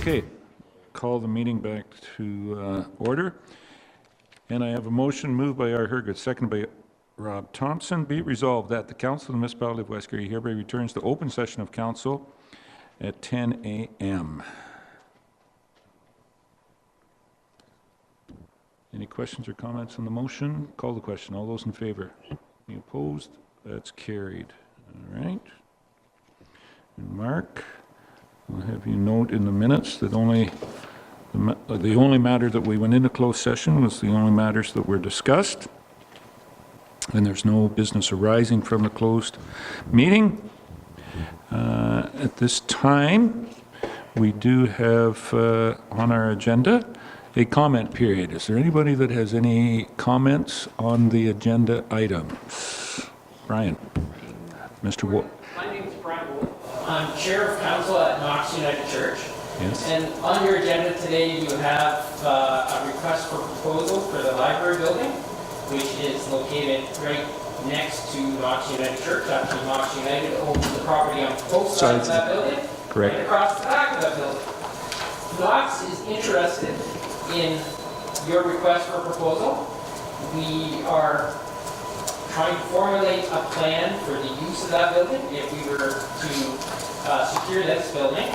Okay, call the meeting back to order. And I have a motion moved by R. Hergut, seconded by Rob Thompson. Be it resolved that the Council of the Municipality of West Garry hereby returns to open session of Council at 10 a.m. Any questions or comments on the motion? Call the question. All those in favor? Any opposed? That's carried. All right. And Mark, I'll have you note in the minutes that the only matter that we went into closed session was the only matters that were discussed, and there's no business arising from the closed meeting. At this time, we do have on our agenda a comment period. Is there anybody that has any comments on the agenda items? Brian. Mr. Wolf. My name is Brian Wolf. I'm Chair of Council at Knox United Church. Yes. And on your agenda today, you have a request for proposal for the library building, which is located right next to Knox United Church. Actually, Knox United owns the property on both sides of that building. Correct. And across the back of that building. Knox is interested in your request for proposal. We are trying to formulate a plan for the use of that building if we were to secure this building.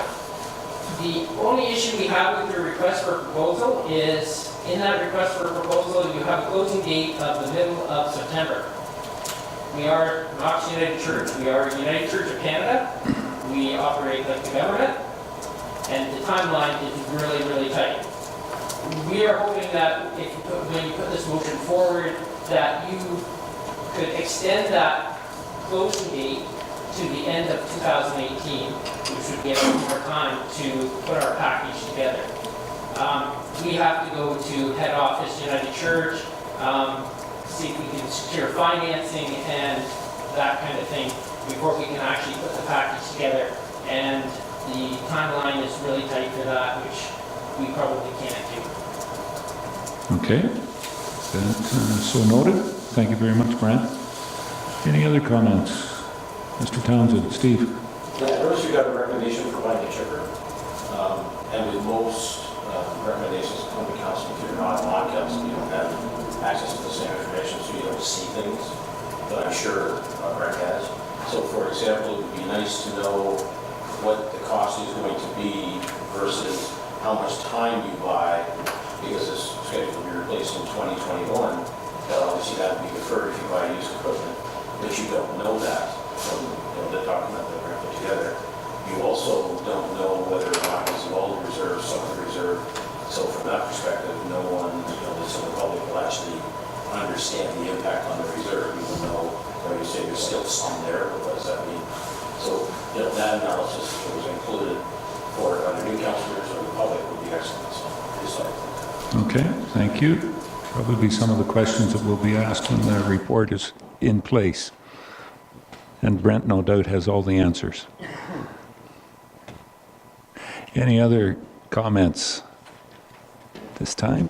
The only issue we have with your request for proposal is in that request for proposal you have a closing date of the middle of September. We are Knox United Church. We are a United Church of Canada. We operate like the government, and the timeline is really, really tight. We are hoping that when you put this motion forward, that you could extend that closing date to the end of 2018, which would give us more time to put our package together. We have to go to head office United Church, see if we can secure financing and that kind of thing before we can actually put the package together. And the timeline is really tight for that, which we probably can't do. Okay. That's so noted. Thank you very much, Brian. Any other comments? Mr. Townsend, Steve. Yeah, I noticed you got a recommendation for buying a chipper. And with most recommendations from the council, if you're not on council, you don't have access to the same information, so you don't see things. But I'm sure Brett has. So for example, it would be nice to know what the cost is going to be versus how much time you buy, because it's scheduled to be replaced in 2021. Obviously that would be deferred if you buy used equipment, but you don't know that from the document that we're going to put together. You also don't know whether or not it's all the reserve, some of the reserve. So from that perspective, no one, that's in the public will actually understand the impact on the reserve, even though you say there's still some there, but what does that mean? So that analysis, if it was included for either new councillors or the public, would be excellent. So this side. Okay, thank you. Probably some of the questions that will be asked when the report is in place. And Brent, no doubt, has all the answers. Any other comments this time?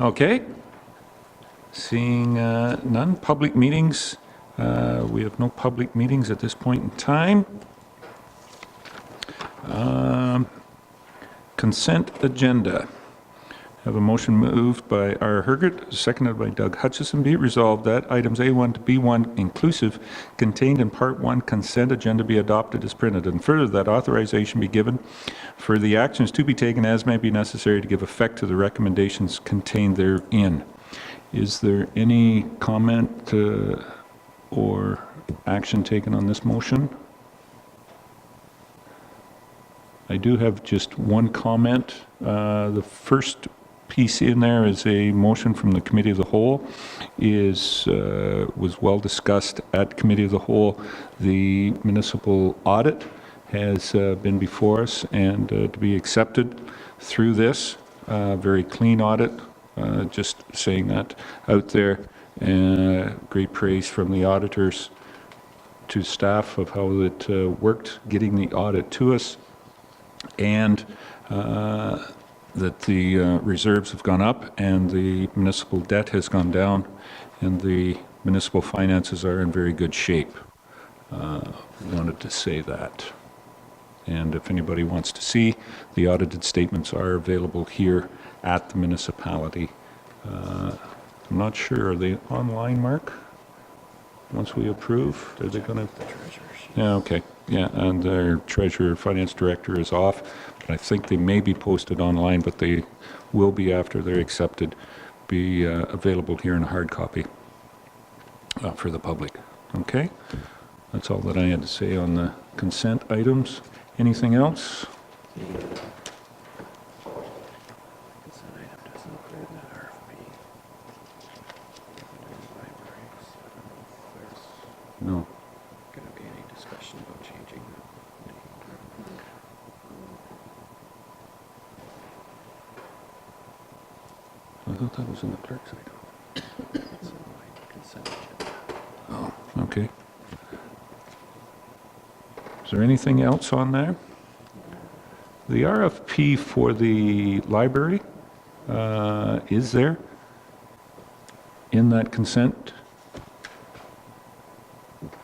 Okay. Seeing none. Public meetings. We have no public meetings at this point in time. Consent agenda. I have a motion moved by R. Hergut, seconded by Doug Hutchison. Be it resolved that items A1 to B1 inclusive contained in Part 1 consent agenda be adopted as printed, and further that authorization be given for the actions to be taken as may be necessary to give effect to the recommendations contained therein. Is there any comment or action taken on this motion? I do have just one comment. The first piece in there is a motion from the Committee of the Whole. Was well discussed at Committee of the Whole. The municipal audit has been before us and to be accepted through this. Very clean audit, just saying that out there. Great praise from the auditors to staff of how it worked getting the audit to us. And that the reserves have gone up and the municipal debt has gone down and the municipal finances are in very good shape. Wanted to say that. And if anybody wants to see, the audited statements are available here at the municipality. I'm not sure, are they online, Mark? Once we approve, are they going to? Yeah, okay. Yeah, and their treasurer, finance director is off, but I think they may be posted online, but they will be, after they're accepted, be available here in hard copy for the public. Okay? That's all that I had to say on the consent items. Anything else? No. Going to be any discussion about changing the name? I thought that was in the clerk's item. It's on my consent agenda. Oh, okay. Is there anything else on there? The RFP for the library, is there in that consent?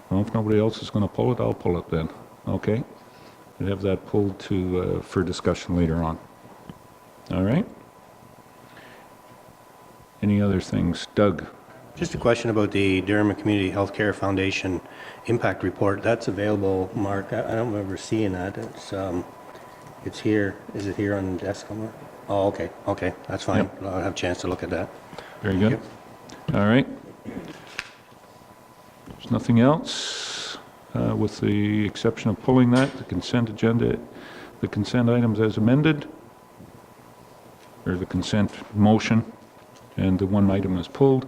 Well, if nobody else is going to pull it, I'll pull it then. Okay? We'll have that pulled to for discussion later on. All right? Any other things? Doug? Just a question about the Durham Community Healthcare Foundation Impact Report. That's available, Mark. I don't remember seeing that. It's here. Is it here on the desk somewhere? Oh, okay. Okay, that's fine. Yep. I'll have a chance to look at that. Very good. All right. There's nothing else, with the exception of pulling that, the consent agenda, the consent items as amended, or the consent motion, and the one item is pulled.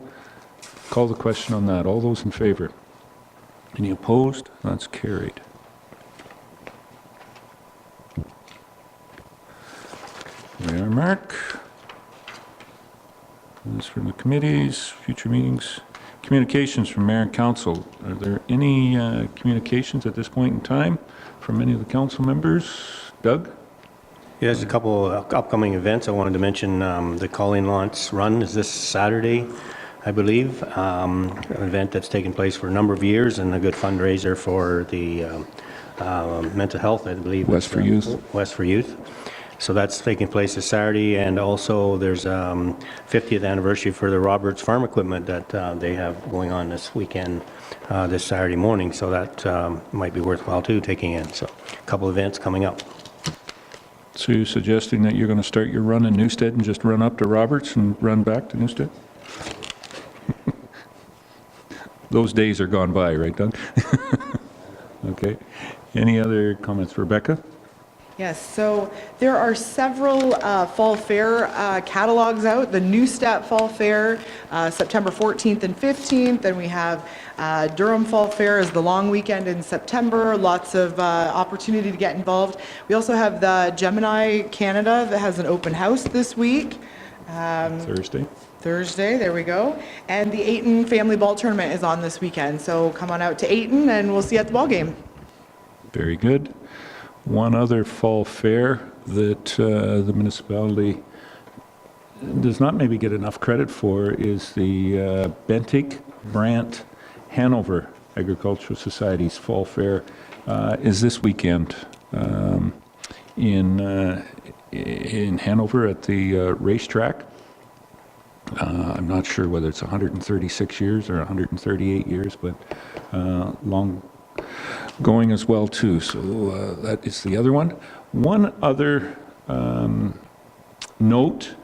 Call the question on that. All those in favor? Any opposed? That's carried. There we are, Mark. This from the committees, future meetings. Communications from Mayor and Council. Are there any communications at this point in time from any of the council members? Doug? Yeah, there's a couple of upcoming events I wanted to mention. The Colleen Launch Run is this Saturday, I believe. An event that's taken place for a number of years and a good fundraiser for the mental health, I believe. West for Youth. West for Youth. So that's taking place this Saturday, and also there's 50th anniversary for the Roberts Farm Equipment that they have going on this weekend, this Saturday morning. So that might be worthwhile too, taking in. So a couple events coming up. So you're suggesting that you're going to start your run in Newstead and just run up to Roberts and run back to Newstead? Those days are gone by, right, Doug? Okay. Any other comments? Rebecca? Yes, so there are several Fall Fair catalogs out. The Newstead Fall Fair, September 14th and 15th. Then we have Durham Fall Fair is the long weekend in September. Lots of opportunity to get involved. We also have the Gemini Canada that has an open house this week. Thursday, there we go. And the Ayton Family Ball Tournament is on this weekend. So come on out to Ayton and we'll see you at the ball game. Very good. One other fall fair that the municipality does not maybe get enough credit for is the Bentig Brant Hanover Agricultural Society's fall fair is this weekend in Hanover at the racetrack. I'm not sure whether it's 136 years or 138 years, but long going as well too. So that is the other one. One other note,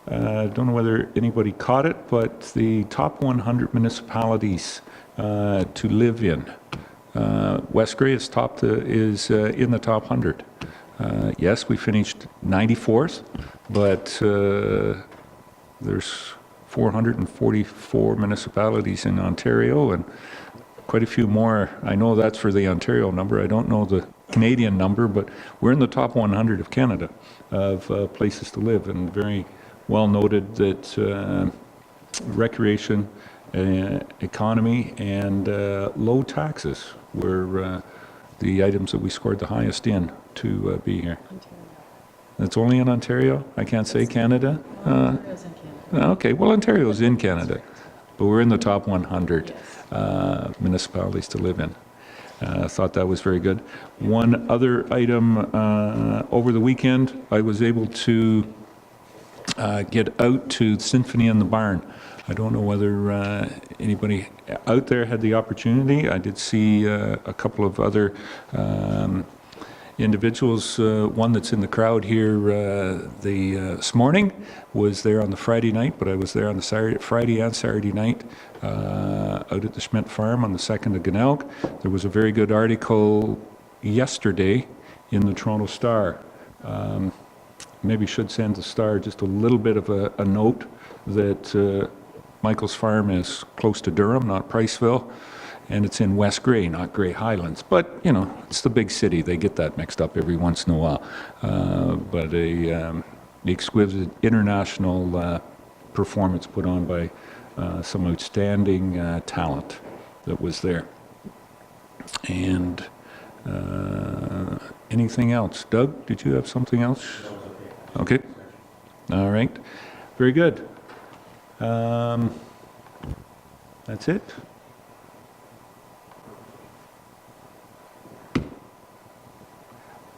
I don't know whether anybody caught it, but the top 100 municipalities to live in. West Grey is in the top 100. Yes, we finished 94th, but there's 444 municipalities in Ontario and quite a few more. I know that's for the Ontario number. I don't know the Canadian number, but we're in the top 100 of Canada of places to live, and very well noted that recreation, economy, and low taxes were the items that we scored the highest in to be here. It's only in Ontario? I can't say Canada? Ontario's in Canada. Okay, well, Ontario's in Canada, but we're in the top 100 municipalities to live in. Thought that was very good. One other item, over the weekend, I was able to get out to Symphony in the Barn. I don't know whether anybody out there had the opportunity. I did see a couple of other individuals. One that's in the crowd here this morning was there on the Friday night, but I was there on the Friday and Saturday night out at the Schmidt Farm on the 2nd of Glenelg. There was a very good article yesterday in the Toronto Star. Maybe should send the Star just a little bit of a note that Michael's Farm is close to Durham, not Priceville, and it's in West Grey, not Grey Highlands. But, you know, it's the big city. They get that mixed up every once in a while. But the exquisite international performance put on by some outstanding talent that was there. And anything else? Doug, did you have something else? Okay. All right. Very good. That's it.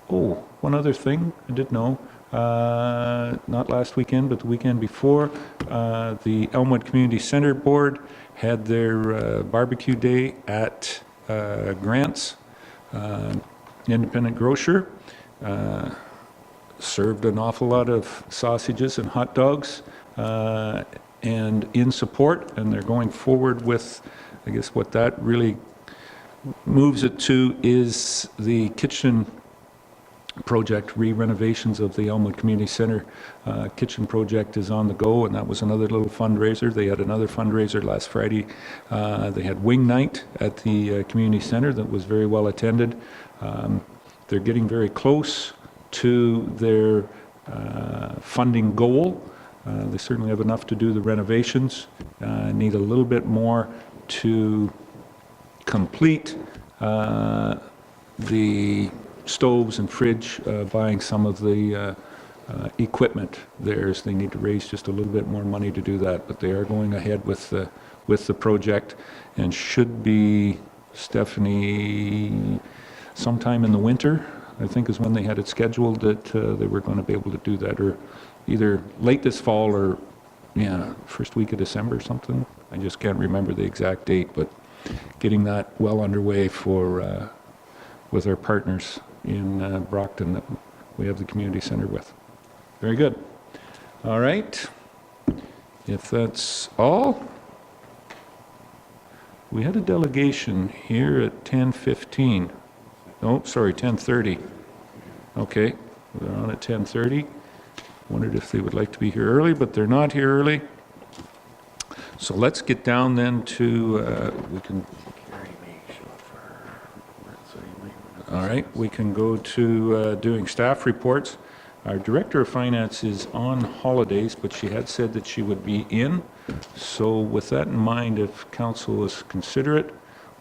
Oh, one other thing I did know, not last weekend, but the weekend before, the Elmwood Community Center Board had their barbecue day at Grant's independent grocer. Served an awful lot of sausages and hot dogs, and in support, and they're going forward with, I guess what that really moves it to is the kitchen project, re-renovations of the Elmwood Community Center kitchen project is on the go, and that was another little fundraiser. They had another fundraiser last Friday. They had wing night at the community center that was very well attended. They're getting very close to their funding goal. They certainly have enough to do the renovations. Need a little bit more to complete the stoves and fridge, buying some of the equipment theirs. They need to raise just a little bit more money to do that, but they are going ahead with the project, and should be, Stephanie, sometime in the winter, I think is when they had it scheduled, that they were going to be able to do that, or either late this fall or, yeah, first week of December or something. I just can't remember the exact date, but getting that well underway for with our partners in Brockton that we have the community center with. Very good. All right. If that's all, we had a delegation here at 10:15. Oh, sorry, 10:30. Okay, we're on at 10:30. Wondered if they would like to be here early, but they're not here early. So let's get down then to, we can, all right, we can go to doing staff reports. Our Director of Finance is on holidays, but she had said that she would be in. So with that in mind, if council is considerate,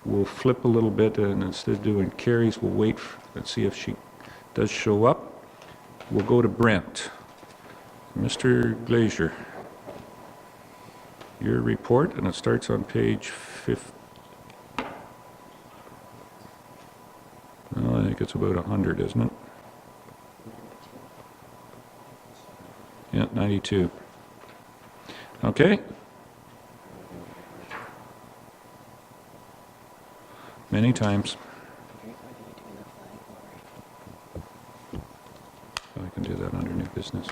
we'll flip a little bit, and instead of doing Carrie's, we'll wait and see if she does show up. We'll go to Brent. Mr. Glazier, your report, and it starts on page 5. Well, I think it's about 100, isn't it? Yeah, 92. Okay. Many times. I can do that under new business.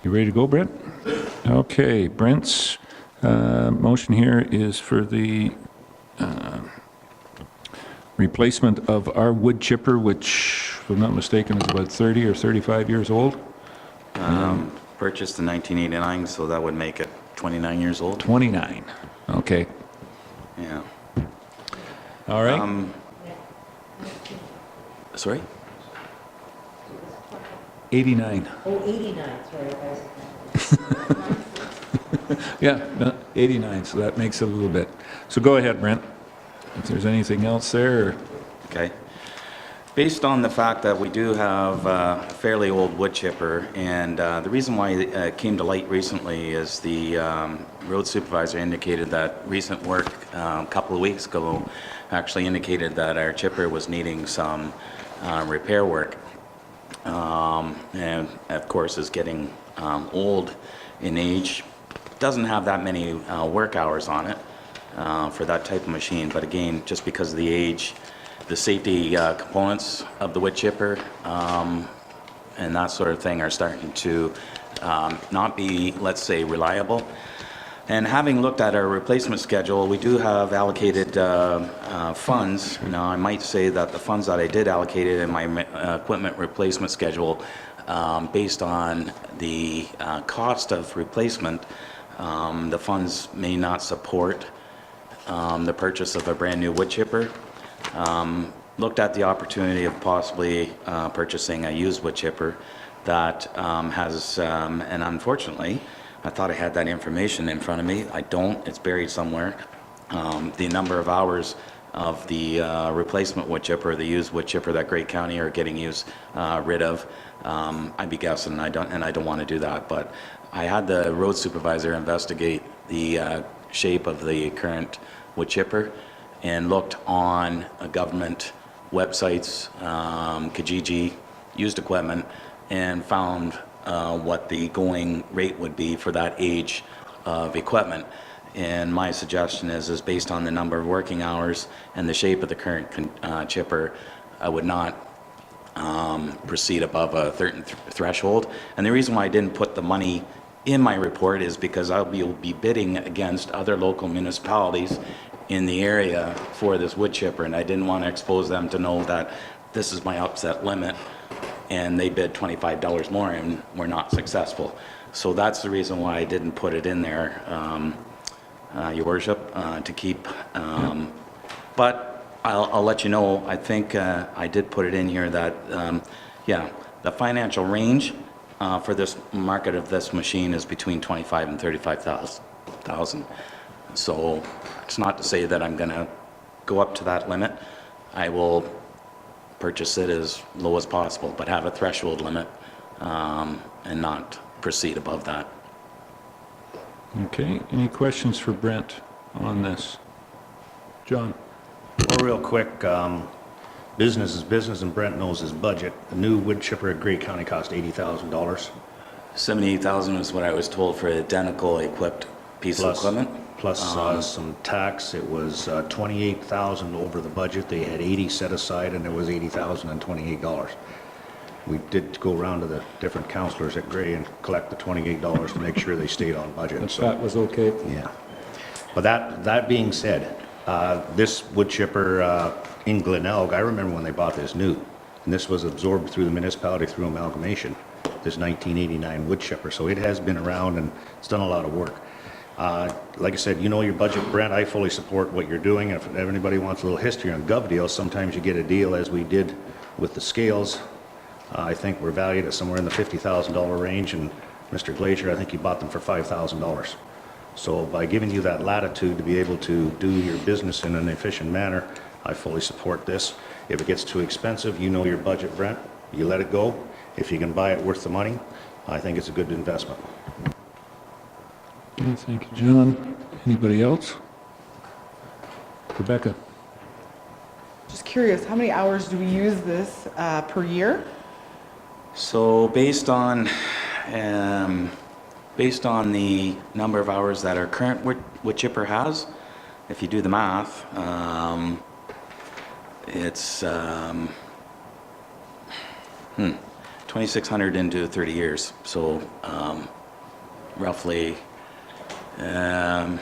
You ready to go, Brent? Okay, Brent's motion here is for the replacement of our wood chipper, which, if I'm not mistaken, is about 30 or 35 years old. Purchased in 1989, so that would make it 29 years old. 29. Okay. Yeah. All right. Sorry? 89. Oh, 89, sorry. Yeah, no, 89, so that makes it a little bit. So go ahead, Brent, if there's anything else there. Okay. Based on the fact that we do have a fairly old wood chipper, and the reason why it came to light recently is the road supervisor indicated that recent work a couple of weeks ago actually indicated that our chipper was needing some repair work. And of course is getting old in age. Doesn't have that many work hours on it for that type of machine, but again, just because of the age, the safety components of the wood chipper and that sort of thing are starting to not be, let's say, reliable. And having looked at our replacement schedule, we do have allocated funds. Now, I might say that the funds that I did allocate in my equipment replacement schedule, based on the cost of replacement, the funds may not support the purchase of a brand new wood chipper. Looked at the opportunity of possibly purchasing a used wood chipper that has, and unfortunately, I thought I had that information in front of me. I don't. It's buried somewhere. The number of hours of the replacement wood chipper, the used wood chipper that Great County are getting rid of, I'd be guessing. I don't want to do that. But I had the road supervisor investigate the shape of the current wood chipper and looked on government websites, Kijiji, used equipment, and found what the going rate would be for that age of equipment. And my suggestion is based on the number of working hours and the shape of the current chipper, I would not proceed above a certain threshold. And the reason why I didn't put the money in my report is because I'll be bidding against other local municipalities in the area for this wood chipper, and I didn't want to expose them to know that this is my upset limit, and they bid $25 more and were not successful. So that's the reason why I didn't put it in there, Your Worship, to keep. But I'll let you know, I think I did put it in here that, yeah, the financial range for this market of this machine is between 25 and 35,000. So it's not to say that I'm going to go up to that limit. I will purchase it as low as possible, but have a threshold limit and not proceed above that. Okay, any questions for Brent on this? John? Well, real quick, business is business, and Brent knows his budget. A new wood chipper at Grey County cost $80,000. 78,000 is what I was told for identical equipped piece of equipment. Plus some tax. It was 28,000 over the budget. They had 80 set aside, and it was $80,028. We did go around to the different councillors at Grey and collect the $28 to make sure they stayed on budget. If that was okay? Yeah. But that being said, this wood chipper in Glenelg, I remember when they bought this new, and this was absorbed through the municipality through amalgamation, this 1989 wood chipper. So it has been around and it's done a lot of work. Like I said, you know your budget, Brent. I fully support what you're doing. If anybody wants a little history on gov deals, sometimes you get a deal as we did with the scales. I think we're valued at somewhere in the $50,000 range, and Mr. Glazier, I think he bought them for $5,000. So by giving you that latitude to be able to do your business in an efficient manner, I fully support this. If it gets too expensive, you know your budget, Brent. You let it go. If you can buy it worth the money, I think it's a good investment. Okay, thank you, John. Anybody else? Rebecca? Just curious, how many hours do we use this per year? So based on the number of hours that our current wood chipper has, if you do the math, it's 2,600 into 30 years. So roughly, About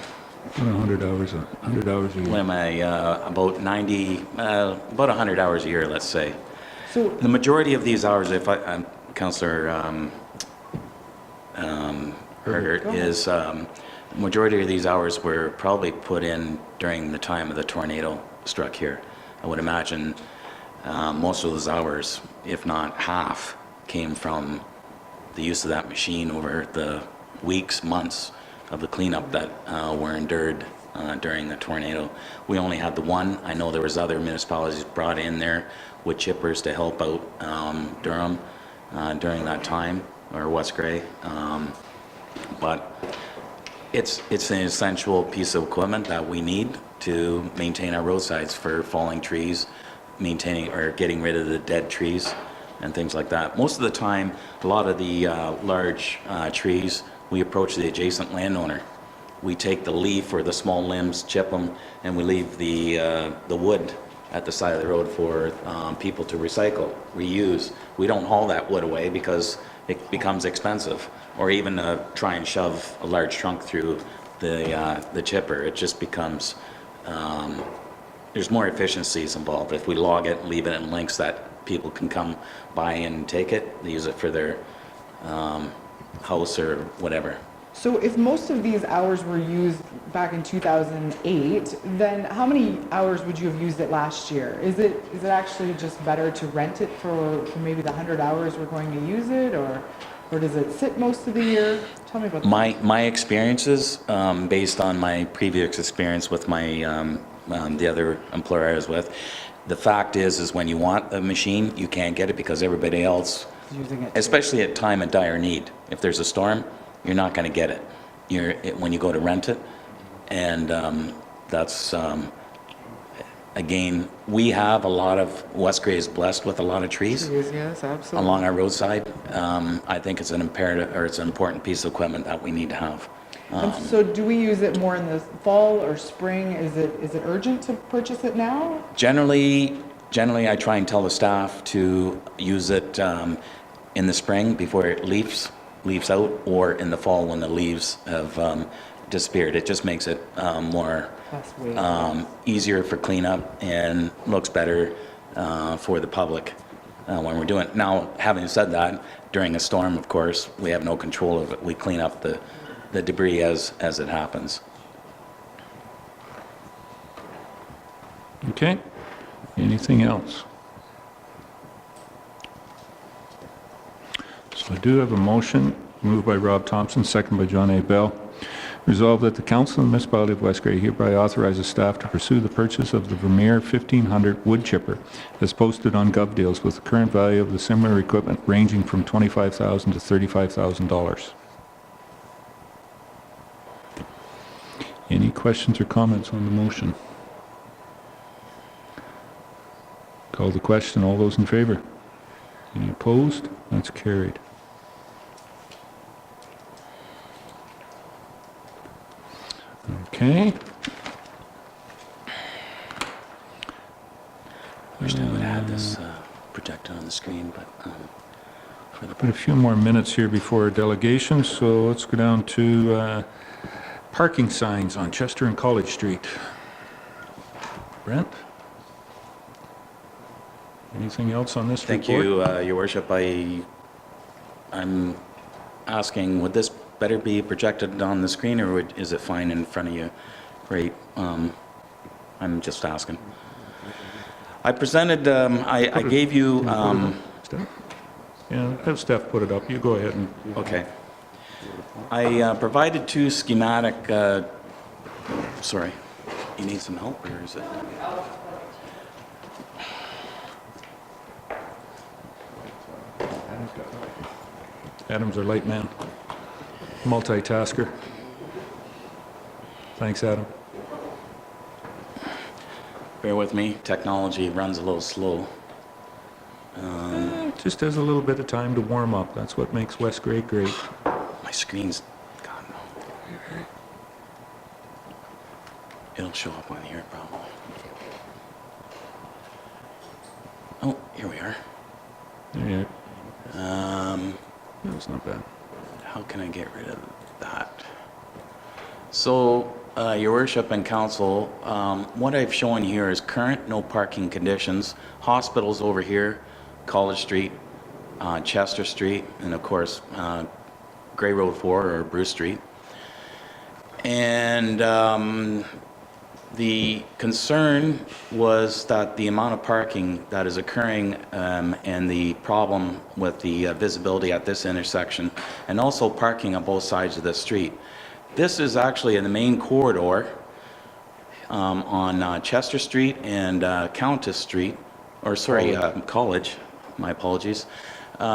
100 hours a what year. am I, about 100 hours a year, let's say. So The majority of these hours, if Councillor Hergert, is majority of these hours were probably put in during the time of the tornado struck here. I would imagine most of those hours, if not half, came from the use of that machine over the weeks, months the cleanup that were endured during the tornado. We only had the one. I know there was other municipalities brought in there with chippers to help out Durham during that time, or West Grey. But it's an essential piece of equipment that we need to maintain our roadsides for falling trees, maintaining or getting rid of the dead trees and things like that. Most of the time, a lot of the large trees, we approach the adjacent landowner. We take the leaf or the small limbs, chip them, and we leave the wood at the side of the road for people to recycle, reuse. We don't haul that wood away because it becomes expensive, or even try and shove a large trunk through the chipper. It just becomes, there's more efficiencies involved. If we log it and leave it in links that people can come by and take it, they use it for their house or whatever. So if most of these hours were used back in 2008, then how many hours would you have used it last year? Is it actually just better to rent it for maybe the 100 hours we're going to use it, or does it sit most of the year? Tell me about that. My experiences, based on my previous experience with my the other employer I was with, the fact is when you want a machine, you can't get it because everybody else, Using it. especially at time of dire need. If there's a storm, you're not going to get it. When you go to rent it, and that's again, we have a lot of, West Grey is blessed with a lot of trees Yes, absolutely. along our roadside. I think it's an imperative, or it's an important piece of equipment that we need to have. And so do we use it more in the fall or spring? Is it urgent to purchase it now? Generally, I try and tell the staff to use it in the spring before it leaves out, or in the fall when the leaves have disappeared. It just makes it more easier for cleanup and looks better for the public when we're doing it. Now, having said that, during a storm, of course, we have no control of it. We clean up the debris as it happens. Okay. Anything else? So I do have a motion, moved by Rob Thompson, second by John A. Bell. Resolved that the Council of the Municipality of West Grey hereby authorizes staff to pursue the purchase of the Vermeer 1500 wood chipper as posted on GovDeals with the current value of the similar equipment ranging from $25,000 to $35,000. Any questions or comments on the motion? Call the question. All those in favor? Any opposed? That's carried. Okay. Wish I would have had this projected on the screen, but for the Put a few more minutes here before our delegation, so let's go down to parking signs on Chester and College Street. Brent? Anything else on this report? Thank you, Your Worship. I'm asking, would this better be projected on the screen, or is it fine in front of you? Great. I'm just asking. I presented, I gave you, Steph? Yeah, have Steph put it up. You go ahead and... okay. I provided two schematic, sorry, you need some help, or is it? Adam's our light man. Multitasker. Thanks, Adam. Bear with me, technology runs a little slow. It just has a little bit of time to warm up. That's what makes West Grey great. My screen's, God no. It'll show up on here probably. Oh, here we are. Yeah, that's not bad. How can I get rid of that? So, Your Worship and Council, what I've shown here is current no parking conditions. Hospitals over here, College Street, Chester Street, and of course, Grey Road 4 or Bruce Street. And the concern was that the amount of parking that is occurring and the problem with the visibility at this intersection, and also parking on both sides of the street. This is actually in the main corridor on Chester Street and Countess Street, or sorry, College, my apologies,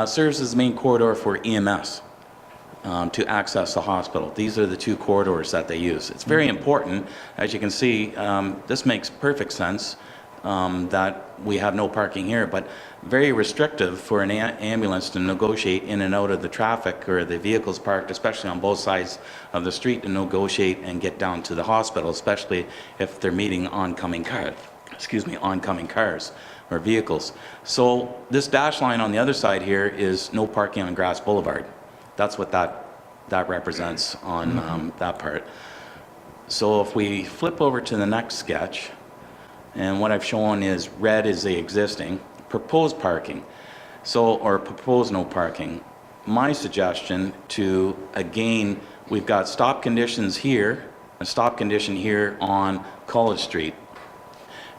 serves as the main corridor for EMS to access the hospital. These are the two corridors that they use. It's very important. As you can see, this makes perfect sense that we have no parking here, but very restrictive for an ambulance to negotiate in and out of the traffic or the vehicles parked, especially on both sides of the street, to negotiate and get down to the hospital, especially if they're meeting oncoming cars or vehicles. So this dash line on the other side here is no parking on Grass Boulevard. That's what that represents on that part. So if we flip over to the next sketch, and what I've shown is red is the existing, proposed parking, so, or proposed no parking. My suggestion to, again, we've got stop conditions here, a stop condition here on College Street.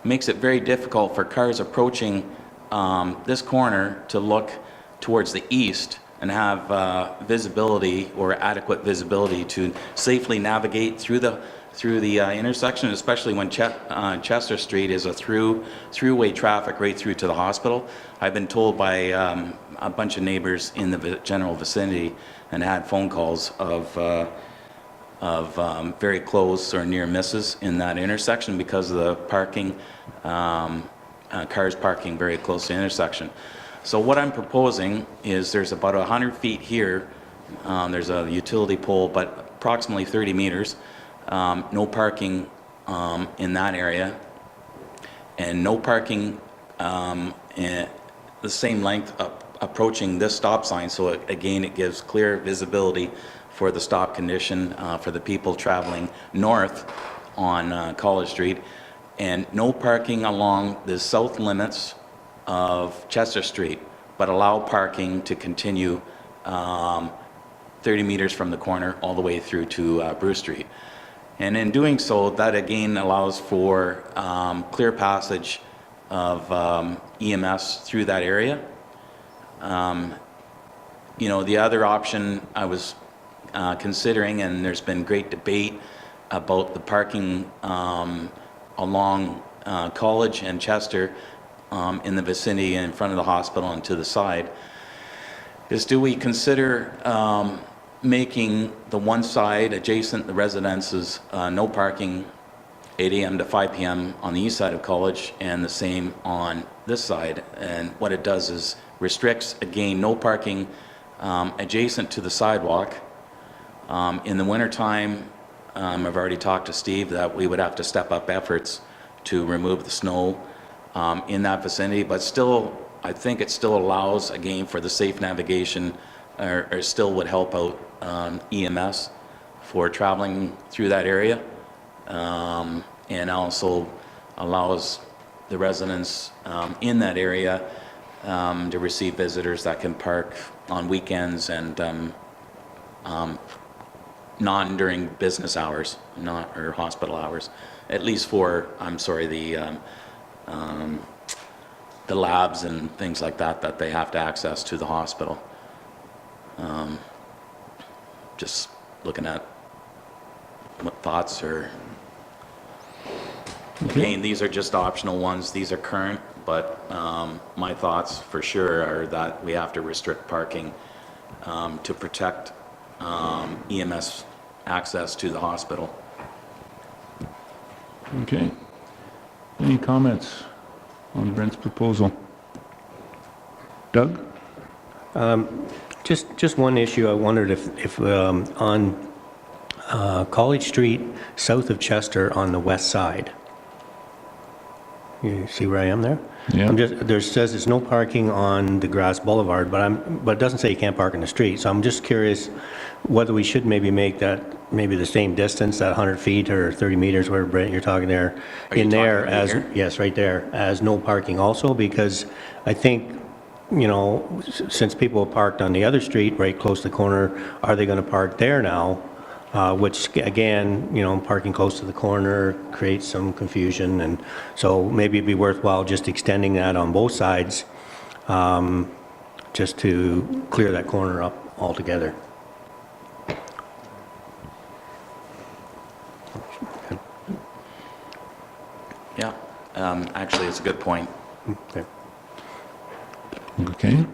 Makes it very difficult for cars approaching this corner to look towards the east and have visibility or adequate visibility to safely navigate through the intersection, especially when Chester Street is a throughway traffic right through to the hospital. I've been told by a bunch of neighbors in the general vicinity and had phone calls of very close or near misses in that intersection because of the parking, cars parking very close to the intersection. So what I'm proposing is there's about 100 feet here, there's a utility pole, but approximately 30 meters, no parking in that area, and no parking in the same length approaching this stop sign. So again, it gives clear visibility for the stop condition for the people traveling north on College Street, and no parking along the south limits of Chester Street, but allow parking to continue 30 meters from the corner all the way through to Bruce Street. And in doing so, that again allows for clear passage of EMS through that area. You know, the other option I was considering, and there's been great debate about the parking along College and Chester in the vicinity in front of the hospital and to the side, is do we consider making the one side adjacent the residences no parking 8 a.m. to 5 p.m. on the east side of College, and the same on this side. And what it does is restricts, again, no parking adjacent to the sidewalk. In the wintertime, I've already talked to Steve that we would have to step up efforts to remove the snow in that vicinity, but still, I think it still allows, again, for the safe navigation, or still would help out EMS for traveling through that area, and also allows the residents in that area to receive visitors that can park on weekends and not during business hours, or hospital hours, at least for, I'm sorry, the labs and things like that that they have to access to the hospital. Just looking at what thoughts are. Again, these are just optional ones. These are current, but my thoughts for sure are that we have to restrict parking to protect EMS access to the hospital. Okay. Any comments on Brent's proposal? Doug? Just one issue. I wondered if on College Street, south of Chester on the west side, you see where I am there? Yeah. There says there's no parking on the Grass Boulevard, but it doesn't say you can't park in the street. So I'm just curious whether we should maybe make that maybe the same distance, that 100 feet or 30 meters, where Brent you're talking there, Are you in there talking right as, here? yes, right there, as no parking also, because I think, you know, since people have parked on the other street right close to the corner, are they going to park there now? Which again, you know, parking close to the corner creates some confusion, and so maybe it'd be worthwhile just extending that on both sides, just to clear that corner up altogether. Yeah, actually, it's a good point. Okay. Okay.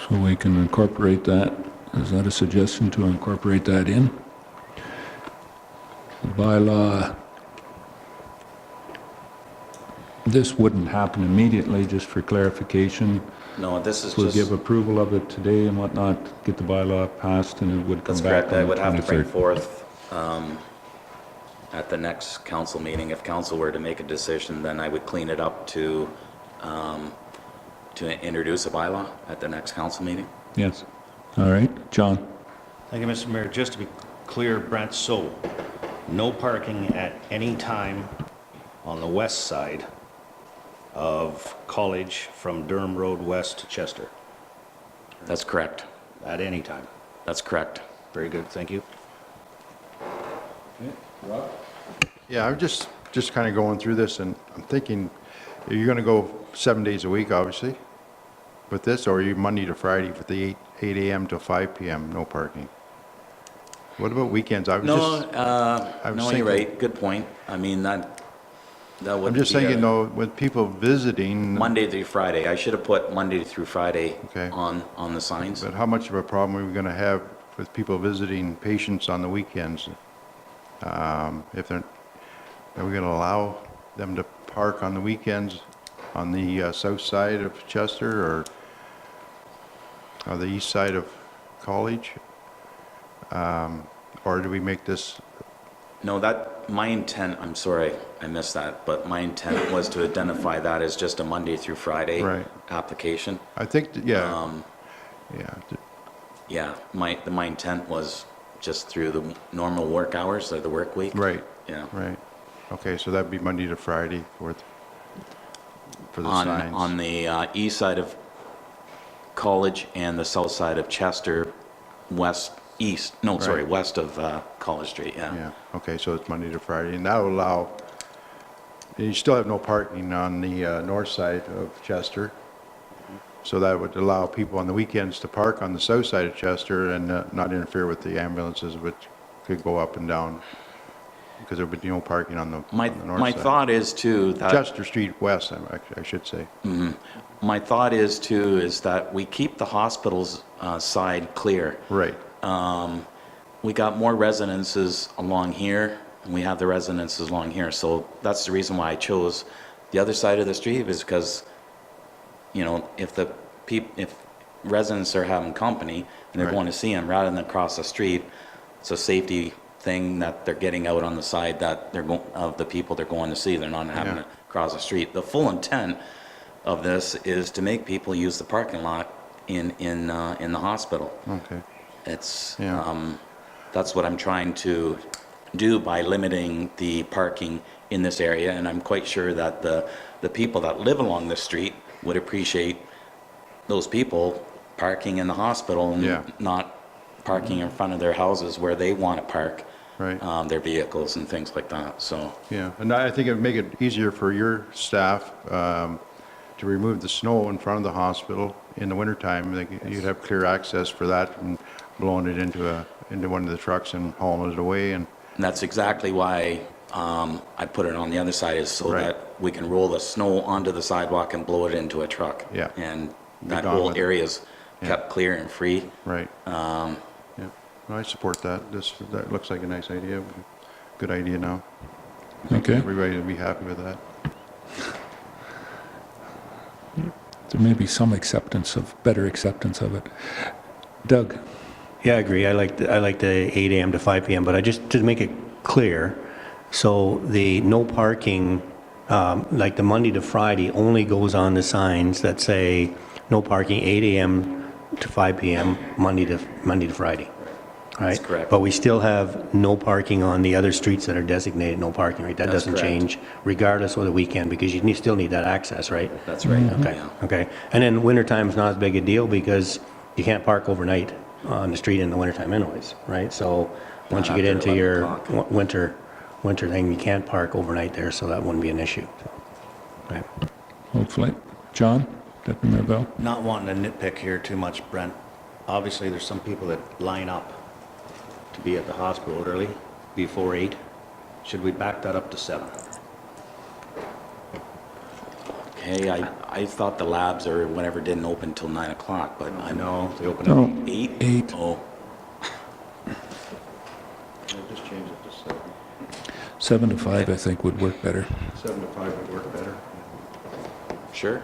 So we can incorporate that. Is that a suggestion to incorporate that in? The bylaw, this wouldn't happen immediately, just for clarification. No, this is We'll just, give approval of it today and whatnot, get the bylaw passed, and it would come that's back correct. on I the would have to bring 23rd. forth at the next council meeting, if council were to make a decision, then I would clean it up to introduce a bylaw at the next council meeting. Yes. All right, John? Thank you, Mr. Mayor. Just to be clear, Brent, so no parking at any time on the west side of College from Durham Road west to Chester, That's correct. at any time. That's correct. Very good, thank you. Yeah, I'm just kind of going through this, and I'm thinking, are you going to go 7 days a week, obviously, with this, or are you Monday to Friday with the 8 a.m. to 5 p.m., no parking? What about weekends? I was No, just, I was no, you're thinking- right. Good point. I mean, that would I'm just be thinking, a though, with people visiting, Monday through Friday. I should have put Monday through Friday Okay. on the signs. but how much of a problem are we going to have with people visiting patients on the weekends? If they're, are we going to allow them to park on the weekends on the south side of Chester or the east side of College? Or do we make this, No, my intent, I'm sorry, I missed that, but my intent was to identify that as just a Monday through Friday Right. application. I think, yeah, yeah, Yeah, my intent was just through the normal work hours or the work week. right, Yeah. right. Okay, so that'd be Monday to Friday for the On signs. the east side of College and the south side of Chester, west of College Street, yeah. Yeah, okay, so it's Monday to Friday, and that will allow, you still have no parking on the north side of Chester, so that would allow people on the weekends to park on the south side of Chester and not interfere with the ambulances, which could go up and down, because there would be no parking on the north My side. thought is too that Chester Street West, I should say. My thought is too, is that we keep the hospital's side clear. Right, We got more residences along here, and we have the residences along here, so that's the reason why I chose the other side of the street, is because, you know, if residents are having company and they're Right. going to see them, rather than across the street, it's a safety thing that they're getting out on the side that of the people they're going to see, they're not having Yeah. to cross the street. The full intent of this is to make people use the parking lot in the hospital. okay, It's, Yeah. that's what I'm trying to do by limiting the parking in this area, and I'm quite sure that the people that live along this street would appreciate those people parking in the hospital Yeah. and not parking in front of their houses where they want to park right. their vehicles and things like that, so. Yeah, and I think it'd make it easier for your staff to remove the snow in front of the hospital in the wintertime. You'd have clear access for that and blowing it into one of the trucks and hauling it away. And And that's exactly why I put it on the other side, is so Right. that we can roll the snow onto the sidewalk and blow it into a truck. Yeah. And Be that gone whole with it. area's Yeah. kept clear and free. right, yeah, I support that. That looks like a nice idea. Good idea now. Okay. Everybody would be happy with that. There may be some better acceptance of it. Doug? Yeah, I agree. I like the 8 a.m. to 5 p.m., but to make it clear, so the no parking, like the Monday to Friday, only goes on the signs that say no parking 8 a.m. to 5 p.m., Monday to Friday. Right? That's correct. But we still have no parking on the other streets that are designated no parking, right? That That's doesn't correct. change regardless of the weekend, because you still need that access, right? That's right. Okay, Yeah. okay. And then wintertime is not as big a deal because you can't park overnight on the street in the wintertime anyways, right? So once you get after into 11 your o'clock. winter thing, you can't park overnight there, so that wouldn't be an issue. So, okay. Hopefully. John? Deputy Mayor Bell? Not wanting to nitpick here too much, Brent. Obviously, there's some people that line up to be at the hospital early, before 8. Should we back that up to 7? Okay, I thought the labs or whatever didn't open till 9 o'clock, but I know. No, they open No. at 8. 8? 8. Oh, Just change it to 7. 7 to 5, I think, would work better. 7 to 5 would work better. sure.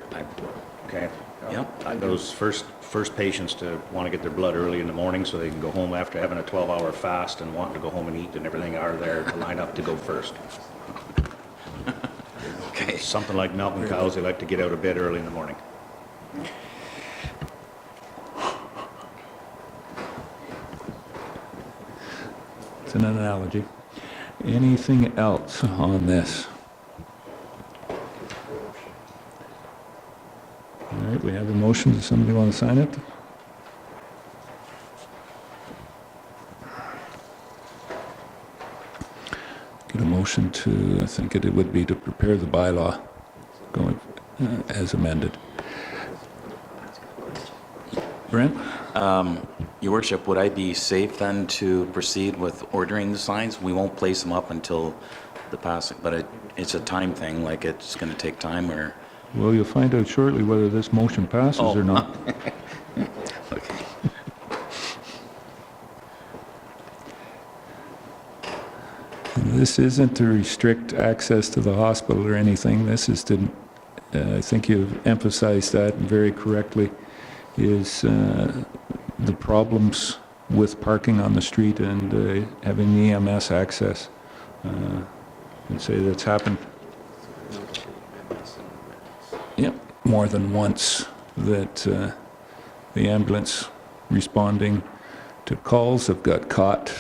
Okay. Yep. Those first patients to want to get their blood early in the morning so they can go home after having a 12-hour fast and wanting to go home and eat and everything are there to line up to go first. Okay. Something like milking cows, they like to get out of bed early in the morning. It's an analogy. Anything else on this? All right, we have a motion. Does somebody want to sign it? Get a motion to, I think it would be to prepare the bylaw going as amended. Brent? Your worship, would I be safe then to proceed with ordering the signs? We won't place them up until the passing, but it's a time thing, like it's going to take time or? Well, you'll find out shortly whether this motion passes or not. Okay. This isn't to restrict access to the hospital or anything. This is to, I think you've emphasized that very correctly, is the problems with parking on the street and having EMS access. I'd say that's happened, yep, more than once, that the ambulance responding to calls have got caught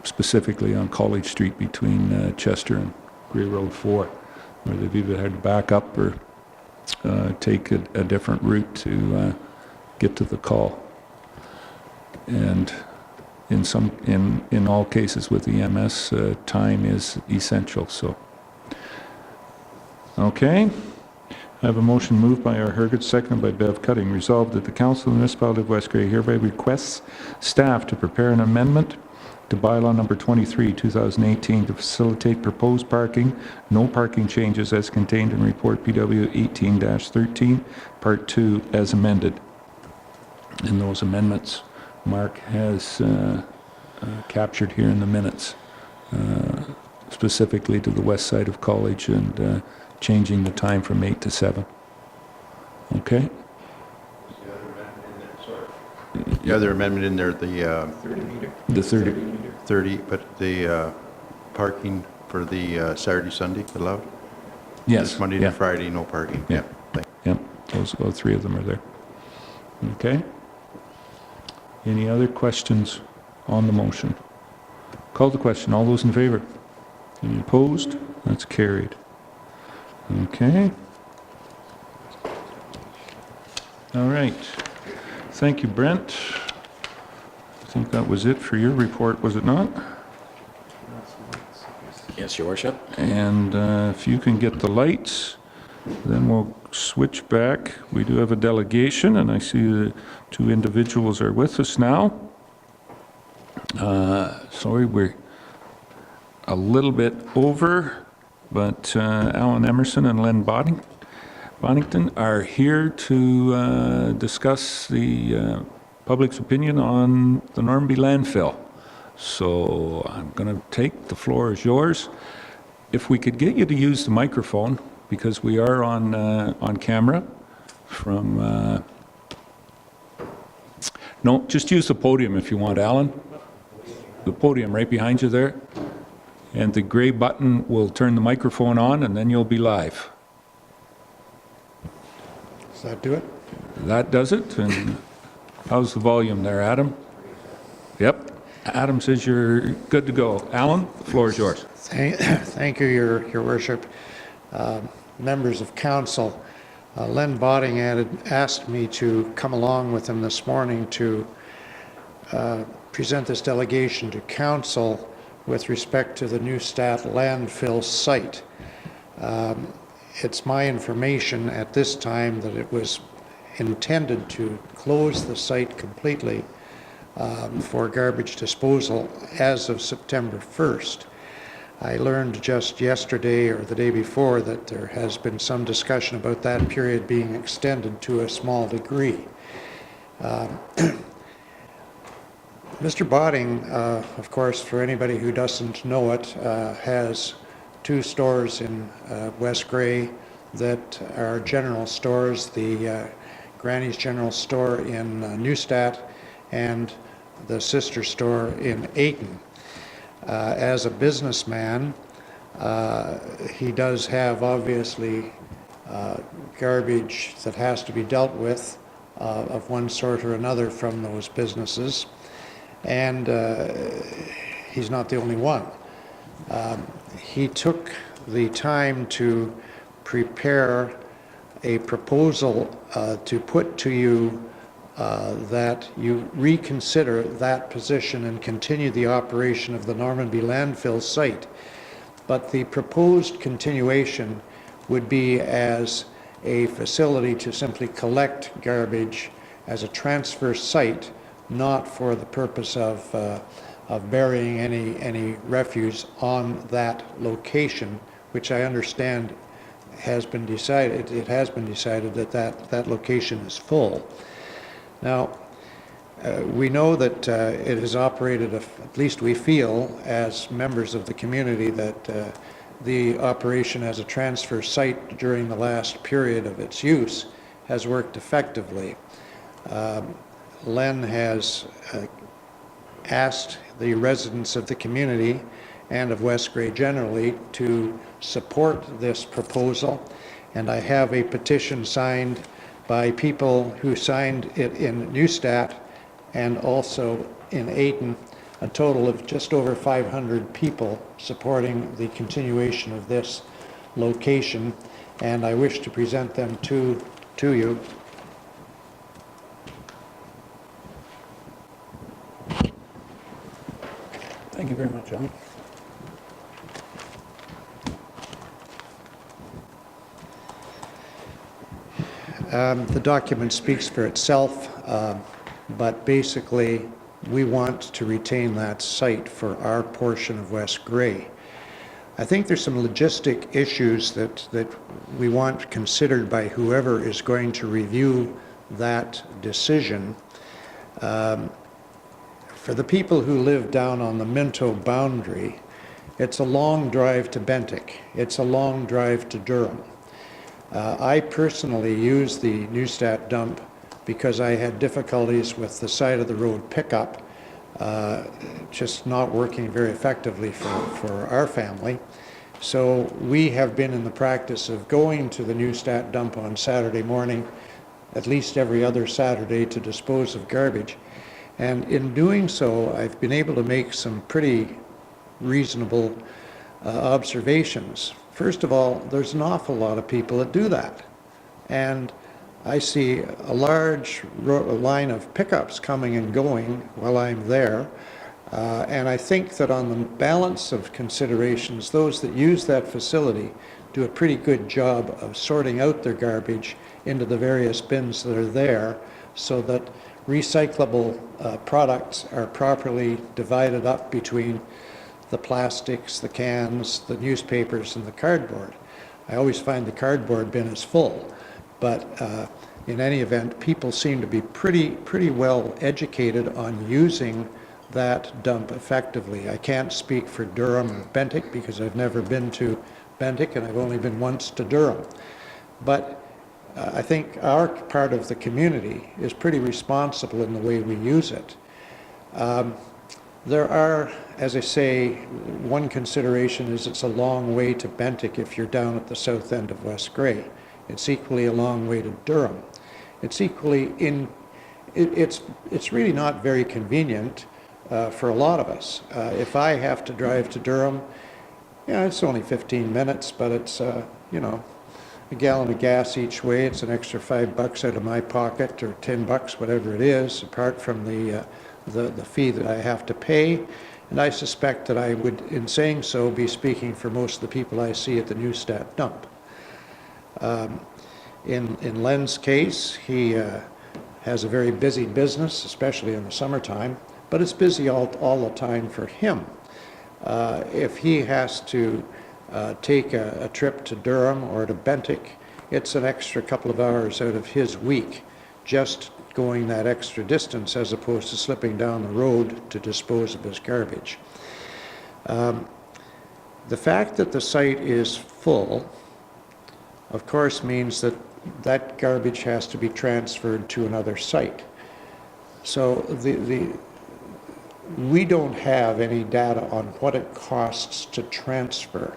specifically on College Street between Chester and Grey Road 4, where they've either had to back up or take a different route to get to the call. And in all cases with EMS, time is essential. So, okay. I have a motion moved by R. Herget, seconded by Bev Cutting. Resolved that the Council of the Municipality of West Grey hereby requests staff to prepare an amendment to bylaw number 23, 2018, to facilitate proposed parking, no parking changes as contained in report PW 18-13, part 2, as amended. And those amendments Mark has captured here in the minutes, specifically to the west side of College and changing the time from 8 to 7. Okay? The other amendment in there, the The 30. 30, but the parking for the Saturday, Sunday allowed? Yes. Just Monday yeah. to Friday, no parking. Yeah. Thank Yep, those, all three of them are there. Okay? Any other questions on the motion? Call the question. All those in favor? Any opposed? That's carried. Okay. All right. Thank you, Brent. I think that was it for your report, was it not? Yes, your worship. And if you can get the lights, then we'll switch back. We do have a delegation, and I see the two individuals are with us now. Sorry, we're a little bit over, but Alan Emerson and Len Bonington are here to discuss the public's opinion on the Normanby landfill. So I'm going to take the floor as yours. If we could get you to use the microphone, because we are on camera from... no, just use the podium if you want, Alan. The podium right behind you there. And the gray button will turn the microphone on, and then you'll be live. Does that do it? That does it. And how's the volume there, Adam? Yep. Adam says you're good to go. Alan, the floor is yours. Thank you, Your Worship. Members of Council, Len Botting had asked me to come along with him this morning to present this delegation to Council with respect to the Neustadt landfill site. It's my information at this time that it was intended to close the site completely for garbage disposal as of September 1st. I learned just yesterday or the day before that there has been some discussion about that period being extended to a small degree. Mr. Botting, of course, for anybody who doesn't know it, has 2 stores in West Grey that are general stores, the Granny's General Store in Neustadt and the sister store in Ayton. As a businessman, he does have obviously garbage that has to be dealt with of one sort or another from those businesses, and he's not the only one. He took the time to prepare a proposal to put to you that you reconsider that position and continue the operation of the Normanby landfill site. But the proposed continuation would be as a facility to simply collect garbage as a transfer site, not for the purpose of burying any refuse on that location, which I understand has been decided. It has been decided that that location is full. Now, we know that it has operated, at least we feel, as members of the community, that the operation as a transfer site during the last period of its use has worked effectively. Len has asked the residents of the community and of West Grey generally to support this proposal, and I have a petition signed by people who signed it in Neustadt and also in Ayton, a total of just over 500 people supporting the continuation of this location, and I wish to present them to you. Thank you very much, John. The document speaks for itself, but basically we want to retain that site for our portion of West Grey. I think there's some logistic issues that we want considered by whoever is going to review that decision. For the people who live down on the Minto boundary, it's a long drive to Bentic. It's a long drive to Durham. I personally use the Neustadt dump because I had difficulties with the side of the road pickup just not working very effectively for our family. So we have been in the practice of going to the Neustadt dump on Saturday morning, at least every other Saturday, to dispose of garbage. And in doing so, I've been able to make some pretty reasonable observations. First of all, there's an awful lot of people that do that. And I see a large line of pickups coming and going while I'm there. And I think that on the balance of considerations, those that use that facility do a pretty good job of sorting out their garbage into the various bins that are there so that recyclable products are properly divided up between the plastics, the cans, the newspapers, and the cardboard. I always find the cardboard bin is full, but in any event, people seem to be pretty well educated on using that dump effectively. I can't speak for Durham or Bentic because I've never been to Bentic and I've only been once to Durham. But I think our part of the community is pretty responsible in the way we use it. There are, as I say, one consideration is it's a long way to Bentic if you're down at the south end of West Grey. It's equally a long way to Durham. It's equally it's really not very convenient for a lot of us. If I have to drive to Durham, yeah, it's only 15 minutes, but it's you know, a gallon of gas each way. It's an extra $5 out of my pocket, or $10, whatever it is, apart from the fee that I have to pay. And I suspect that I would, in saying so, be speaking for most of the people I see at the Neustadt dump. In Len's case, he has a very busy business, especially in the summertime, but it's busy all the time for him. If he has to take a trip to Durham or to Bentic, it's an extra couple of hours out of his week just going that extra distance as opposed to slipping down the road to dispose of his garbage. The fact that the site is full, of course, means that that garbage has to be transferred to another site. So we don't have any data on what it costs to transfer.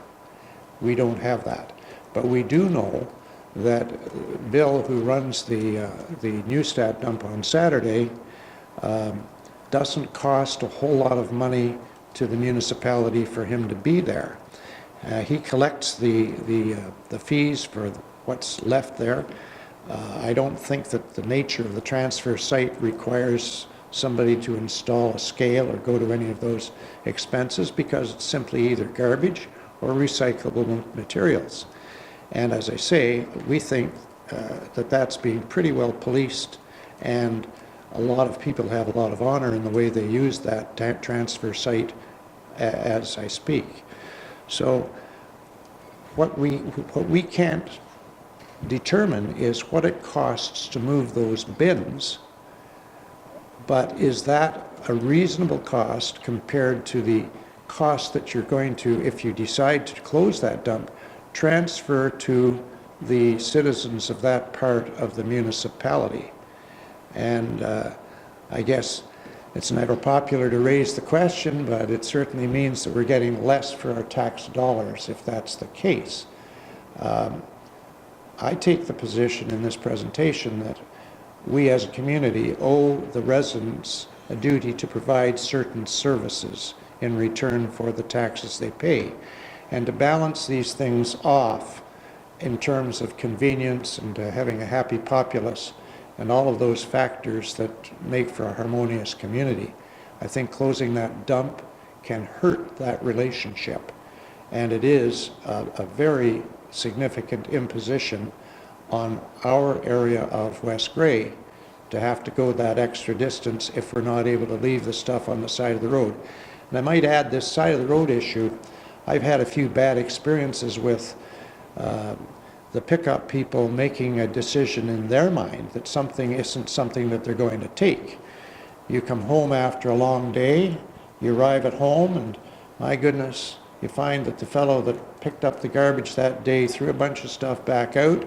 We don't have that. But we do know that Bill, who runs the Newstat dump on Saturday, doesn't cost a whole lot of money to the municipality for him to be there. He collects the fees for what's left there. I don't think that the nature of the transfer site requires somebody to install a scale or go to any of those expenses because it's simply either garbage or recyclable materials. And as I say, we think that that's being pretty well policed, and a lot of people have a lot of honor in the way they use that transfer site as I speak. So what we can't determine is what it costs to move those bins, but is that a reasonable cost compared to the cost that you're going to, if you decide to close that dump, transfer to the citizens of that part of the municipality? And I guess it's never popular to raise the question, but it certainly means that we're getting less for our tax dollars if that's the case. I take the position in this presentation that we as a community owe the residents a duty to provide certain services in return for the taxes they pay. And to balance these things off in terms of convenience and having a happy populace and all of those factors that make for a harmonious community, I think closing that dump can hurt that relationship. And it is a very significant imposition on our area of West Grey to have to go that extra distance if we're not able to leave the stuff on the side of the road. And I might add, this side of the road issue, I've had a few bad experiences with the pickup people making a decision in their mind that something isn't something that they're going to take. You come home after a long day, you arrive at home, and my goodness, you find that the fellow that picked up the garbage that day threw a bunch of stuff back out.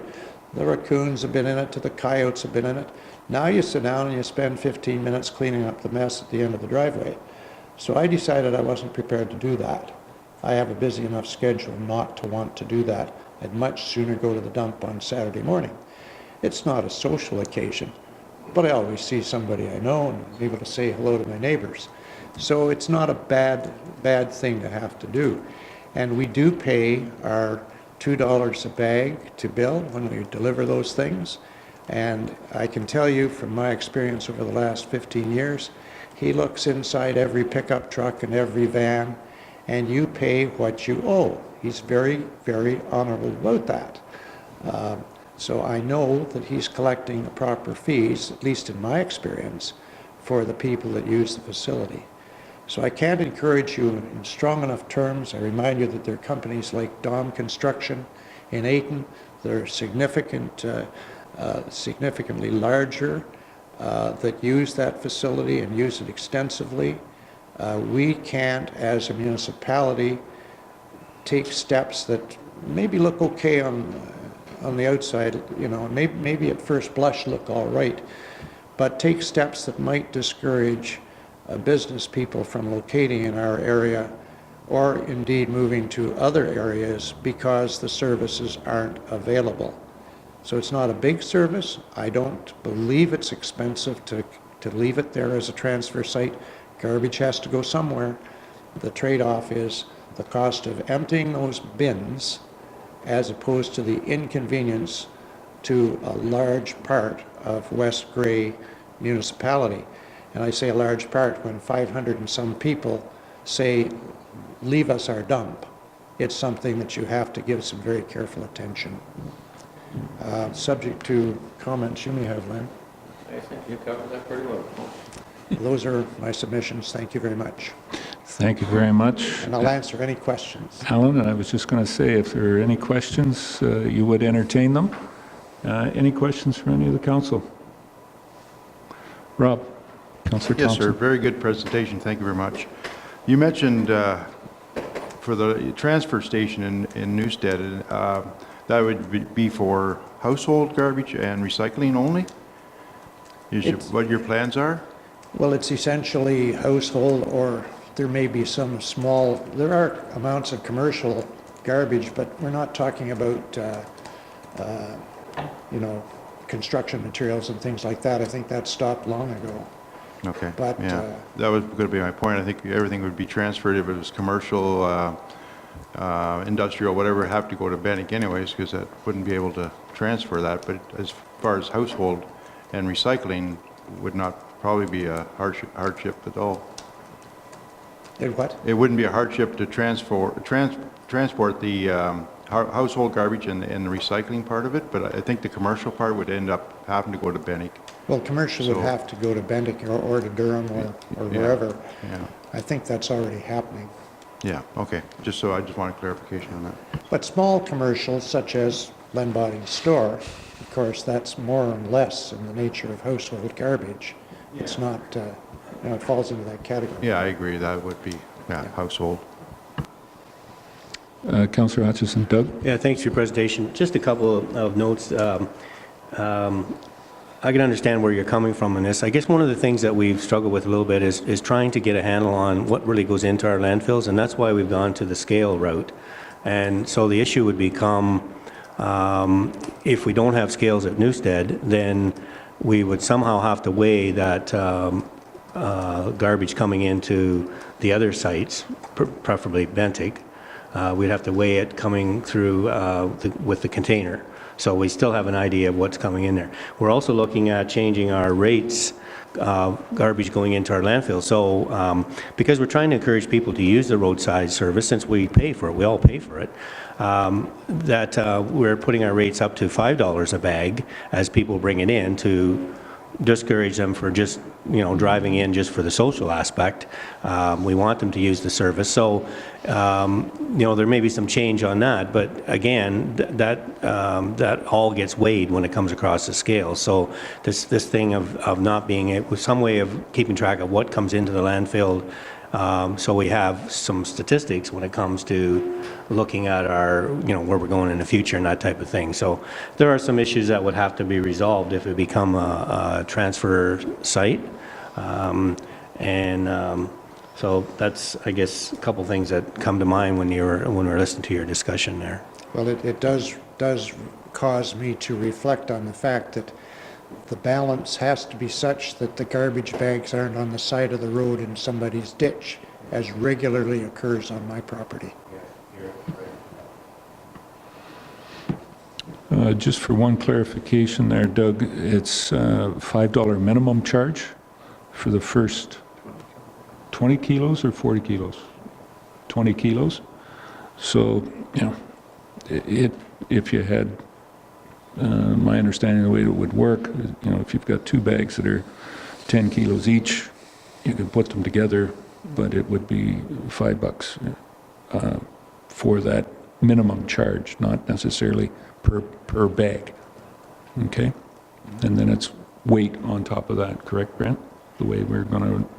The raccoons have been in it, the coyotes have been in it. Now you sit down and you spend 15 minutes cleaning up the mess at the end of the driveway. So I decided I wasn't prepared to do that. I have a busy enough schedule not to want to do that. I'd much sooner go to the dump on Saturday morning. It's not a social occasion, but I always see somebody I know and I'm able to say hello to my neighbors. So it's not a bad thing to have to do. And we do pay our $2 a bag to Bill when we deliver those things. And I can tell you from my experience over the last 15 years, he looks inside every pickup truck and every van, and you pay what you owe. He's very, very honorable about that. So I know that he's collecting the proper fees, at least in my experience, for the people that use the facility. So I can't encourage you in strong enough terms. I remind you that there are companies like Dom Construction in Ayton that are significantly larger, that use that facility and use it extensively. We can't, as a municipality, take steps that maybe look okay on the outside, you know, maybe at first blush look all right, but take steps that might discourage business people from locating in our area or indeed moving to other areas because the services aren't available. So it's not a big service. I don't believe it's expensive to leave it there as a transfer site. Garbage has to go somewhere. The trade-off is the cost of emptying those bins as opposed to the inconvenience to a large part of West Grey municipality. And I say a large part when 500 and some people say, leave us our dump. It's something that you have to give some very careful attention. Subject to comments you may have, Len. I think you covered that pretty well. Those are my submissions. Thank you very much. Thank you very much. and I'll answer any questions. Alan, I was just going to say, if there are any questions, you would entertain them. Any questions from any of the council? Rob, Councillor Yes, Thompson. sir. Very good presentation. Thank you very much. You mentioned for the transfer station in Newstead, that would be for household garbage and recycling only? What your plans are? Well, it's essentially household, or there may be some small, there are amounts of commercial garbage, but we're not talking about, you know, construction materials and things like that. I think that stopped long ago. Okay, But, yeah. That was going to be my point. I think everything would be transferred if it was commercial, industrial, whatever, have to go to Bannock anyways, because that wouldn't be able to transfer that. But as far as household and recycling, would not probably be a hardship at all. What? It wouldn't be a hardship to transport the household garbage and the recycling part of it, but I think the commercial part would end up having to go to Bannock. Well, commercial would So- have to go to Bendick or to Durham or Yeah, wherever. Yeah, I think that's already happening. yeah, okay. I just wanted clarification on that. But small commercials, such as Len Botting's store, of course, that's more or less in the nature of household garbage. It's not, you know, it falls into that category. Yeah, I agree. That would be, household. Councillor Hutchison. Doug? Yeah, thanks for your presentation. Just a couple of notes. I can understand where you're coming from in this. I guess one of the things that we've struggled with a little bit is trying to get a handle on what really goes into our landfills, and that's why we've gone to the scale route. And so the issue would become, if we don't have scales at Newstead, then we would somehow have to weigh that garbage coming into the other sites, preferably Bentic. We'd have to weigh it coming through with the container. So we still have an idea of what's coming in there. We're also looking at changing our rates, garbage going into our landfill. So because we're trying to encourage people to use the roadside service, since we pay for it, we all pay for it, we're putting our rates up to $5 a bag as people bring it in to discourage them for just, you know, driving in just for the social aspect. We want them to use the service. So, you know, there may be some change on that, but again, that all gets weighed when it comes across the scale. So this thing of not being some way of keeping track of what comes into the landfill, so we have some statistics when it comes to looking at our, you know, where we're going in the future and that type of thing. So there are some issues that would have to be resolved if it become a transfer site. So that's, I guess, a couple things that come to mind when we're listening to your discussion there. Well, it does cause me to reflect on the fact that the balance has to be such that the garbage bags aren't on the side of the road in somebody's ditch, as regularly occurs on my property. Just for one clarification there, Doug, it's $5 minimum charge for the first 20 kilos or 40 kilos? 20 kilos. So, you know, if you had, my understanding of the way it would work, you know, if you've got two bags that are 10 kilos each, you could put them together, but it would be $5 for that minimum charge, not necessarily per bag. Okay? And then it's weight on top of that, correct, Brent? The way we're going to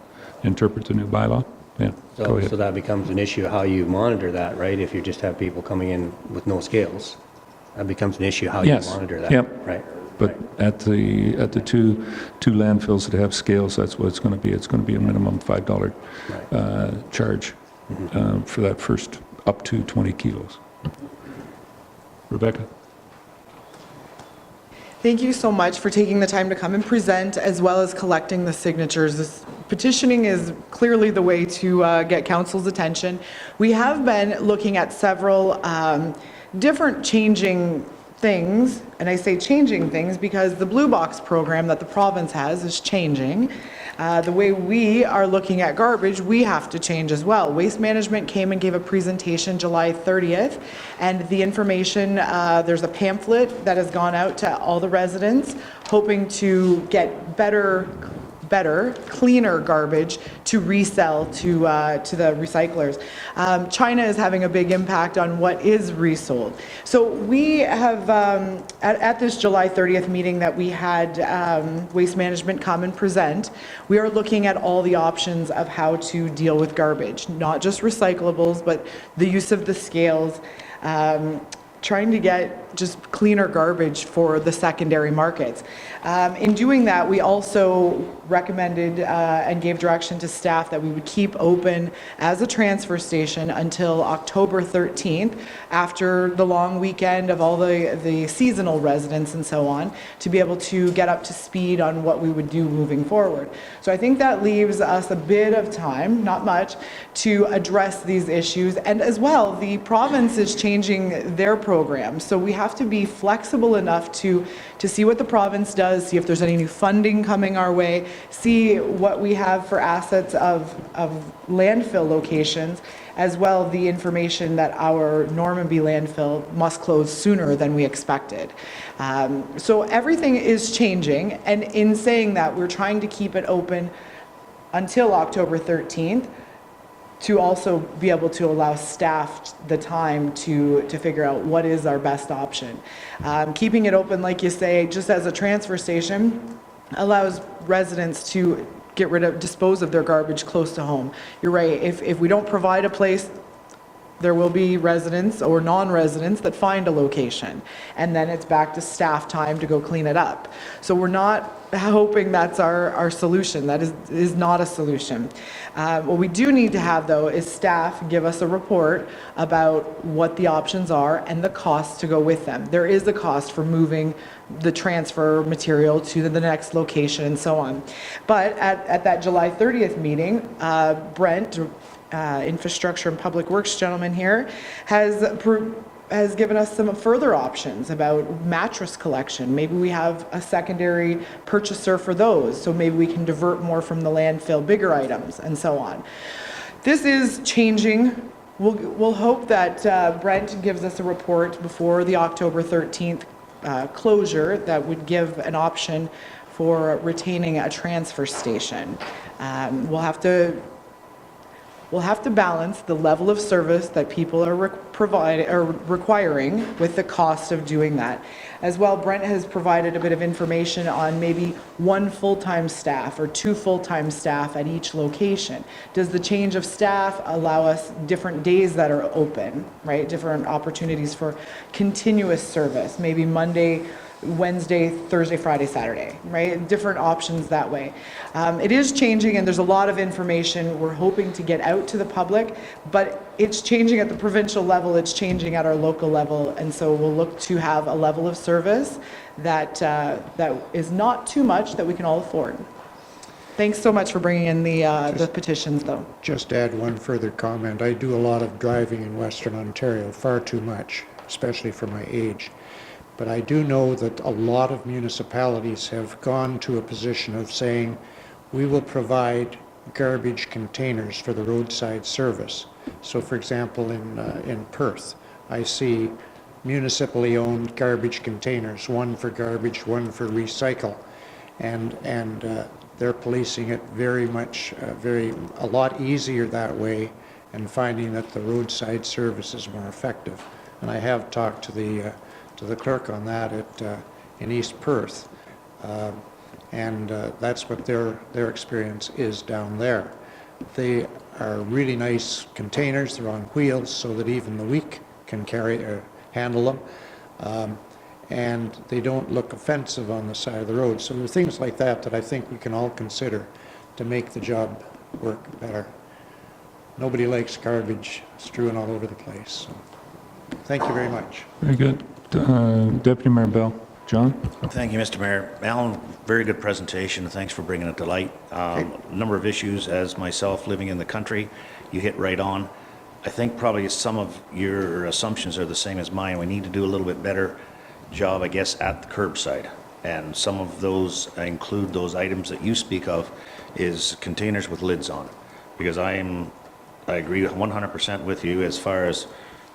interpret the new bylaw? Yeah, go ahead. So that becomes an issue how you monitor that, right? If you just have people coming in with no scales, that becomes an issue how you monitor that. Yep. Right. But at the two landfills that have scales, that's what it's going to be. It's going to be a minimum $5 charge for that first up to 20 kilos. Rebecca? Thank you so much for taking the time to come and present, as well as collecting the signatures. This petitioning is clearly the way to get council's attention. We have been looking at several different changing things, and I say changing things because the Blue Box program that the province has is changing. The way we are looking at garbage, we have to change as well. Waste Management came and gave a presentation July 30th, and the information, there's a pamphlet that has gone out to all the residents, hoping to get better better, cleaner garbage to resell to the recyclers. China is having a big impact on what is resold. So we have, at this July 30th meeting that we had Waste Management come and present, we are looking at all the options of how to deal with garbage, not just recyclables, but the use of the scales, trying to get just cleaner garbage for the secondary markets. In doing that, we also recommended and gave direction to staff that we would keep open as a transfer station until October 13th, after the long weekend of all the seasonal residents and so on, to be able to get up to speed on what we would do moving forward. So I think that leaves us a bit of time, not much, to address these issues. And as well, the province is changing their program. So we have to be flexible enough to see what the province does, see if there's any new funding coming our way, see what we have for assets of landfill locations, as well the information that our Normanby landfill must close sooner than we expected. So everything is changing, and in saying that, we're trying to keep it open until October 13th, to also be able to allow staff the time to figure out what is our best option. Keeping it open, like you say, just as a transfer station, allows residents to dispose of their garbage close to home. You're right, if we don't provide a place, there will be residents or non-residents that find a location, and then it's back to staff time to go clean it up. So we're not hoping that's our solution. That is not a solution. What we do need to have, though, is staff give us a report about what the options are and the costs to go with them. There is a cost for moving the transfer material to the next location and so on. But at that July 30th meeting, Brent, Infrastructure and Public Works gentleman here, has given us some further options about mattress collection. Maybe we have a secondary purchaser for those, so maybe we can divert more from the landfill, bigger items, and so on. This is changing. We'll hope that Brent gives us a report before the October 13th closure that would give an option for retaining a transfer station. We'll have to balance the level of service that people are requiring with the cost of doing that. As well, Brent has provided a bit of information on maybe 1 full-time staff or 2 full-time staff at each location. Does the change of staff allow us different days that are open, right? Different opportunities for continuous service, maybe Monday, Wednesday, Thursday, Friday, Saturday, right? Different options that way. It is changing, and there's a lot of information we're hoping to get out to the public, but it's changing at the provincial level, it's changing at our local level, and so we'll look to have a level of service that is not too much that we can all afford. Thanks so much for bringing in the petitions, though. Just add one further comment. I do a lot of driving in Western Ontario, far too much, especially for my age. But I do know that a lot of municipalities have gone to a position of saying, we will provide garbage containers for the roadside service. So for example, in Perth, I see municipally owned garbage containers, one for garbage, one for recycle. And they're policing it very much, a lot easier that way, and finding that the roadside service is more effective. And I have talked to the clerk on that in East Perth, and that's what their experience is down there. They are really nice containers. They're on wheels so that even the weak can carry or handle them, and they don't look offensive on the side of the road. So there are things like that I think we can all consider to make the job work better. Nobody likes garbage strewn all over the place. So thank you very much. Very good. Deputy Mayor Bell. John? Thank you, Mr. Mayor. Alan, very good presentation. Thanks for bringing it to light. A number of issues, as myself living in the country, you hit right on. I think probably some of your assumptions are the same as mine. We need to do a little bit better job, I guess, at the curbside. And some of those include those items that you speak of is containers with lids on. Because I agree 100% with you as far as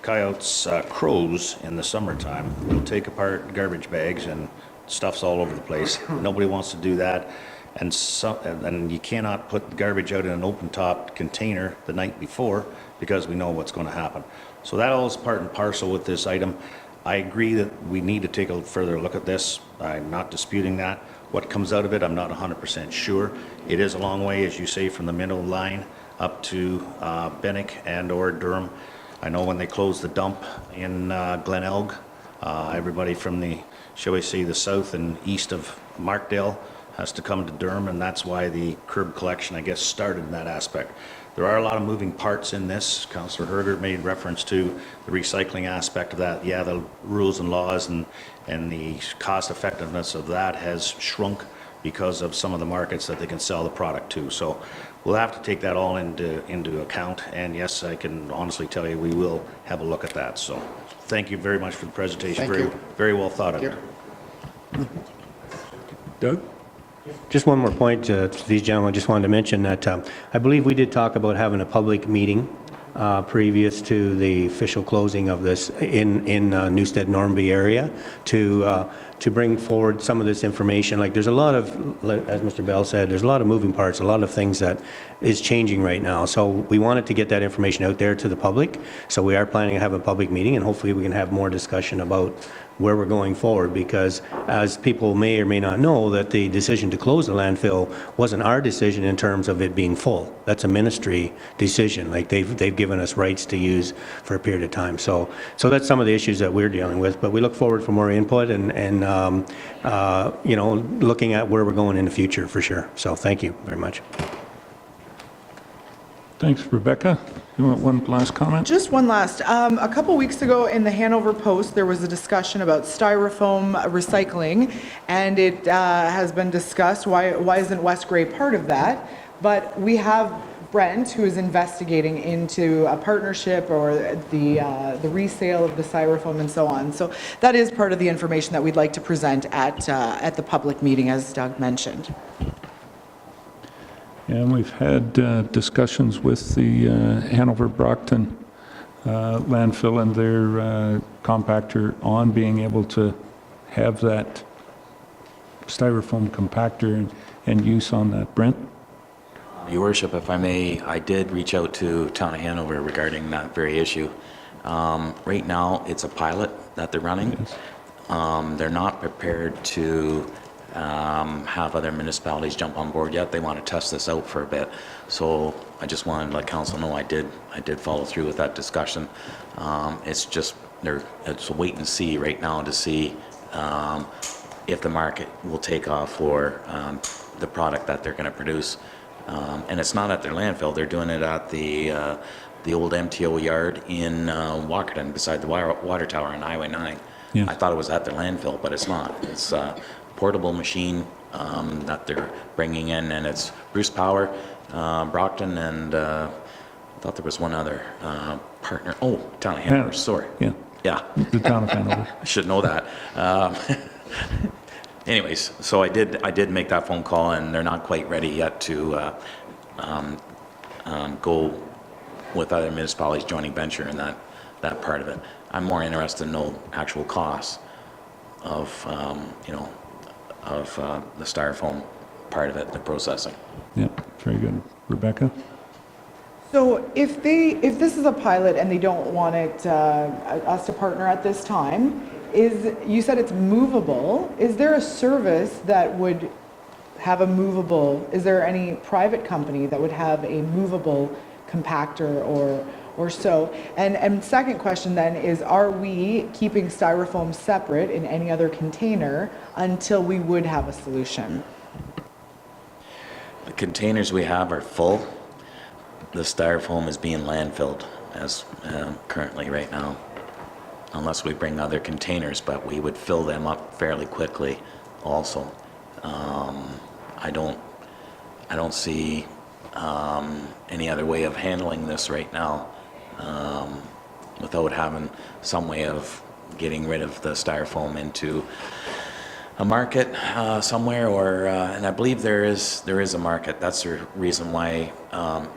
coyotes, crows in the summertime will take apart garbage bags and stuff's all over the place. Nobody wants to do that. and you cannot put garbage out in an open-topped container the night before because we know what's going to happen. So that all is part and parcel with this item. I agree that we need to take a further look at this. I'm not disputing that. What comes out of it, I'm not 100% sure. It is a long way, as you say, from the middle line up to Benwick and or Durham. I know when they closed the dump in Glenelg, everybody from the, shall we say, the south and east of Markdale has to come to Durham, and that's why the curb collection, I guess, started in that aspect. There are a lot of moving parts in this. Councillor Herger made reference to the recycling aspect of that. Yeah, the rules and laws and the cost effectiveness of that has shrunk because of some of the markets that they can sell the product to. So we'll have to take that all into account. And yes, I can honestly tell you, we will have a look at that. So thank you very much for the presentation. Thank you. Very well thought of. Doug? Just one more point to these gentlemen. Just wanted to mention that I believe we did talk about having a public meeting previous to the official closing of this in Newstead, Normanby area to bring forward some of this information. Like there's a lot of, as Mr. Bell said, there's a lot of moving parts, a lot of things that is changing right now. So we wanted to get that information out there to the public. So we are planning to have a public meeting, and hopefully we can have more discussion about where we're going forward, because as people may or may not know, that the decision to close the landfill wasn't our decision in terms of it being full. That's a ministry decision. Like they've given us rights to use for a period of time. So that's some of the issues that we're dealing with. But we look forward for more input and you know, looking at where we're going in the future for sure. So thank you very much. Thanks, Rebecca. You want one last comment? Just one last. A couple weeks ago in the Hanover Post, there was a discussion about styrofoam recycling, and it has been discussed, why isn't West Grey part of that? But we have Brent, who is investigating into a partnership or the resale of the styrofoam and so on. So that is part of the information that we'd like to present at the public meeting, as Doug mentioned. And we've had discussions with the Hanover Brockton landfill and their compactor on being able to have that styrofoam compactor and use on that. Brent? Your Worship, if I may, I did reach out to Town of Hanover regarding that very issue. Right now, it's a pilot that they're running. Yes. They're not prepared to have other municipalities jump on board yet. They want to test this out for a bit. So I just wanted to let council know I did follow through with that discussion. It's just it's a wait and see right now to see if the market will take off for the product that they're going to produce. And it's not at their landfill. They're doing it at the old MTO yard in Walkerton beside the water tower on Highway 9. Yes. I thought it was at their landfill, but it's not. It's a portable machine that they're bringing in, and it's Bruce Power, Brockton, and I thought there was one other partner. Oh, Town of Hanover, sorry. Yeah. Yeah. The Town of Hanover. I should know that. Anyways, so I did make that phone call, and they're not quite ready yet to go with other municipalities joining venture in that part of it. I'm more interested in know actual costs of the styrofoam part of it, the processing. Yeah, very good. Rebecca? So if this is a pilot and they don't want it, us to partner at this time, you said it's movable. Is there a service that would have a movable, is there any private company that would have a movable compactor or so? And second question then is, are we keeping styrofoam separate in any other container until we would have a solution? The containers we have are full. The styrofoam is being landfilled as currently right now, unless we bring other containers, but we would fill them up fairly quickly also. I don't see any other way of handling this right now without having some way of getting rid of the styrofoam into a market somewhere, or and I believe there is a market. That's the reason why,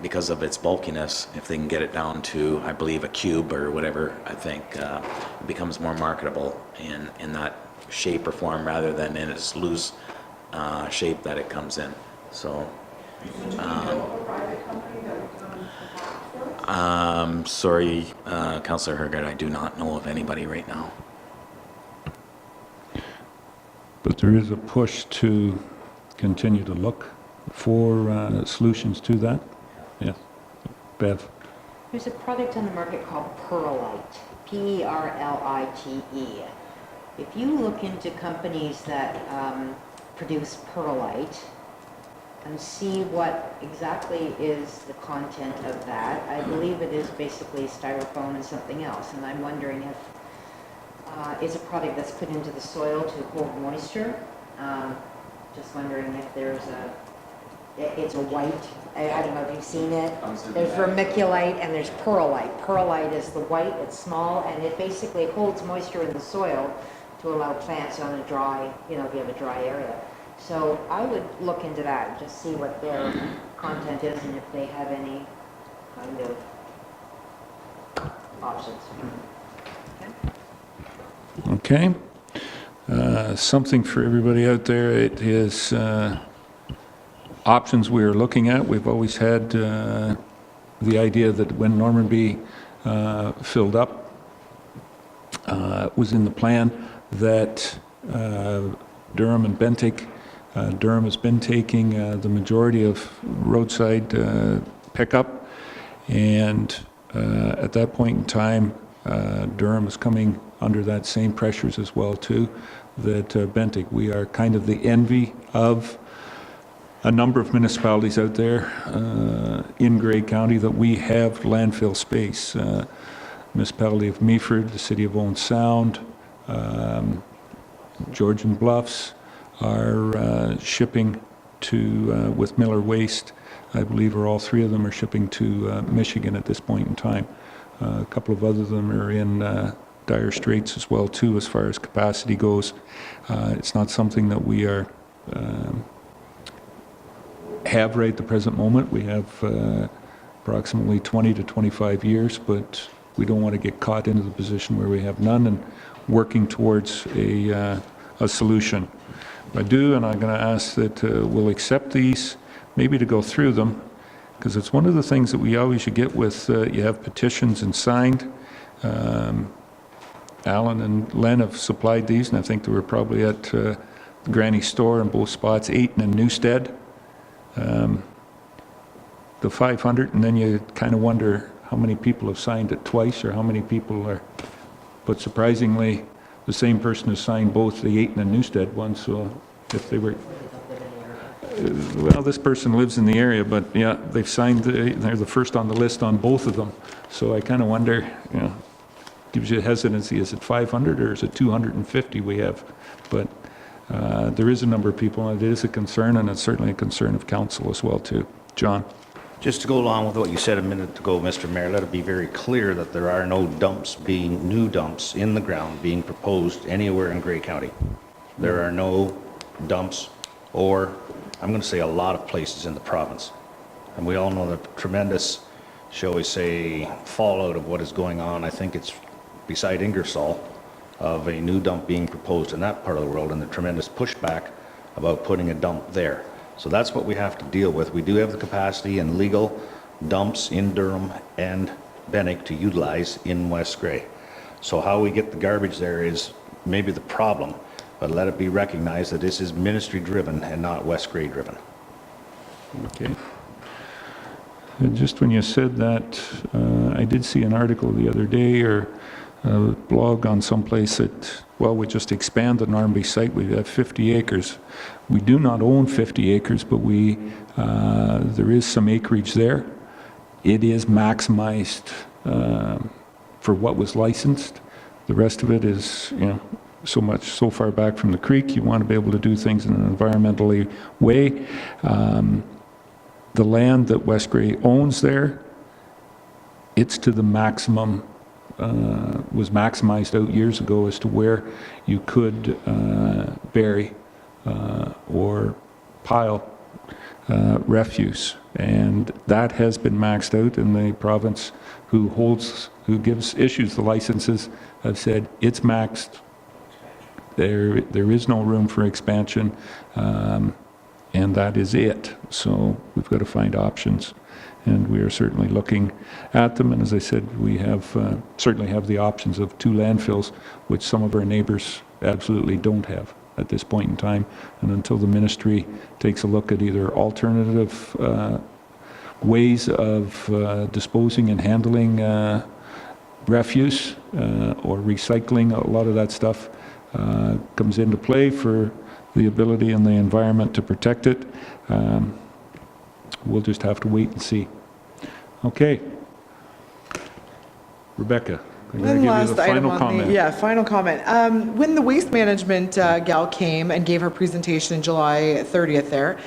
because of its bulkiness, if they can get it down to, I believe, a cube or whatever, I think it becomes more marketable in that shape or form rather than in its loose shape that it comes in. So, sorry, Councillor Hergert, I do not know of anybody right now. But there is a push to continue to look for solutions to that. Yes. Bev? There's a product on the market called Perlite, Perlite. If you look into companies that produce perlite and see what exactly is the content of that, I believe it is basically styrofoam and something else. And I'm wondering if it's a product that's put into the soil to hold moisture. Just wondering if there's it's a white, I don't know if you've seen it. There's vermiculite and there's perlite. Perlite is the white, it's small, and it basically holds moisture in the soil to allow plants on a dry, you know, if you have a dry area. So I would look into that and just see what their content is and if they have any kind of options. Okay. Something for everybody out there. It is options we are looking at. We've always had the idea that when Normanby filled up, it was in the plan that Durham and Bentinck, Durham has been taking the majority of roadside pickup, and at that point in time, Durham is coming under that same pressures as well too, that Bentinck, we are kind of the envy of a number of municipalities out there in Grey County that we have landfill space. Municipality of Meaford, the City of Owen Sound, Georgian Bluffs are shipping to, with Miller Waste, I believe, or all three of them are shipping to Michigan at this point in time. A couple of other of them are in dire straits as well too, as far as capacity goes. It's not something that we are have right at the present moment. We have approximately 20 to 25 years, but we don't want to get caught into the position where we have none and working towards a solution. I do, and I'm going to ask that we'll accept these, maybe to go through them, because it's one of the things that we always get with, you have petitions and signed. Alan and Len have supplied these, and I think they were probably at the Granny store in both spots, Ayton and Newstead. The 500, and then you kind of wonder how many people have signed it twice or how many people are, but surprisingly, the same person has signed both the Ayton and Newstead ones, so if they were, well, this person lives in the area, but yeah, they've signed, they're the first on the list on both of them, so I kind of wonder, you know, gives you hesitancy, is it 500 or is it 250 we have? But there is a number of people, and it is a concern, and it's certainly a concern of council as well too. John? Just to go along with what you said a minute ago, Mr. Mayor, let it be very clear that there are no new dumps in the ground being proposed anywhere in Grey County. There are no dumps, or I'm going to say a lot of places in the province. And we all know the tremendous, shall we say, fallout of what is going on. I think it's beside Ingersoll, of a new dump being proposed in that part of the world, and the tremendous pushback about putting a dump there. So that's what we have to deal with. We do have the capacity and legal dumps in Durham and Bentinck to utilize in West Grey. So how we get the garbage there is maybe the problem, but let it be recognized that this is ministry driven and not West Grey driven. Okay. And just when you said that, I did see an article the other day, or a blog on someplace that, well, we just expand the Normanby site. We have 50 acres. We do not own 50 acres, but we there is some acreage there. It is maximized for what was licensed. The rest of it is, you know, so far back from the creek. You want to be able to do things in an environmentally way. The land that West Grey owns there, it's to the maximum. Was maximized out years ago as to where you could bury or pile refuse, and that has been maxed out. And the province, who issues the licenses, have said it's maxed. there is no room for expansion, and that is it. So we've got to find options, and we are certainly looking at them. And as I said, we have certainly have the options of 2 landfills, which some of our neighbors absolutely don't have at this point in time. And until the ministry takes a look at either alternative ways of disposing and handling refuse or recycling, a lot of that stuff comes into play for the ability and the environment to protect it. We'll just have to wait and see. Okay. Rebecca, I'm going to give you the final comment. Final comment. When the waste management gal came and gave her presentation July 30th there,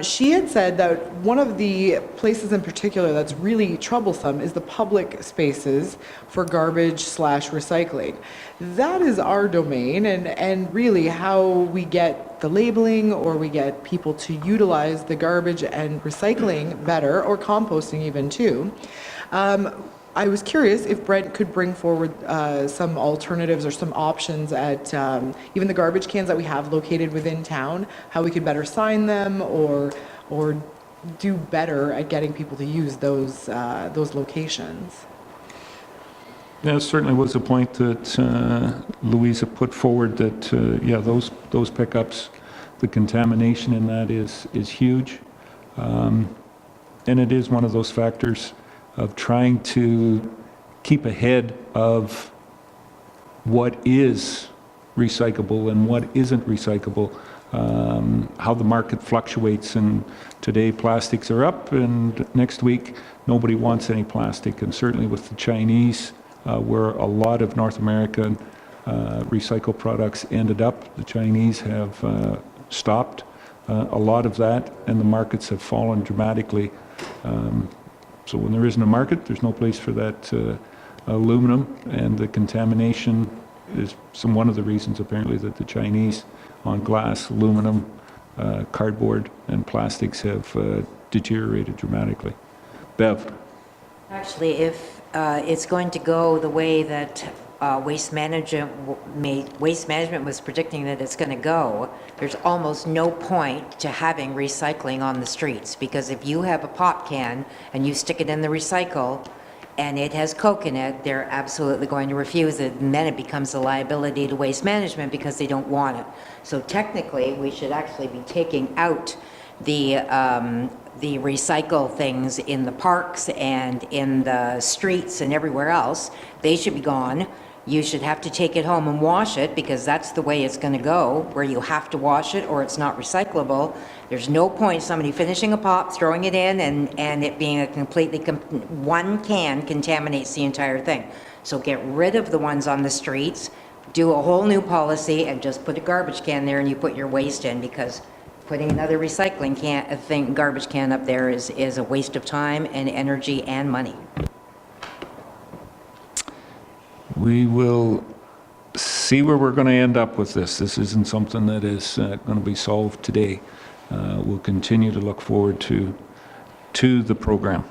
she had said that one of the places in particular that's really troublesome is the public spaces for garbage/recycling. That is our domain, and really how we get the labeling or we get people to utilize the garbage and recycling better, or composting even too. I was curious if Brent could bring forward some alternatives or some options at even the garbage cans that we have located within town, how we could better sign them or do better at getting people to use those locations. Yeah, it certainly was a point that Louisa put forward that, yeah, those pickups, the contamination in that is huge. And it is one of those factors of trying to keep ahead of what is recyclable and what isn't recyclable, how the market fluctuates, and today plastics are up and next week nobody wants any plastic. And certainly with the Chinese, where a lot of North American recycled products ended up, the Chinese have stopped a lot of that, and the markets have fallen dramatically. So when there isn't a market, there's no place for that aluminum, and the contamination is one of the reasons apparently that the Chinese on glass, aluminum, cardboard, and plastics have deteriorated dramatically. Bev? Actually, if it's going to go the way that Waste Management was predicting that it's going to go, there's almost no point to having recycling on the streets, because if you have a pop can and you stick it in the recycle and it has Coke in it, they're absolutely going to refuse it, and then it becomes a liability to Waste Management because they don't want it. So technically, we should actually be taking out the recycle things in the parks and in the streets and everywhere else. They should be gone. You should have to take it home and wash it, because that's the way it's going to go, where you have to wash it or it's not recyclable. There's no point somebody finishing a pop, throwing it in, and it being a completely, one can contaminates the entire thing. So get rid of the ones on the streets, do a whole new policy, and just put a garbage can there and you put your waste in, because putting another recycling garbage can up there is a waste of time and energy and money. We will see where we're going to end up with this. This isn't something that is going to be solved today. We'll continue to look forward to the program.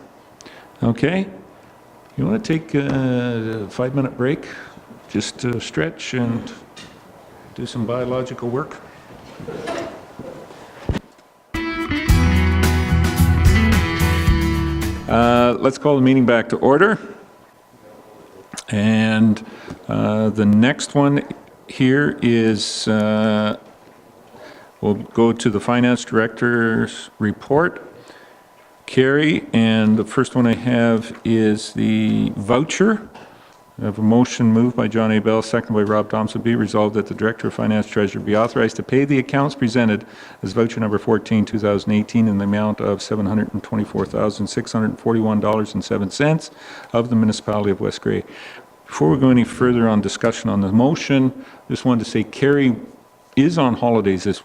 Okay? You want to take a 5-minute break? Just to stretch and do some biological work? Let's call the meeting back to order. And the next one here is, we'll go to the Finance Director's report. Carrie, and the first one I have is the voucher. I have a motion moved by John A. Bell, seconded by Rob Thompson. Be resolved that the Director of Finance Treasurer be authorized to pay the accounts presented as voucher number 14, 2018 in the amount of $724,641.07 of the Municipality of West Grey. Before we go any further on discussion on the motion, just wanted to say Carrie is on holidays this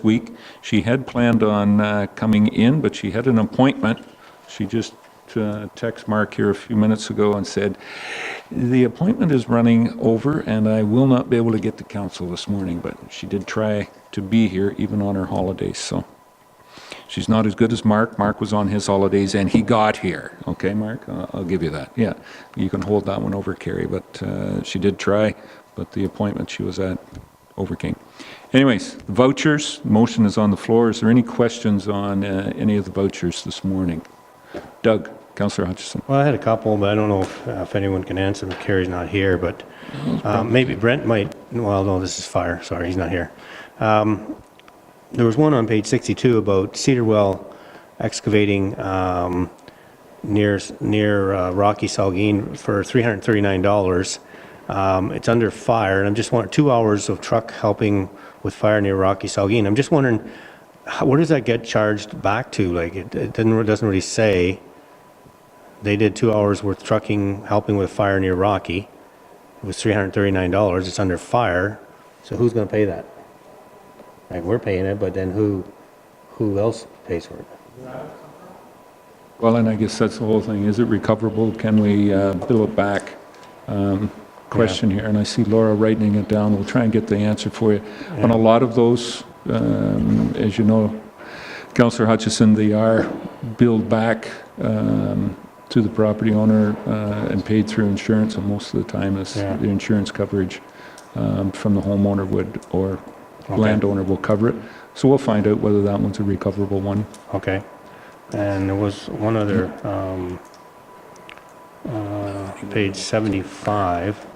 week. She had planned on coming in, but she had an appointment. She just texted Mark here a few minutes ago and said, the appointment is running over and I will not be able to get to council this morning, but she did try to be here even on her holidays. So she's not as good as Mark. Mark was on his holidays and he got here. Okay, Mark, I'll give you that. Yeah, you can hold that one over, Carrie, but she did try, but the appointment she was at overcame. Anyways, vouchers, motion is on the floor. Is there any questions on any of the vouchers this morning? Doug, Councillor Hutchison. Well, I had a couple, but I don't know if anyone can answer them. Carrie's not here, but maybe Brent might. Well, no, this is fire. Sorry, he's not here. There was one on page 62 about Cedarwell excavating near Rocky Salguin for $339. It's under fire, and I'm just wondering, 2 hours of truck helping with fire near Rocky Salguin. I'm just wondering, where does that get charged back to? Like, it doesn't really say. They did 2 hours worth trucking, helping with fire near Rocky. It was $339. It's under fire. So who's going to pay that? Like, we're paying it, but then who else pays for it? Well, and I guess that's the whole thing. Is it recoverable? Can we bill it back? Question here, and I see Laura writing it down. We'll try and get the answer for you. Yeah. On a lot of those, as you know, Councillor Hutchison, they are billed back to the property owner and paid through insurance, and most of the time is the insurance coverage from the homeowner would, or landowner will cover it. So we'll find out whether that one's a recoverable one. Okay. And there was one other, page 75,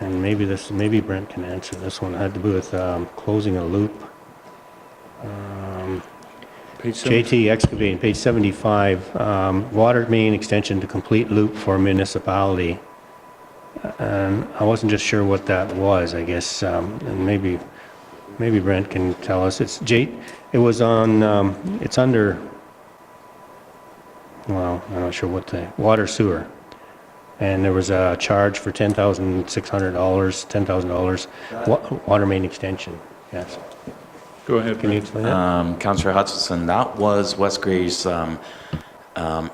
and maybe Brent can answer this one. It had to do with closing a loop. Page JT excavating, page 75, water main extension to complete loop for municipality. And I wasn't just sure what that was, I guess, and maybe Brent can tell us. It was on, it's under, well, I'm not sure what the, water sewer. And there was a charge for $10,600, $10,000, water main extension, yes. Go ahead. Can you explain that? Councillor Hutchison, that was Westgrave's,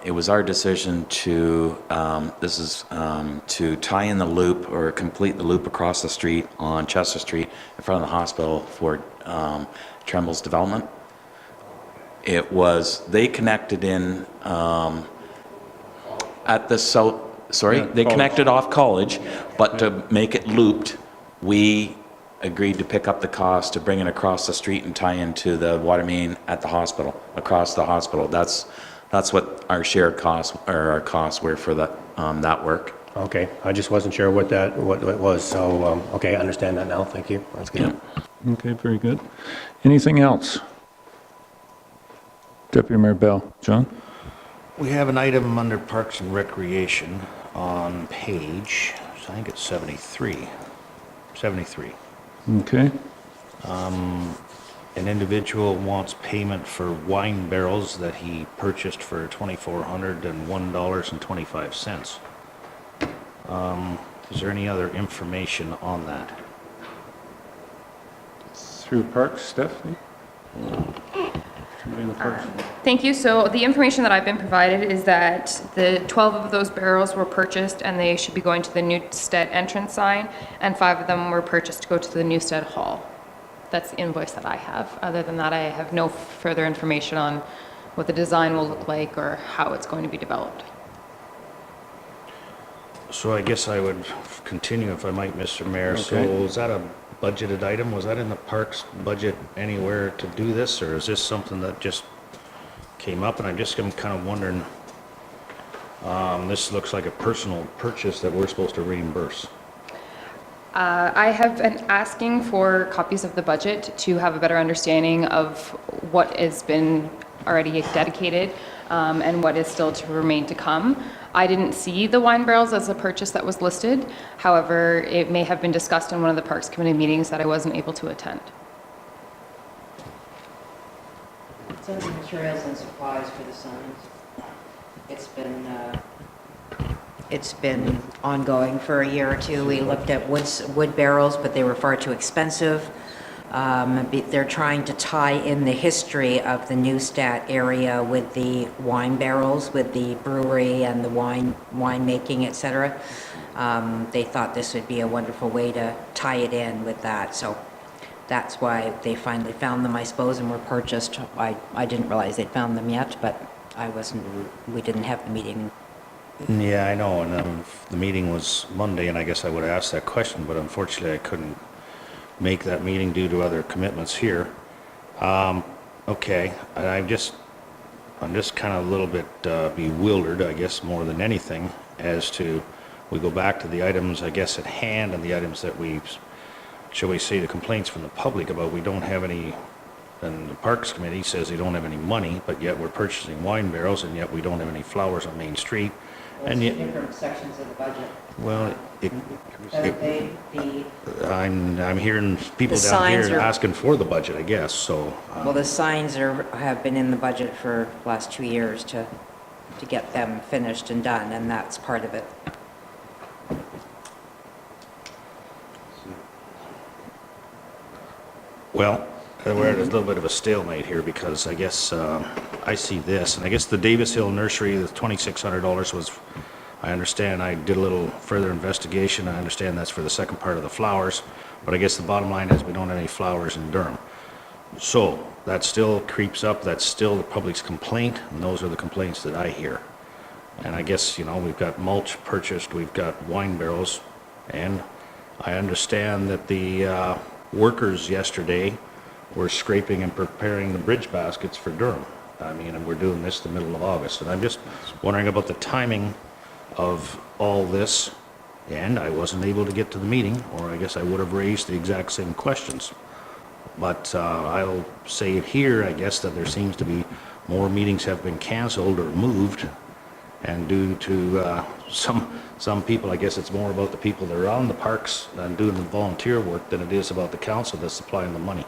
it was our decision to, to tie in the loop or complete the loop across the street on Chester Street in front of the hospital for Tremble's development. It was, they connected in at the south, they connected off College, but to make it looped, we agreed to pick up the cost to bring it across the street and tie into the water main at the hospital, across the hospital. That's what our shared costs, or our costs were for that work. Okay, I just wasn't sure what it was, so, okay, I understand that now, thank you, that's good. Yeah. Okay, very good. Anything else? Deputy Mayor Bell. John? We have an item under Parks and Recreation on page, I think it's 73. 73. Okay. An individual wants payment for wine barrels that he purchased for $2,401.25. Is there any other information on that? Through Parks, Stephanie? In the Parks. Thank you. So the information that I've been provided is that the 12 of those barrels were purchased and they should be going to the Newstead entrance sign, and 5 of them were purchased to go to the Newstead Hall. That's the invoice that I have. Other than that, I have no further information on what the design will look like or how it's going to be developed. So I guess I would continue if I might, Mr. Mayor. Okay. So is that a budgeted item? Was that in the Parks budget anywhere to do this, or is this something that just came up? And I'm kind of wondering, this looks like a personal purchase that we're supposed to reimburse. I have been asking for copies of the budget to have a better understanding of what has been already dedicated and what is still to remain to come. I didn't see the wine barrels as a purchase that was listed. However, it may have been discussed in one of the Parks Committee meetings that I wasn't able to attend. It's under materials and supplies for the signs. It's been ongoing for a year or two. We looked at wood barrels, but they were far too expensive. They're trying to tie in the history of the Newstead area with the wine barrels, with the brewery and the winemaking, etc. They thought this would be a wonderful way to tie it in with that. So that's why they finally found them, I suppose, and were purchased. I didn't realize they'd found them yet, but we didn't have the meeting. Yeah, I know, and the meeting was Monday, and I guess I would have asked that question, but unfortunately I couldn't make that meeting due to other commitments here. Okay, I'm just kind of a little bit bewildered, I guess, more than anything, as to, we go back to the items, I guess, at hand, and the items that shall we say, the complaints from the public about we don't have any, and the Parks Committee says they don't have any money, but yet we're purchasing wine barrels, and yet we don't have any flowers on Main Street. And yet, different sections of the budget. well, The I'm hearing people The down signs here are- asking for the budget, I guess, so. Well, the signs have been in the budget for the last 2 years to get them finished and done, and that's part of it. Well, we're at a little bit of a stalemate here because I guess I see this, and I guess the Davis Hill Nursery, the $2,600 was, I understand, I did a little further investigation, I understand that's for the second part of the flowers, but I guess the bottom line is we don't have any flowers in Durham. So, that still creeps up, that's still the public's complaint, and those are the complaints that I hear. And I guess, we've got mulch purchased, we've got wine barrels, and I understand that the workers yesterday were scraping and preparing the bridge baskets for Durham. And we're doing this the middle of August, and I'm just wondering about the timing of all this, and I wasn't able to get to the meeting, or I guess I would have raised the exact same questions. But I'll say it here, I guess, that there seems to be more meetings have been canceled or moved, and due to some people, I guess it's more about the people that are on the parks and doing the volunteer work than it is about the council that's supplying the money.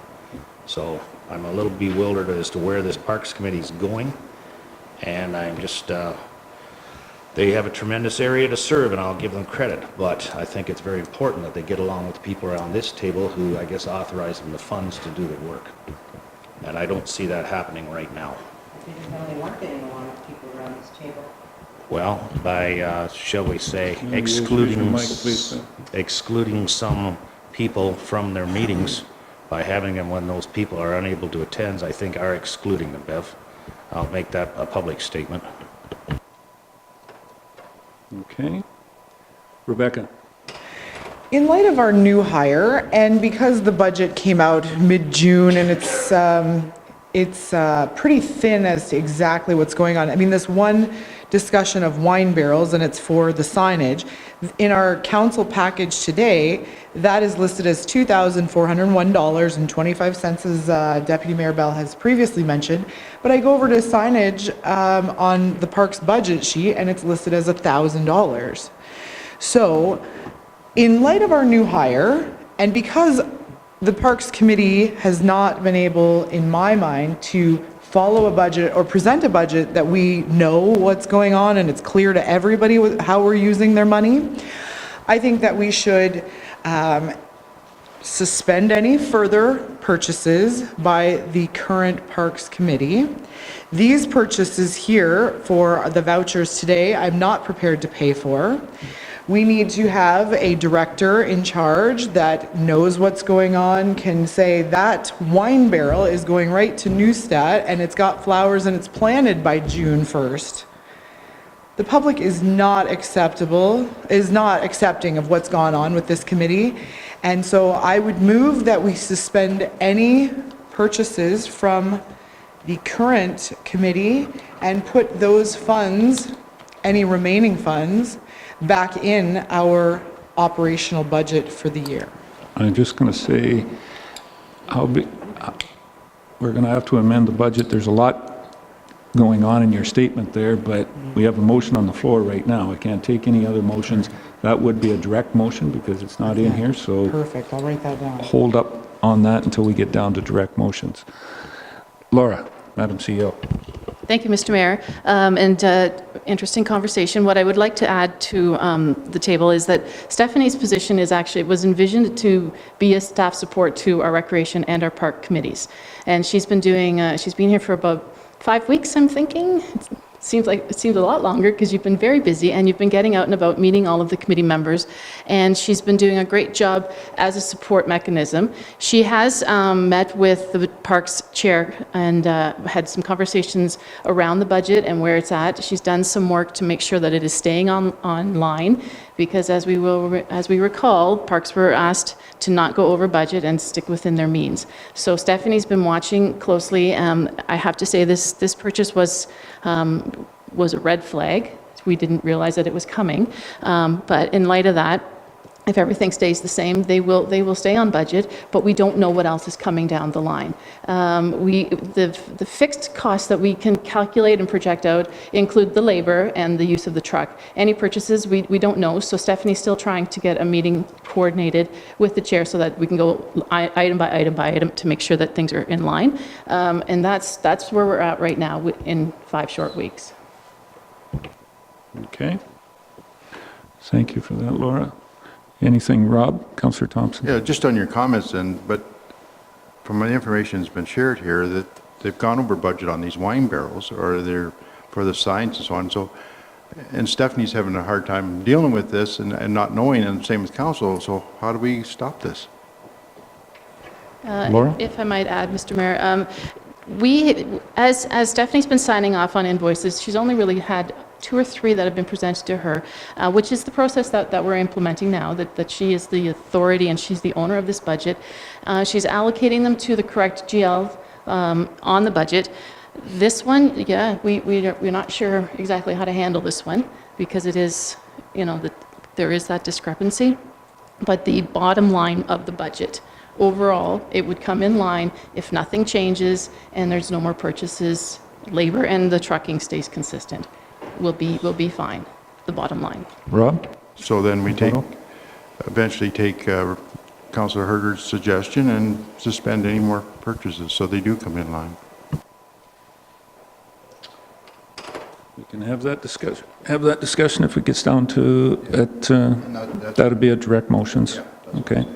So I'm a little bewildered as to where this Parks Committee is going, and I'm just, they have a tremendous area to serve, and I'll give them credit, but I think it's very important that they get along with the people around this table who, I guess, authorize them the funds to do their work. And I don't see that happening right now. I didn't know they weren't getting along with people around this table. Well, by, shall we say, Can you use your mic, please, excluding some people from their meetings, by having them when those people are unable to attend, I think are excluding them, Bev. I'll make that a public statement. Okay. Rebecca? In light of our new hire, and because the budget came out mid-June and it's pretty thin as to exactly what's going on. This one discussion of wine barrels, and it's for the signage. In our council package today, that is listed as $2,401.25, as Deputy Mayor Bell has previously mentioned. But I go over to signage on the parks budget sheet, and it's listed as $1,000. So, in light of our new hire, and because the Parks Committee has not been able, in my mind, to follow a budget or present a budget that we know what's going on and it's clear to everybody how we're using their money, I think that we should suspend any further purchases by the current Parks Committee. These purchases here for the vouchers today, I'm not prepared to pay for. We need to have a director in charge that knows what's going on, can say that wine barrel is going right to Neustadt and it's got flowers and it's planted by June 1st. The public is not accepting of what's gone on with this committee. And so I would move that we suspend any purchases from the current committee and put those funds, any remaining funds, back in our operational budget for the year. I'm just going to say, we're going to have to amend the budget. There's a lot going on in your statement there, but we have a motion on the floor right now. I can't take any other motions. That would be a direct motion because it's not in here, so Perfect, I'll write that down. hold up on that until we get down to direct motions. Laura, Madam CEO. Thank you, Mr. Mayor. Interesting conversation. What I would like to add to the table is that Stephanie's position was envisioned to be a staff support to our recreation and our park committees. And she's been here for about 5 weeks, I'm thinking. it seems a lot longer because you've been very busy and you've been getting out and about meeting all of the committee members, and she's been doing a great job as a support mechanism. She has met with the Parks Chair and had some conversations around the budget and where it's at. She's done some work to make sure that it is staying online, because as we recall, Parks were asked to not go over budget and stick within their means. So Stephanie's been watching closely. I have to say this purchase was a red flag. We didn't realize that it was coming. But in light of that, if everything stays the same, they will stay on budget, but we don't know what else is coming down the line. The fixed costs that we can calculate and project out include the labor and the use of the truck. Any purchases, we don't know, so Stephanie's still trying to get a meeting coordinated with the chair so that we can go item by item by item to make sure that things are in line. And that's where we're at right now in 5 short weeks. Okay. Thank you for that, Laura. Anything, Rob? Councillor Thompson? Yeah, just on your comments then, but from the information that's been shared here, that they've gone over budget on these wine barrels, or they're for the signs and so on. So, and Stephanie's having a hard time dealing with this and not knowing, and same with council. So how do we stop this? Laura? If I might add, Mr. Mayor, as Stephanie's been signing off on invoices, she's only really had 2 or 3 that have been presented to her, which is the process that we're implementing now, that she is the authority and she's the owner of this budget. She's allocating them to the correct GL on the budget. This one, yeah, we're not sure exactly how to handle this one, because it is, there is that discrepancy. But the bottom line of the budget, overall, it would come in line if nothing changes and there's no more purchases, labor and the trucking stays consistent. Will be fine, the bottom line. Rob? So then we eventually take Councillor Herder's suggestion and suspend any more purchases so they do come in line. We can have that discussion if it gets down to it. That'd be a direct motions. Okay.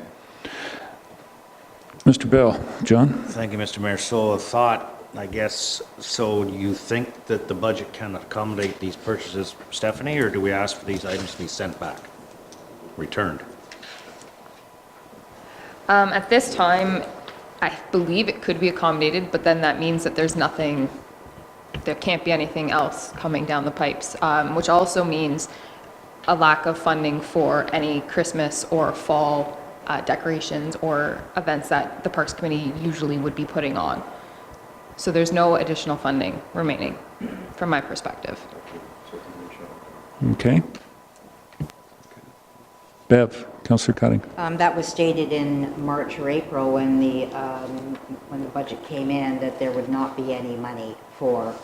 Mr. Bell. John? Thank you, Mr. Mayor. So a thought, I guess, so you think that the budget can accommodate these purchases, Stephanie, or do we ask for these items to be sent back, returned? At this time, I believe it could be accommodated, but then that means that there can't be anything else coming down the pipes, which also means a lack of funding for any Christmas or fall decorations or events that the Parks Committee usually would be putting on. So there's no additional funding remaining, from my perspective. Okay. Bev, Councillor Cutting. That was stated in March or April when the budget came in, that there would not be any money for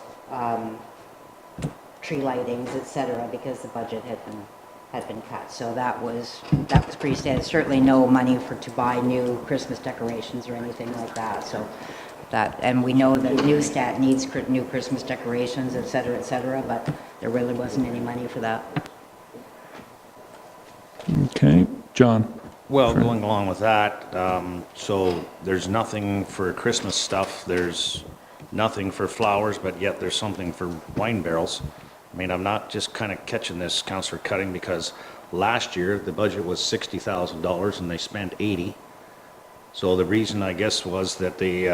tree lightings, et cetera, because the budget had been cut. So that was pretty standard. Certainly no money to buy new Christmas decorations or anything like that. So and we know that Newstat needs new Christmas decorations, et cetera, but there really wasn't any money for that. Okay. John? Well, going along with that, so there's nothing for Christmas stuff, there's nothing for flowers, but yet there's something for wine barrels. I mean, I'm not just kind of catching this, Councillor Cutting, because last year the budget was $60,000 and they spent 80. So the reason, I guess, was that they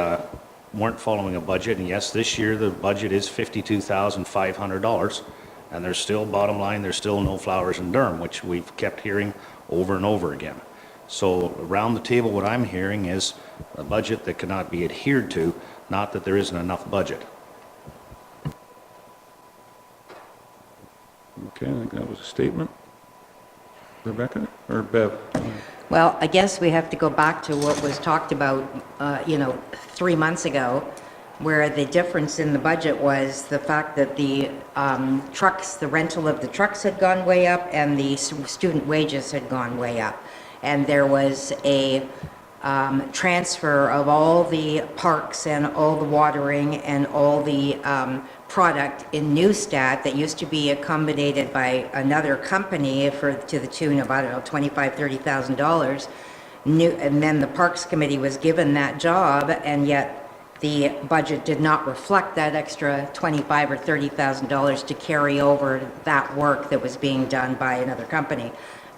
weren't following a budget, and yes, this year the budget is $52,500, and there's still, bottom line, there's still no flowers in Durham, which we've kept hearing over and over again. So around the table, what I'm hearing is a budget that cannot be adhered to, not that there isn't enough budget. Okay, I think that was a statement. Rebecca or Bev? Well, I guess we have to go back to what was talked about, 3 months ago, where the difference in the budget was the fact that the trucks, the rental of the trucks had gone way up and the student wages had gone way up. And there was a transfer of all the parks and all the watering and all the product in Newstat that used to be accommodated by another company to the tune of, I don't know, $25,000, $30,000. And then the Parks Committee was given that job, and yet the budget did not reflect that extra $25,000 or $30,000 to carry over that work that was being done by another company,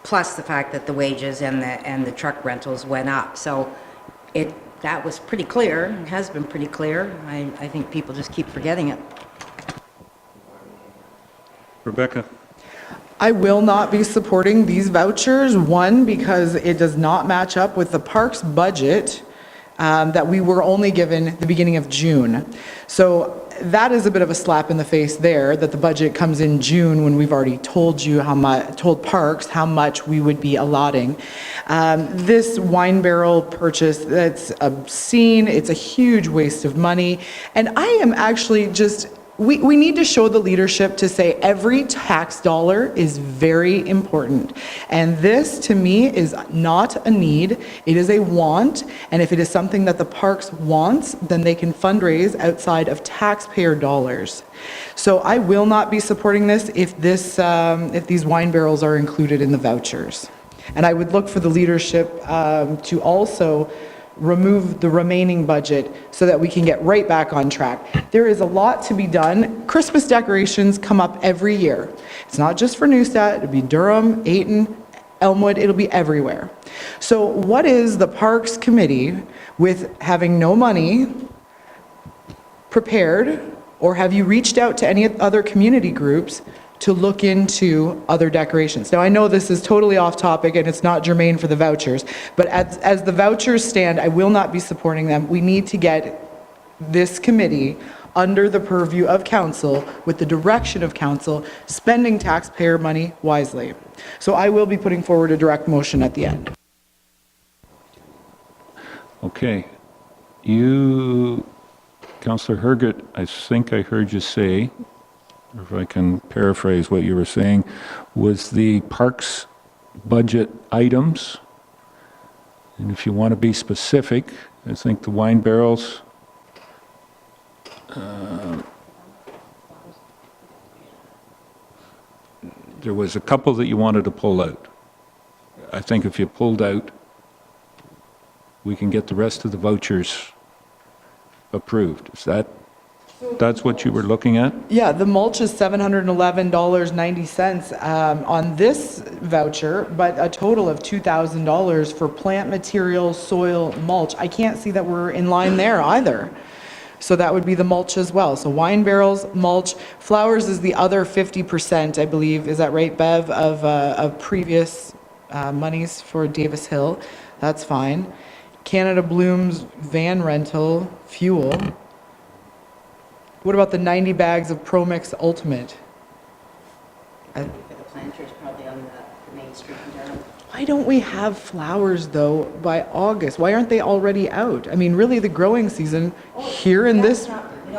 plus the fact that the wages and the truck rentals went up. So that was pretty clear, has been pretty clear. I think people just keep forgetting it. Rebecca? I will not be supporting these vouchers. One, because it does not match up with the parks budget that we were only given the beginning of June. So that is a bit of a slap in the face there, that the budget comes in June when we've already told you told parks how much we would be allotting. This wine barrel purchase, that's obscene. It's a huge waste of money. And I am actually just, we need to show the leadership to say every tax dollar is very important. And this, to me, is not a need, it is a want. And if it is something that the parks wants, then they can fundraise outside of taxpayer dollars. So I will not be supporting this if these wine barrels are included in the vouchers. And I would look for the leadership to also remove the remaining budget so that we can get right back on track. There is a lot to be done. Christmas decorations come up every year. It's not just for Neustadt, it'll be Durham, Ayton, Elmwood, it'll be everywhere. So what is the Parks Committee, with having no money, prepared, or have you reached out to any other community groups to look into other decorations? Now, I know this is totally off topic and it's not germane for the vouchers, but as the vouchers stand, I will not be supporting them. We need to get this committee under the purview of council, with the direction of council, spending taxpayer money wisely. So I will be putting forward a direct motion at the end. Okay. Councillor Herget, I think I heard you say, or if I can paraphrase what you were saying, was the parks budget items. And if you want to be specific, I think the wine barrels, there was a couple that you wanted to pull out. I think if you pulled out, we can get the rest of the vouchers approved. That's what you were looking at? Yeah, the mulch is $711.90 on this voucher, but a total of $2,000 for plant materials, soil, mulch. I can't see that we're in line there either. So that would be the mulch as well. So wine barrels, mulch, flowers is the other 50%, I believe. Is that right, Bev, of previous monies for Davis Hill? That's fine. Canada Blooms, van rental, fuel. What about the 90 bags of ProMix Ultimate? For the planters, probably on the Main Street in Durham. Why don't we have flowers, though, by August? Why aren't they already out? I mean, really, the growing season here in this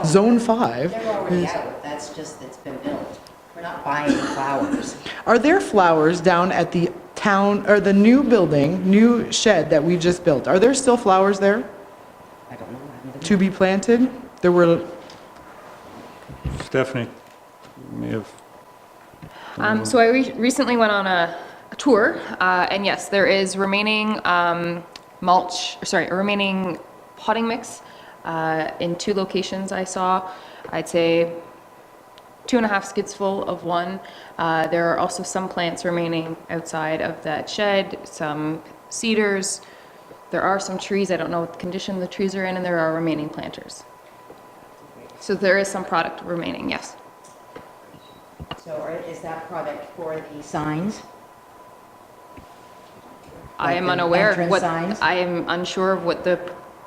Zone 5. They're already out, that's just, it's been built. We're not buying flowers. Are there flowers down at the town, or the new building, new shed that we just built? Are there still flowers there I don't know. I haven't been to be planted? There were, Stephanie, you may have. So I recently went on a tour, and yes, there is remaining remaining potting mix in 2 locations I saw. I'd say 2.5 skids full of one. There are also some plants remaining outside of that shed, some cedars. There are some trees, I don't know what condition the trees are in, and there are remaining planters. So there is some product remaining, yes. So is that product for the signs? I am the unaware of entrance what, signs? I am unsure of what the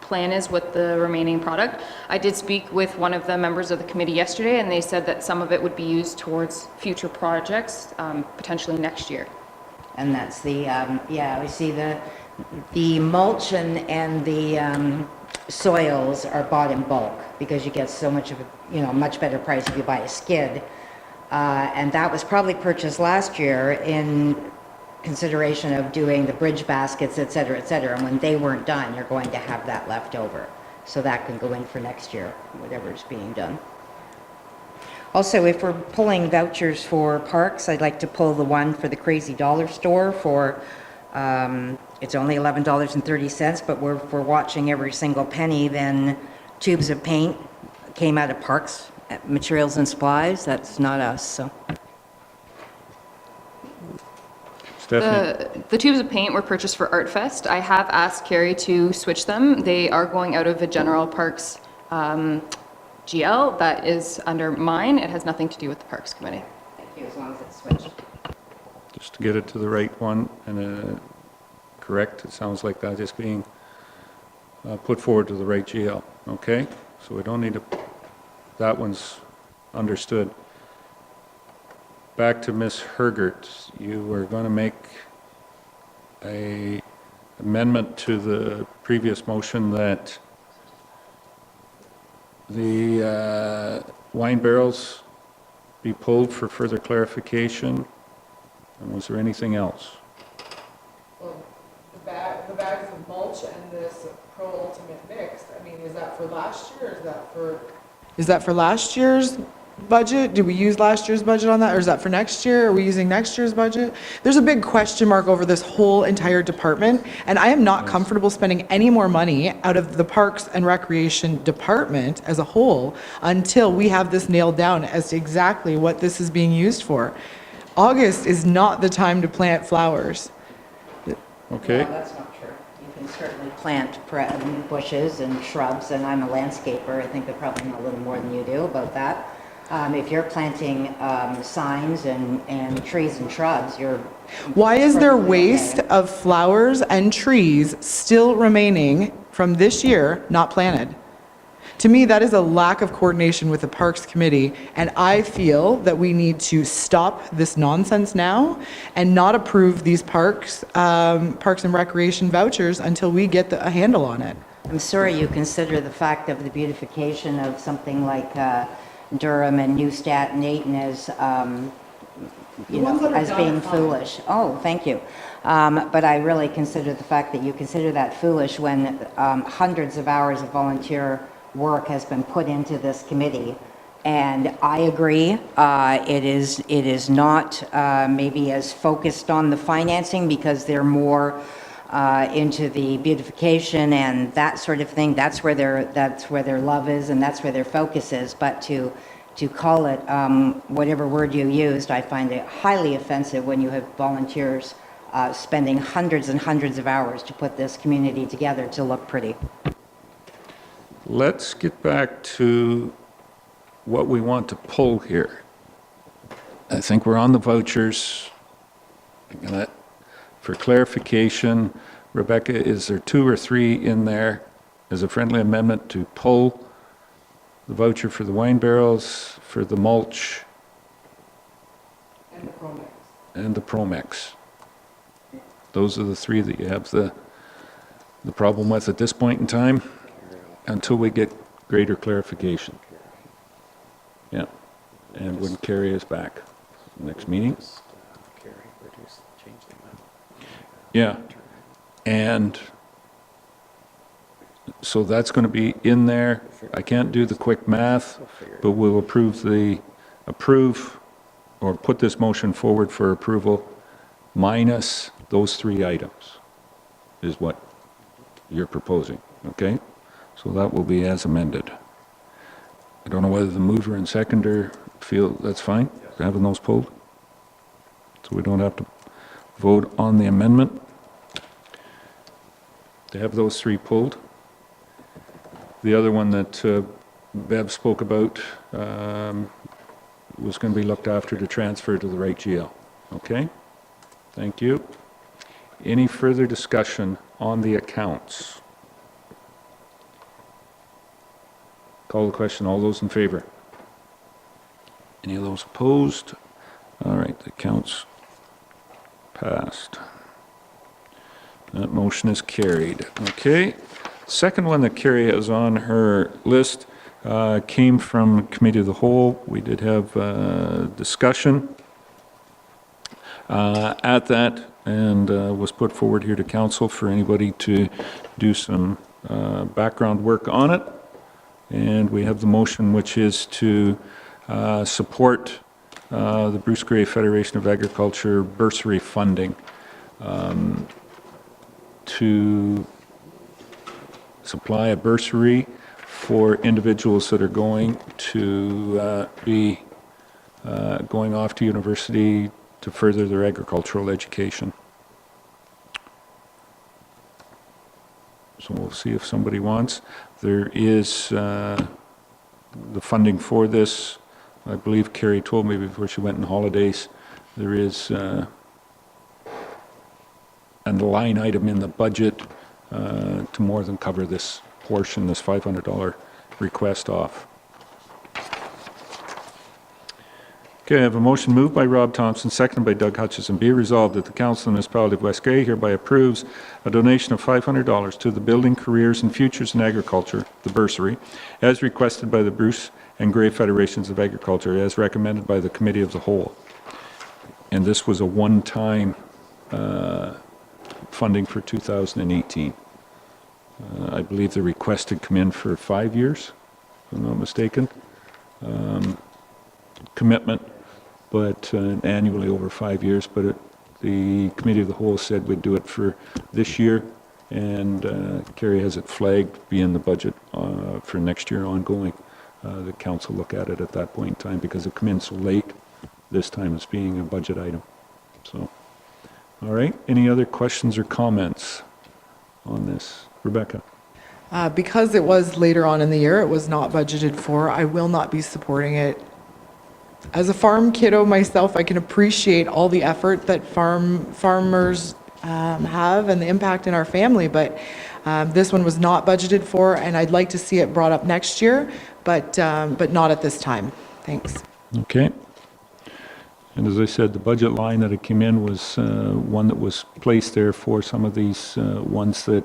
plan is with the remaining product. I did speak with one of the members of the committee yesterday, and they said that some of it would be used towards future projects, potentially next year. And that's the, yeah, we see the mulch and the soils are bought in bulk because you get so much of a, much better price if you buy a skid. And that was probably purchased last year in consideration of doing the bridge baskets, et cetera, et cetera. And when they weren't done, you're going to have that left over. So that can go in for next year, whatever is being done. Also, if we're pulling vouchers for parks, I'd like to pull the one for the Crazy Dollar Store for, it's only $11.30, but if we're watching every single penny, then tubes of paint came out of Parks Materials and Supplies. That's not us, so. Stephanie? The tubes of paint were purchased for Art Fest. I have asked Carrie to switch them. They are going out of a general parks GL that is under mine. It has nothing to do with the Parks Committee. Thank you, as long as it's switched. Just to get it to the right one and correct, it sounds like that is being put forward to the right GL, okay? So we don't need to, that one's understood. Back to Ms. Hergert, you were going to make a amendment to the previous motion that the wine barrels be pulled for further clarification. And was there anything else? Well, the bags of mulch and this Pro Ultimate mix, I mean, is that for last year or is that for? Is that for last year's budget? Did we use last year's budget on that, or is that for next year? Are we using next year's budget? There's a big question mark over this whole entire department, and I am not comfortable spending any more money out of the Parks and Recreation Department as a whole until we have this nailed down as to exactly what this is being used for. August is not the time to plant flowers. Okay. No, that's not true. You can certainly plant bushes and shrubs, and I'm a landscaper. I think I probably know a little more than you do about that. If you're planting signs and trees and shrubs, you're... Why is there perfectly waste okay. of flowers and trees still remaining from this year not planted? To me, that is a lack of coordination with the Parks Committee, and I feel that we need to stop this nonsense now and not approve these Parks and Recreation vouchers until we get a handle on it. I'm sorry you consider the fact of the beautification of something like Durham and Newstat and Ayton as, as being foolish. Oh, thank you. But I really consider the fact that you consider that foolish when hundreds of hours of volunteer work has been put into this committee. And I agree, it is not maybe as focused on the financing because they're more into the beautification and that sort of thing. That's where their love is and that's where their focus is. But to call it whatever word you used, I find it highly offensive when you have volunteers spending hundreds and hundreds of hours to put this community together to look pretty. Let's get back to what we want to pull here. I think we're on the vouchers. For clarification, Rebecca, is there 2 or 3 in there as a friendly amendment to pull the voucher for the wine barrels, for the mulch, And the Promex. and the Promex? Those are the 3 that you have the problem with at this point in time, until we get greater clarification. Yeah, and when Carrie is back, next meeting. Yeah, and so that's going to be in there. I can't do the quick math, but we'll approve or put this motion forward for approval minus those 3 items is what you're proposing, okay? So that will be as amended. I don't know whether the mover and seconder feel that's fine, having those pulled? So we don't have to vote on the amendment. To have those 3 pulled. The other one that Bev spoke about was going to be looked after to transfer to the right GL. Okay? Thank you. Any further discussion on the accounts? Call the question. All those in favor? Any of those opposed? All right, the accounts passed. That motion is carried. Okay. Second one that Carrie has on her list came from Committee of the Whole. We did have discussion at that and was put forward here to council for anybody to do some background work on it. And we have the motion, which is to support the Bruce Grey Federation of Agriculture bursary funding to supply a bursary for individuals that are going to be going off to university to further their agricultural education. So we'll see if somebody wants. There is the funding for this. I believe Carrie told me before she went on holidays, there is a line item in the budget to more than cover this portion, this $500 request off. Okay, I have a motion moved by Rob Thompson, seconded by Doug Hutchison. Be resolved that the Council of the Municipality of West Gray hereby approves a donation of $500 to the Building Careers and Futures in Agriculture, the bursary, as requested by the Bruce and Gray Federations of Agriculture, as recommended by the Committee of the Whole. And this was a one-time funding for 2018. I believe the request had come in for 5 years, if I'm not mistaken. Commitment, but annually over 5 years. But the Committee of the Whole said we'd do it for this year, and Kerry has it flagged, be in the budget for next year ongoing. The council look at it at that point in time because it come in so late. This time it's being a budget item. So, all right. Any other questions or comments on this? Rebecca? Because it was later on in the year, it was not budgeted for, I will not be supporting it. As a farm kiddo myself, I can appreciate all the effort that farmers have and the impact in our family, but this one was not budgeted for, and I'd like to see it brought up next year, but not at this time. Thanks. Okay. And as I said, the budget line that it came in was one that was placed there for some of these ones that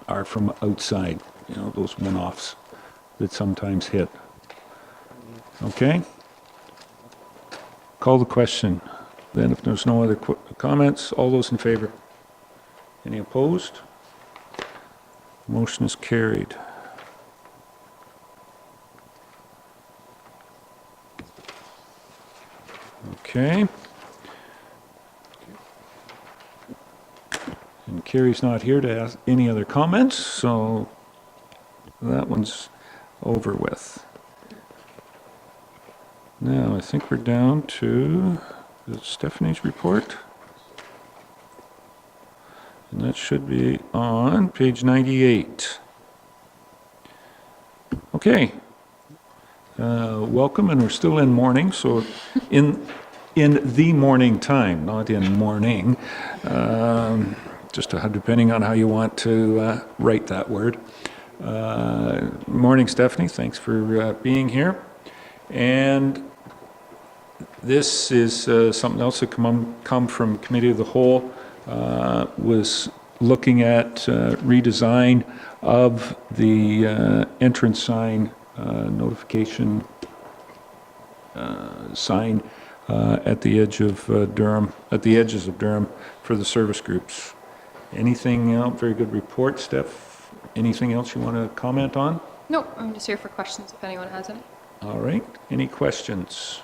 are from outside, you know, those one-offs that sometimes hit. Okay? Call the question. Then if there's no other comments, all those in favor? Any opposed? Motion is carried. Okay. And Carrie's not here to ask any other comments, so that one's over with. Now, I think we're down to Stephanie's report. And that should be on page 98. Okay. Welcome, and we're still in morning, so in the morning time, not in morning. Just depending on how you want to write that word. Morning, Stephanie. Thanks for being here. And this is something else that come from Committee of the Whole, was looking at redesign of the entrance sign, notification sign at the edge of Durham, at the edges of Durham for the service groups. Anything else? Very good report, Steph. Anything else you want to comment on? No, I'm just here for questions if anyone has any. All right. Any questions?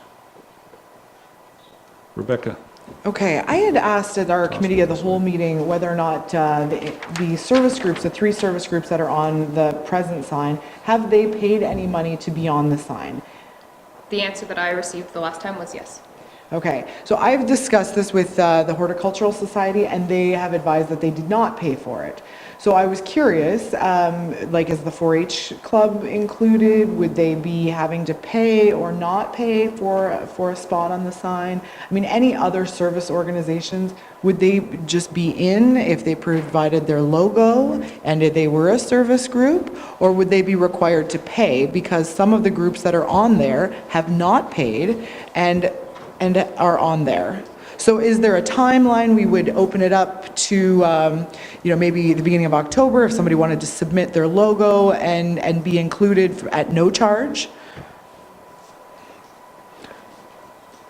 Rebecca? Okay, I had asked at our Committee of the Whole meeting whether or not the service groups, the 3 service groups that are on the present sign, have they paid any money to be on the sign? The answer that I received the last time was yes. Okay, so I've discussed this with the Horticultural Society, and they have advised that they did not pay for it. So I was curious, like, is the 4-H club included? Would they be having to pay or not pay for a spot on the sign? I mean, any other service organizations, would they just be in if they provided their logo and if they were a service group? Or would they be required to pay? Because some of the groups that are on there have not paid and are on there. So is there a timeline we would open it up to, maybe the beginning of October if somebody wanted to submit their logo and be included at no charge?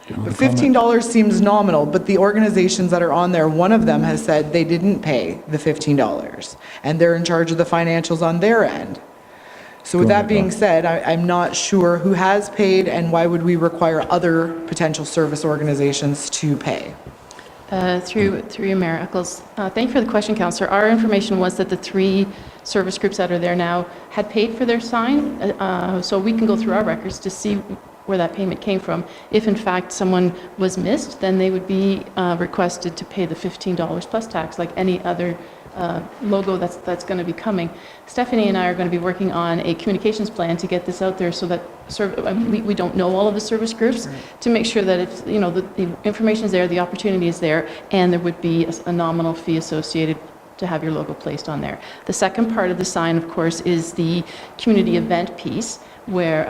But $15 seems nominal, but the organizations that are on there, one of them has said they didn't pay the $15, and they're in charge of the financials on their end. So with that being said, I'm not sure who has paid and why would we require other potential service organizations to pay? Through you, Mayor Eccles. Thank you for the question, Councillor. Our information was that the 3 service groups that are there now had paid for their sign, so we can go through our records to see where that payment came from. If in fact someone was missed, then they would be requested to pay the $15 plus tax like any other logo that's going to be coming. Stephanie and I are going to be working on a communications plan to get this out there so that we don't know all of the service groups, to make sure that if the information is there, the opportunity is there, and there would be a nominal fee associated to have your logo placed on there. The second part of the sign, of course, is the community event piece, where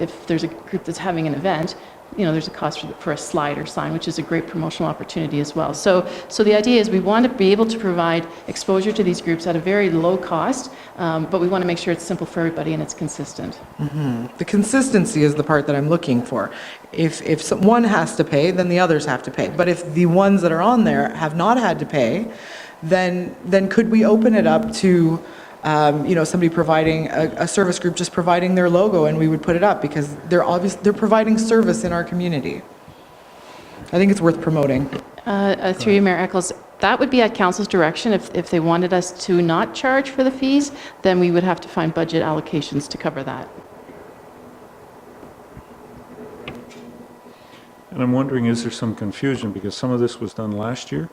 if there's a group that's having an event, there's a cost for a slider sign, which is a great promotional opportunity as well. So the idea is we want to be able to provide exposure to these groups at a very low cost, but we want to make sure it's simple for everybody and it's consistent. The consistency is the part that I'm looking for. If one has to pay, then the others have to pay. But if the ones that are on there have not had to pay, then could we open it up to somebody providing a service group just providing their logo, and we would put it up because they're providing service in our community. I think it's worth promoting. Through you, Mayor Eccles, that would be at council's direction. If they wanted us to not charge for the fees, then we would have to find budget allocations to cover that. And I'm wondering, is there some confusion because some of this was done last year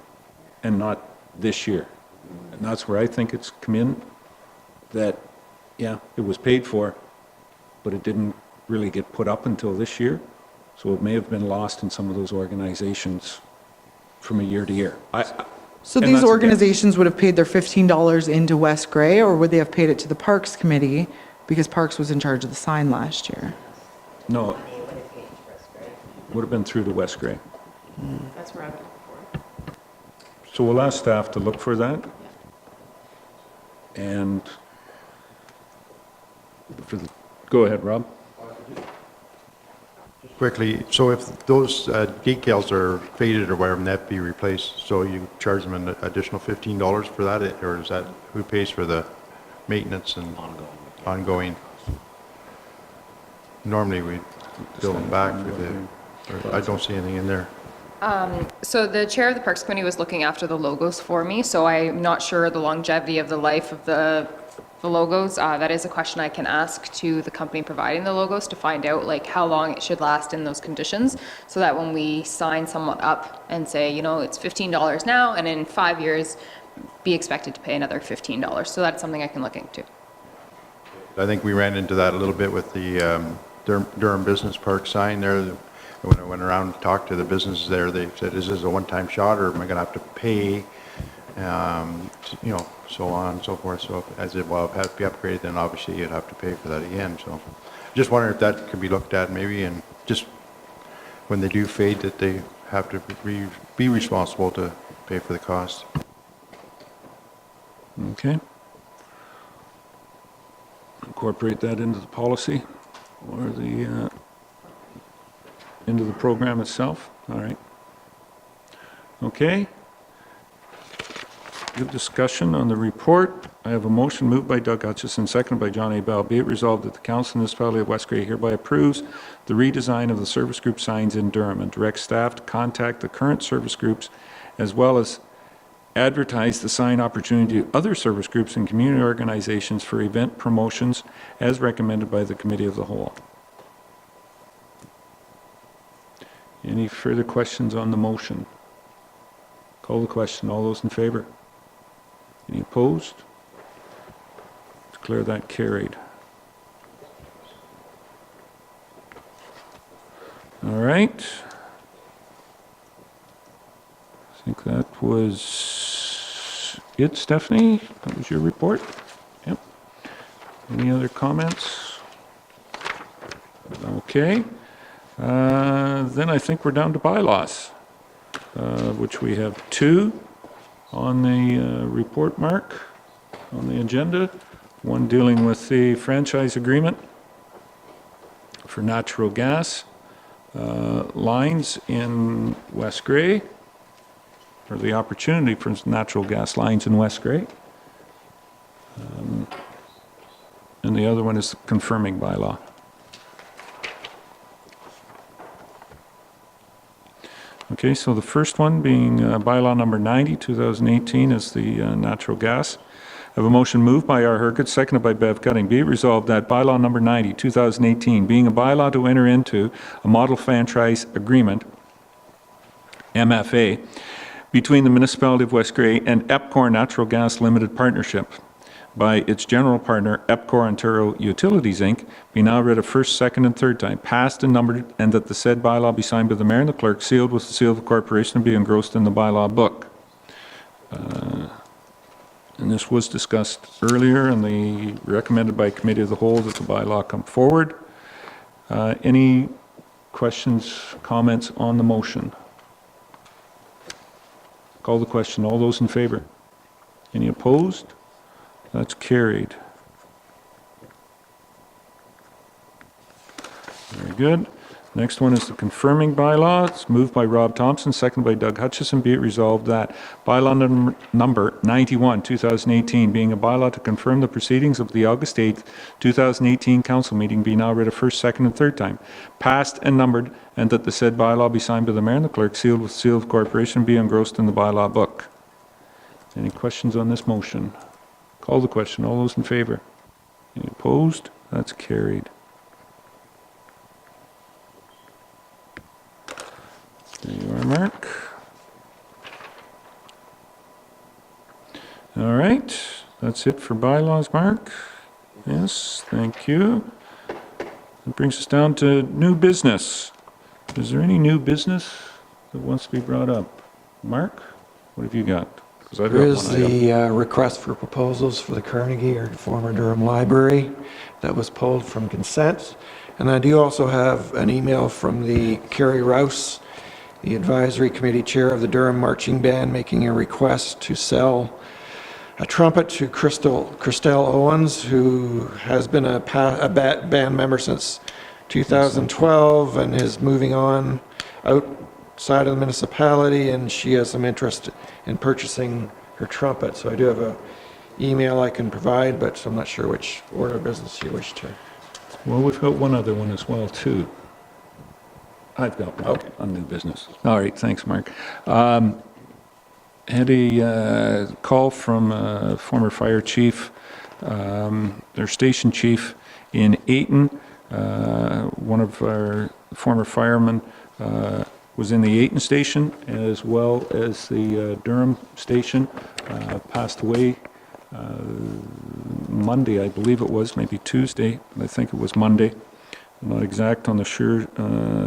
and not this year? And that's where I think it's come in, that, yeah, it was paid for, but it didn't really get put up until this year. So it may have been lost in some of those organizations from a year to year. So these organizations would have paid their $15 into West Grey, or would they have paid it to the Parks Committee because Parks was in charge of the sign last year? No, would have been through to West Grey. That's where I would look for. So we'll ask staff to look for that. And go ahead, Rob. Quickly, so if those decals are faded or whatever, and that be replaced, so you charge them an additional $15 for that, or is that, who pays for the maintenance and ongoing? Normally, we bill them back for the, I don't see anything in there. So the chair of the Parks Committee was looking after the logos for me, so I'm not sure the longevity of the life of the logos. That is a question I can ask to the company providing the logos to find out like how long it should last in those conditions, so that when we sign someone up and say, it's $15 now, and in 5 years, be expected to pay another $15. So that's something I can look into. I think we ran into that a little bit with the Durham Business Park sign there. When I went around and talked to the businesses there, they said, is this a one-time shot, or am I going to have to pay, so on and so forth. So as it will have to be upgraded, then obviously you'd have to pay for that again. So just wondering if that could be looked at maybe, and just when they do fade, that they have to be responsible to pay for the cost. Okay. Incorporate that into the policy or the into the program itself. All right. Okay. Good discussion on the report. I have a motion moved by Doug Hutchison, seconded by John A. Bell. Be it resolved that the Council Municipality of West Grey hereby approves the redesign of the service group signs in Durham and directs staff to contact the current service groups as well as advertise the sign opportunity to other service groups and community organizations for event promotions as recommended by the Committee of the Whole. Any further questions on the motion? Call the question. All those in favor? Any opposed? Declare that carried. All right. I think that was it, Stephanie. That was your report? Yep. Any other comments? Okay. Then I think we're down to bylaws, which we have 2 on the report mark on the agenda. One dealing with the franchise agreement for natural gas lines in West Grey, or the opportunity for natural gas lines in West Grey. And the other one is confirming bylaw. Okay. Okay, so the first one being bylaw number 90, 2018 is the natural gas. I have a motion moved by R. Herget, seconded by Bev Cutting. Be it resolved that bylaw number 90, 2018, being a bylaw to enter into a model franchise agreement, MFA, between the Municipality of West Grey and EPCOR Natural Gas Limited Partnership by its general partner, EPCOR Ontario Utilities, Inc., be now read a first, second, and third time, passed and numbered, and that the said bylaw be signed by the mayor and the clerk, sealed with the seal of the corporation, and be engrossed in the bylaw book. And this was discussed earlier, and the recommended by committee of the whole that the bylaw come forward. Any questions, comments on the motion? Call the question. All those in favor? Any opposed? That's carried. Very good. Next one is the confirming bylaw. It's moved by Rob Thompson, seconded by Doug Hutchison. Be it resolved that bylaw number 91, 2018, being a bylaw to confirm the proceedings of the August 8th, 2018 council meeting, be now read a first, second, and third time, passed and numbered, and that the said bylaw be signed by the mayor and the clerk, sealed with the seal of corporation, be engrossed in the bylaw book. Any questions on this motion? Call the question. All those in favor? Any opposed? That's carried. There you are, Mark. All right, that's it for bylaws, Mark. Yes, thank you. That brings us down to new business. Is there any new business that wants to be brought up? Mark, what have you got? 'Cause I've There got is one item. the request for proposals for the Carnegie or former Durham Library that was pulled from consent. And I do also have an email from the Carrie Rouse, the advisory committee chair of the Durham Marching Band, making a request to sell a trumpet to Christelle Owens, who has been a band member since 2012 and is moving on outside of the municipality, and she has some interest in purchasing her trumpet. So I do have an email I can provide, but I'm not sure which order of business you wish to. Well, we've got one other one as well, too. I've got one on new business. All right, thanks, Mark. Had a call from a former fire chief, their station chief in Ayton. One of our former firemen was in the Ayton station, as well as the Durham station, passed away Monday, I believe it was, maybe Tuesday, but I think it was Monday. I'm not exact on the sure.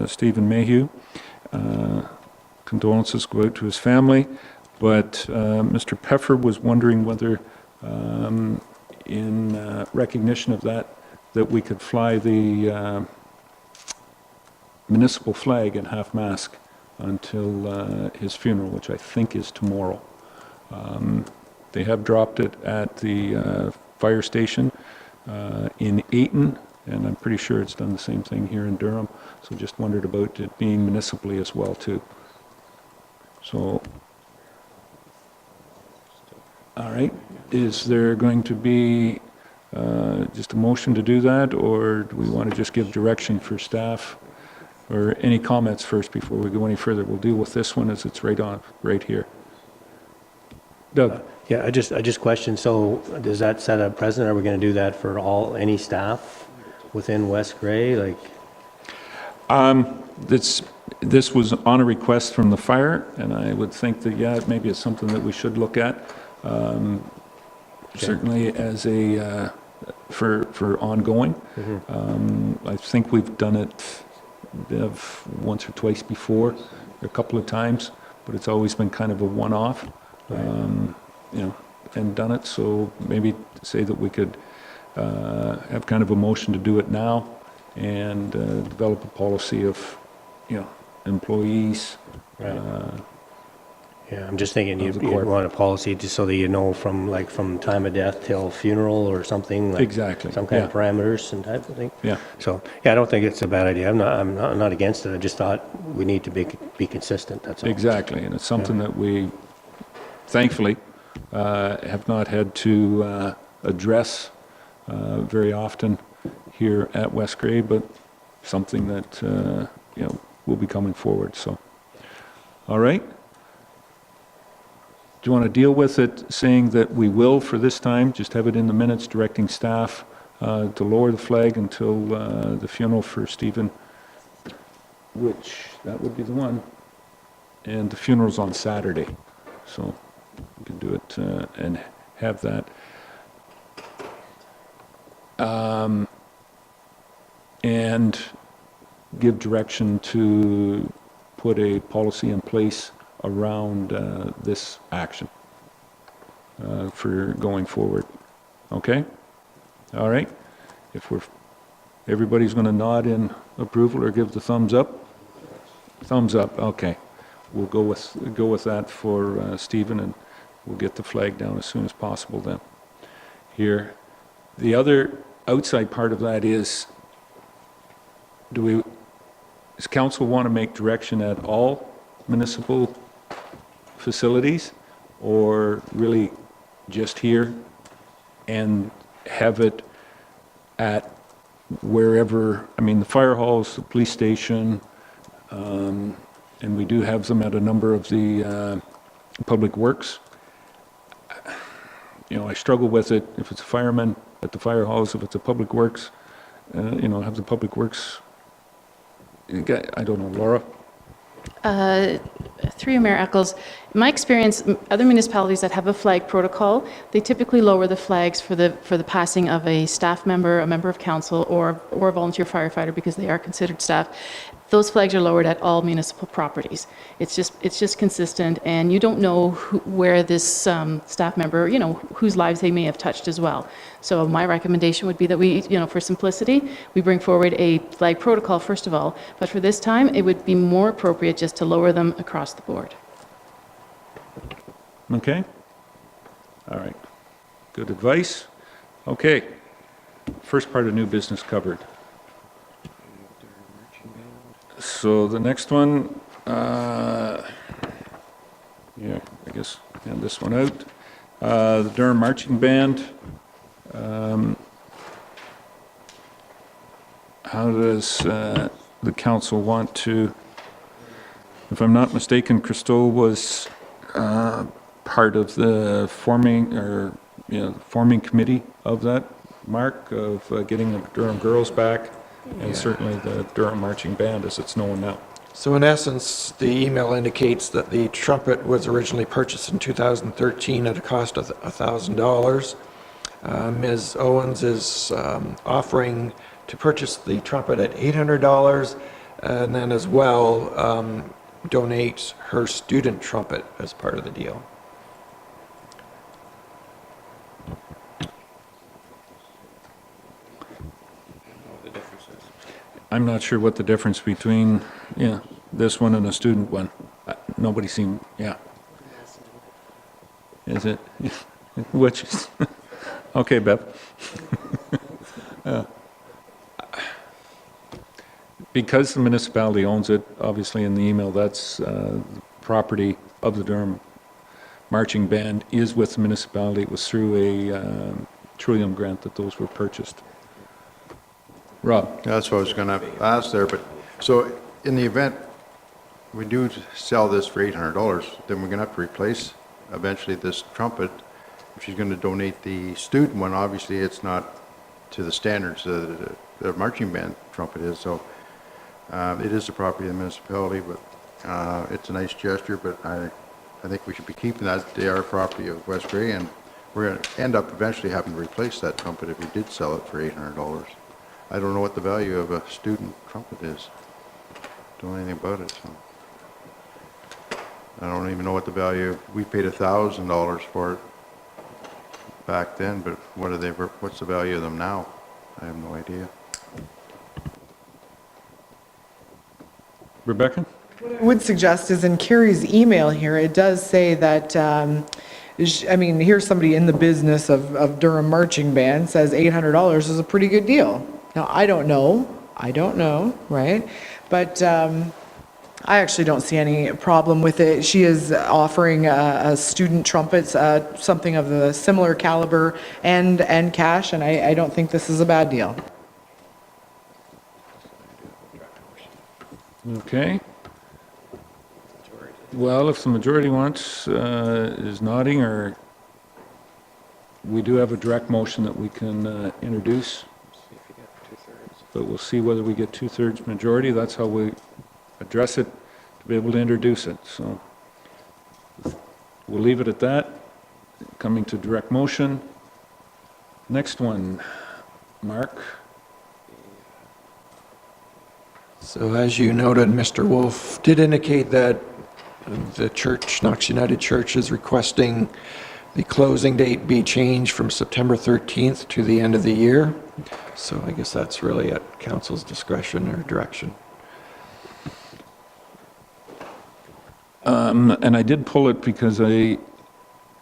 Stephen Mayhew. Condolences go out to his family. But Mr. Peffer was wondering whether, in recognition of that we could fly the municipal flag at half-mast until his funeral, which I think is tomorrow. They have dropped it at the fire station in Ayton, and I'm pretty sure it's done the same thing here in Durham. So just wondered about it being municipally as well, too. So, all right, is there going to be just a motion to do that, or do we want to just give direction for staff? Or any comments first before we go any further? We'll deal with this one as it's right here. Doug? Yeah, I just questioned, so does that set a precedent? Are we going to do that for any staff within West Grey? Like, this was on a request from the fire, and I would think that, yeah, maybe it's something that we should look at. Certainly as a, for ongoing. I think we've done it once or twice before, a couple of times, but it's always been kind of a one-off, and done it. So maybe say that we could have kind of a motion to do it now and develop a policy of, employees. Right. Yeah, I'm just thinking you want a policy just so that you know from time of death till funeral or something. Like exactly. Some kind of parameters and type of thing. Yeah. So, yeah, I don't think it's a bad idea. I'm not against it. I just thought we need to be consistent, that's all. Exactly, and it's something that we, thankfully, have not had to address very often here at West Grey, but something that, will be coming forward, so. All right? Do you want to deal with it, saying that we will for this time, just have it in the minutes, directing staff to lower the flag until the funeral for Stephen, which, that would be the one, and the funeral's on Saturday, so we can do it and have that. And give direction to put a policy in place around this action for going forward. Okay? All right? If everybody's going to nod in approval or give the thumbs up? Thumbs up, okay. We'll go with that for Stephen, and we'll get the flag down as soon as possible then. Here. The other outside part of that is, does council want to make direction at all municipal facilities, or really just here, and have it at wherever, I mean, the fire halls, the police station, and we do have them at a number of the public works. You know, I struggle with it. If it's a fireman at the fire halls, if it's a public works, you know, have the public works, I don't know, Laura? Through you, Mayor Eccles, in my experience, other municipalities that have a flag protocol, they typically lower the flags for the passing of a staff member, a member of council, or a volunteer firefighter, because they are considered staff. Those flags are lowered at all municipal properties. It's just consistent, and you don't know where this staff member, you know, whose lives they may have touched as well. So my recommendation would be that we, you know, for simplicity, we bring forward a flag protocol first of all, but for this time, it would be more appropriate just to lower them across the board. Okay? All right. Good advice. Okay. First part of new business covered. So the next one, yeah, I guess, hand this one out. The Durham Marching Band. How does the council want to, if I'm not mistaken, Christo was part of the forming committee of that, Mark, of getting the Durham girls back, and certainly the Durham Marching Band as it's known now. So in essence, the email indicates that the trumpet was originally purchased in 2013 at a cost of $1,000. Ms. Owens is offering to purchase the trumpet at $800, and then as well donate her student trumpet as part of the deal. I'm not sure what the difference between, this one and a student one. Nobody seemed, Is it? Which is, okay, Bev. Because the municipality owns it, obviously in the email, that's property of the Durham Marching Band is with the municipality. It was through a Trillium grant that those were purchased. Rob? That's what I was going to ask there, but, so in the event we do sell this for $800, then we're going to have to replace eventually this trumpet. If she's going to donate the student one, obviously it's not to the standards that the marching band trumpet is, so it is the property of the municipality, but it's a nice gesture, but I think we should be keeping that. They are property of West Grey, and we're going to end up eventually having to replace that trumpet if we did sell it for $800. I don't know what the value of a student trumpet is. Don't know anything about it, so. I don't even know what the value, we paid $1,000 for it back then, but what's the value of them now? I have no idea. Rebecca? What I would suggest is in Carrie's email here, it does say that, here's somebody in the business of Durham Marching Band, says $800 is a pretty good deal. Now, I don't know, right? But I actually don't see any problem with it. She is offering a student trumpets, something of a similar caliber and cash, and I don't think this is a bad deal. Okay. Well, if the majority wants, is nodding, or we do have a direct motion that we can introduce, but we'll see whether we get two-thirds majority. That's how we address it, to be able to introduce it. So we'll leave it at that. Coming to direct motion. Next one, Mark. So as you noted, Mr. Wolf did indicate that the church, Knox United Church, is requesting the closing date be changed from September 13th to the end of the year. So I guess that's really at council's discretion or direction. And I did pull it because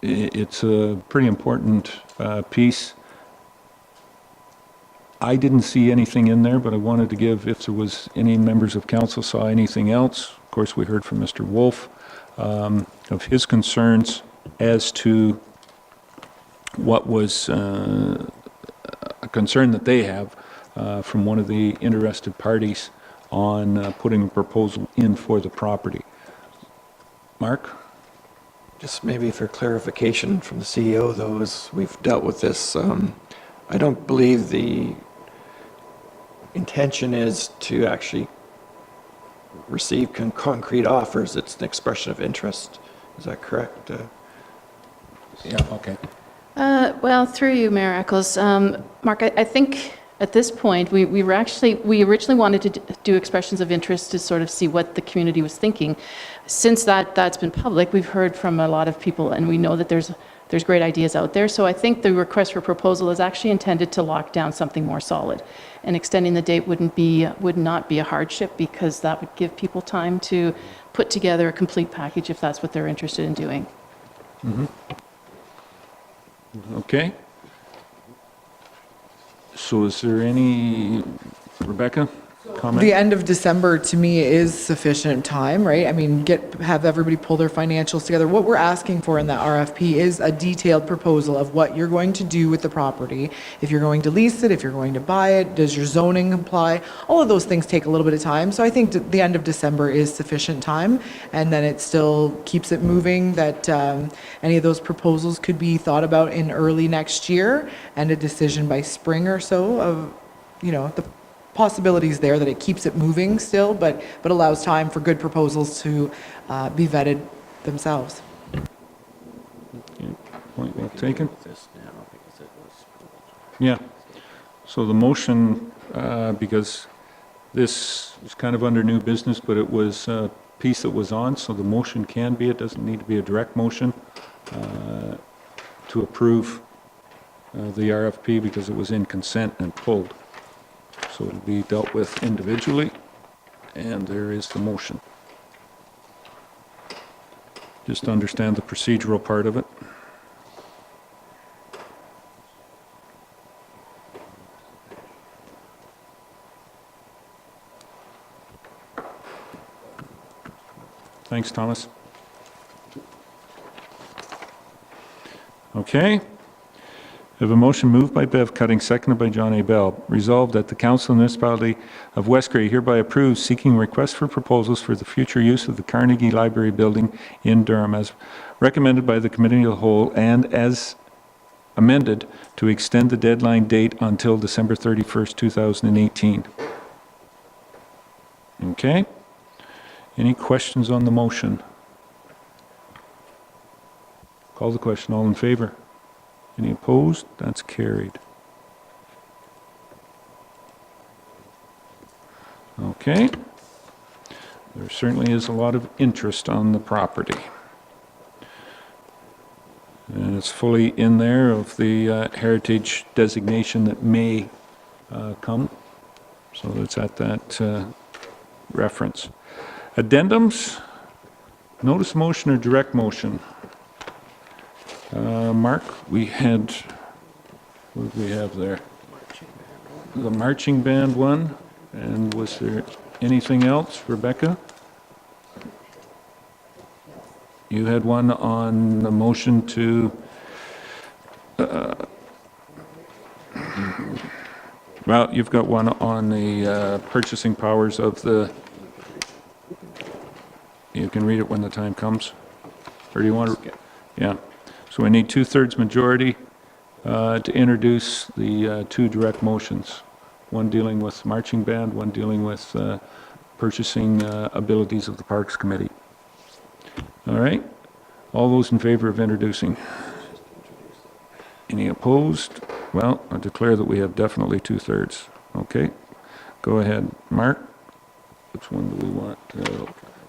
it's a pretty important piece. I didn't see anything in there, but I wanted to give, if there was any members of council saw anything else. Of course, we heard from Mr. Wolf of his concerns as to what was a concern that they have from one of the interested parties on putting a proposal in for the property. Mark? Just maybe for clarification from the CEO, though, as we've dealt with this, I don't believe the intention is to actually receive concrete offers. It's an expression of interest. Is that correct? Yeah, okay. Well, through you, Mayor Eccles. Mark, I think at this point, we originally wanted to do expressions of interest to sort of see what the community was thinking. Since that's been public, we've heard from a lot of people, and we know that there's great ideas out there. So I think the request for proposal is actually intended to lock down something more solid. And extending the date would not be a hardship, because that would give people time to put together a complete package if that's what they're interested in doing. Mm-hmm. Okay. So is there any, Rebecca, comment? The end of December, to me, is sufficient time, right? I mean, have everybody pull their financials together. What we're asking for in that RFP is a detailed proposal of what you're going to do with the property. If you're going to lease it, if you're going to buy it, does your zoning comply? All of those things take a little bit of time. So I think the end of December is sufficient time, and then it still keeps it moving, that any of those proposals could be thought about in early next year, and a decision by spring or so of, the possibilities there, that it keeps it moving still, but allows time for good proposals to be vetted themselves. Okay, point well taken. Yeah. So the motion, because this is kind of under new business, but it was a piece that was on, so the motion can be, it doesn't need to be a direct motion to approve the RFP, because it was in consent and pulled. So it'll be dealt with individually, and there is the motion. Just to understand the procedural part of it. Thanks, Thomas. Okay. We have a motion moved by Bev Cutting, seconded by John A. Bell. Resolved that the Council of the Municipality of West Grey hereby approves seeking requests for proposals for the future use of the Carnegie Library Building in Durham as recommended by the Committee of the Whole, and as amended to extend the deadline date until December 31st, 2018. Okay. Any questions on the motion? Call the question. All in favor? Any opposed? That's carried. Okay. There certainly is a lot of interest on the property. And it's fully in there of the heritage designation that may come. So it's at that reference. Addendums? Notice motion or direct motion? Mark, we had, what did we have there? The marching band one, and was there anything else, Rebecca? You had one on the motion to, well, you've got one on the purchasing powers of the, you can read it when the time comes? Or do you want to? Yeah. So we need 2/3 majority to introduce the two direct motions. One dealing with marching band, one dealing with purchasing abilities of the Parks Committee. All right? All those in favor of introducing? Any opposed? Well, I declare that we have definitely 2/3. Okay? Go ahead, Mark. Which one do we want?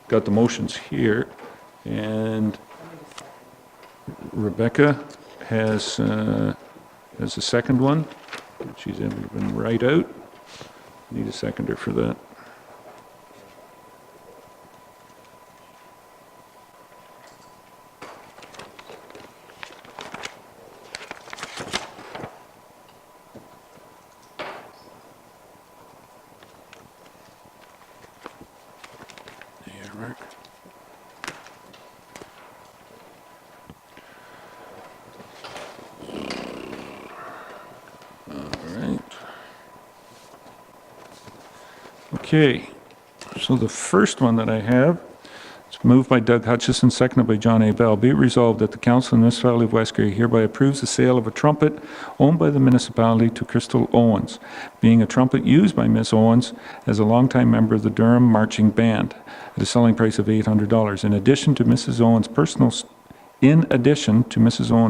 Got the motions here, and Rebecca has a second one. She's been right out. Need a seconder for that. There, Mark. Okay, so the first one that I have, it's moved by Doug Hutchison, seconded by John A. Bell. Be it resolved that the Council of the Municipality of West Grey hereby approves the sale of a trumpet owned by the municipality to Crystal Owens, being a trumpet used by Miss Owens as a longtime member of the Durham Marching Band at a selling price of $800. In addition to Mrs. Owens'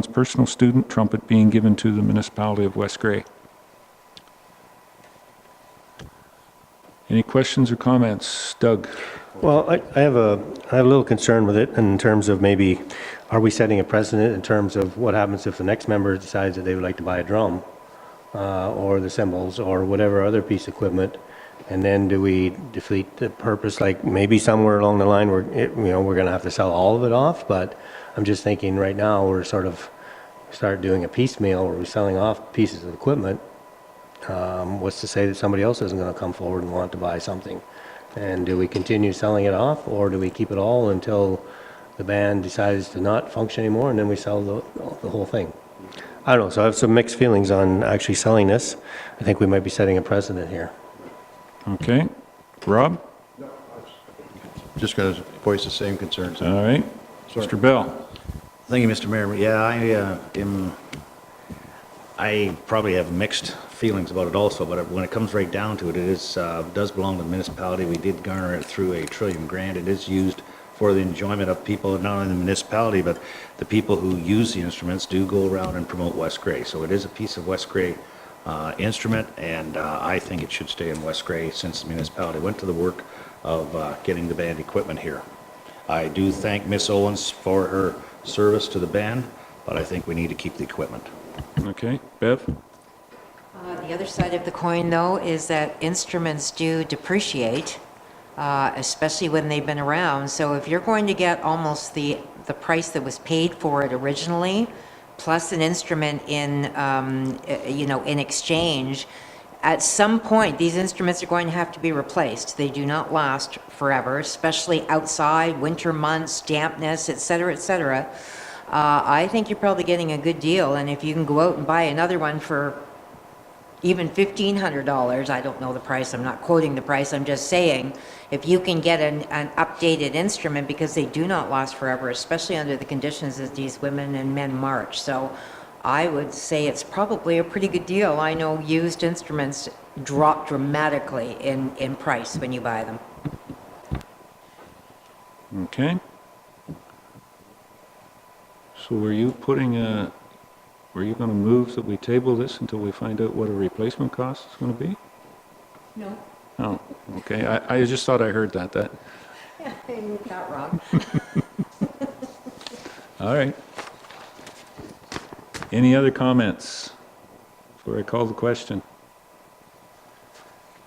personal student trumpet being given to the municipality of West Grey. Any questions or comments? Doug? Well, I have a little concern with it in terms of maybe, are we setting a precedent in terms of what happens if the next member decides that they would like to buy a drum or the cymbals or whatever other piece of equipment, and then do we defeat the purpose? Like maybe somewhere along the line we're going to have to sell all of it off, but I'm just thinking right now we're start doing a piecemeal where we're selling off pieces of equipment. What's to say that somebody else isn't going to come forward and want to buy something? And do we continue selling it off, or do we keep it all until the band decides to not function anymore, and then we sell the whole thing? I don't know, so I have some mixed feelings on actually selling this. I think we might be setting a precedent here. Okay. Rob? Just going to voice the same concerns. All right. Mr. Bell? Thank you, Mr. Mayor. Yeah, I probably have mixed feelings about it also, but when it comes right down to it, does belong to the municipality. We did garner it through a Trillium grant. It is used for the enjoyment of people, not only the municipality, but the people who use the instruments do go around and promote West Grey. So it is a piece of West Grey instrument, and I think it should stay in West Grey since the municipality went to the work of getting the band equipment here. I do thank Miss Owens for her service to the band, but I think we need to keep the equipment. Okay. Bev? The other side of the coin, though, is that instruments do depreciate, especially when they've been around. So if you're going to get almost the price that was paid for it originally, plus an instrument in exchange, at some point these instruments are going to have to be replaced. They do not last forever, especially outside, winter months, dampness, et cetera, et cetera. I think you're probably getting a good deal, and if you can go out and buy another one for even $1,500, I don't know the price, I'm not quoting the price, I'm just saying, if you can get an updated instrument, because they do not last forever, especially under the conditions that these women and men march. So I would say it's probably a pretty good deal. I know used instruments drop dramatically in price when you buy them. Okay. So were you going to move that we table this until we find out what a replacement cost is going to be? No. Oh, okay. I just thought I heard that. Yeah, you're not wrong. All right. Any other comments before I call the question?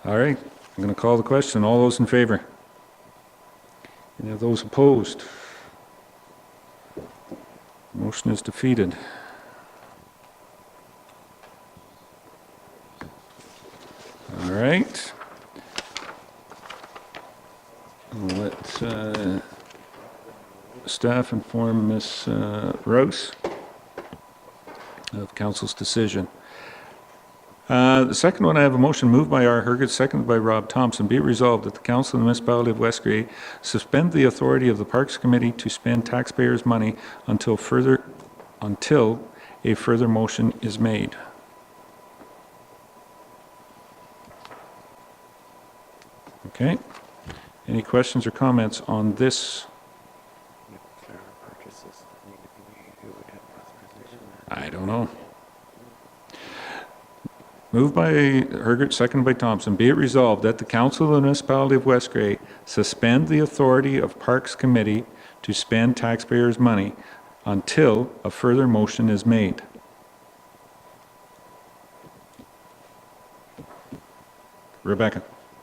All right. I'm going to call the question. All those in favor? Any of those opposed? Motion is defeated. All right. I'll let staff inform Ms. Rouse of council's decision. The second one, I have a motion moved by R. Herget, seconded by Rob Thompson. Be it resolved that the Council of the Municipality of West Grey suspend the authority of the Parks Committee to spend taxpayers' money until a further motion is made. Okay. Any questions or comments on this? I don't know. Moved by Herget, seconded by Thompson. Be it resolved that the Council of the Municipality of West Grey suspend the authority of Parks Committee to spend taxpayers' money until a further motion is made. Rebecca,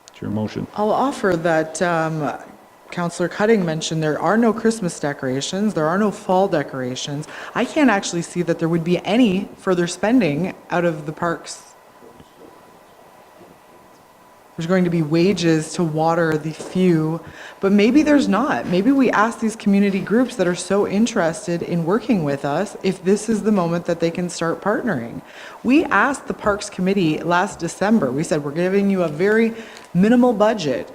it's your motion. I'll offer that Councillor Cutting mentioned there are no Christmas decorations, there are no fall decorations. I can't actually see that there would be any further spending out of the parks. There's going to be wages to water the few, but maybe there's not. Maybe we ask these community groups that are so interested in working with us if this is the moment that they can start partnering. We asked the Parks Committee last December, we said, we're giving you a very minimal budget.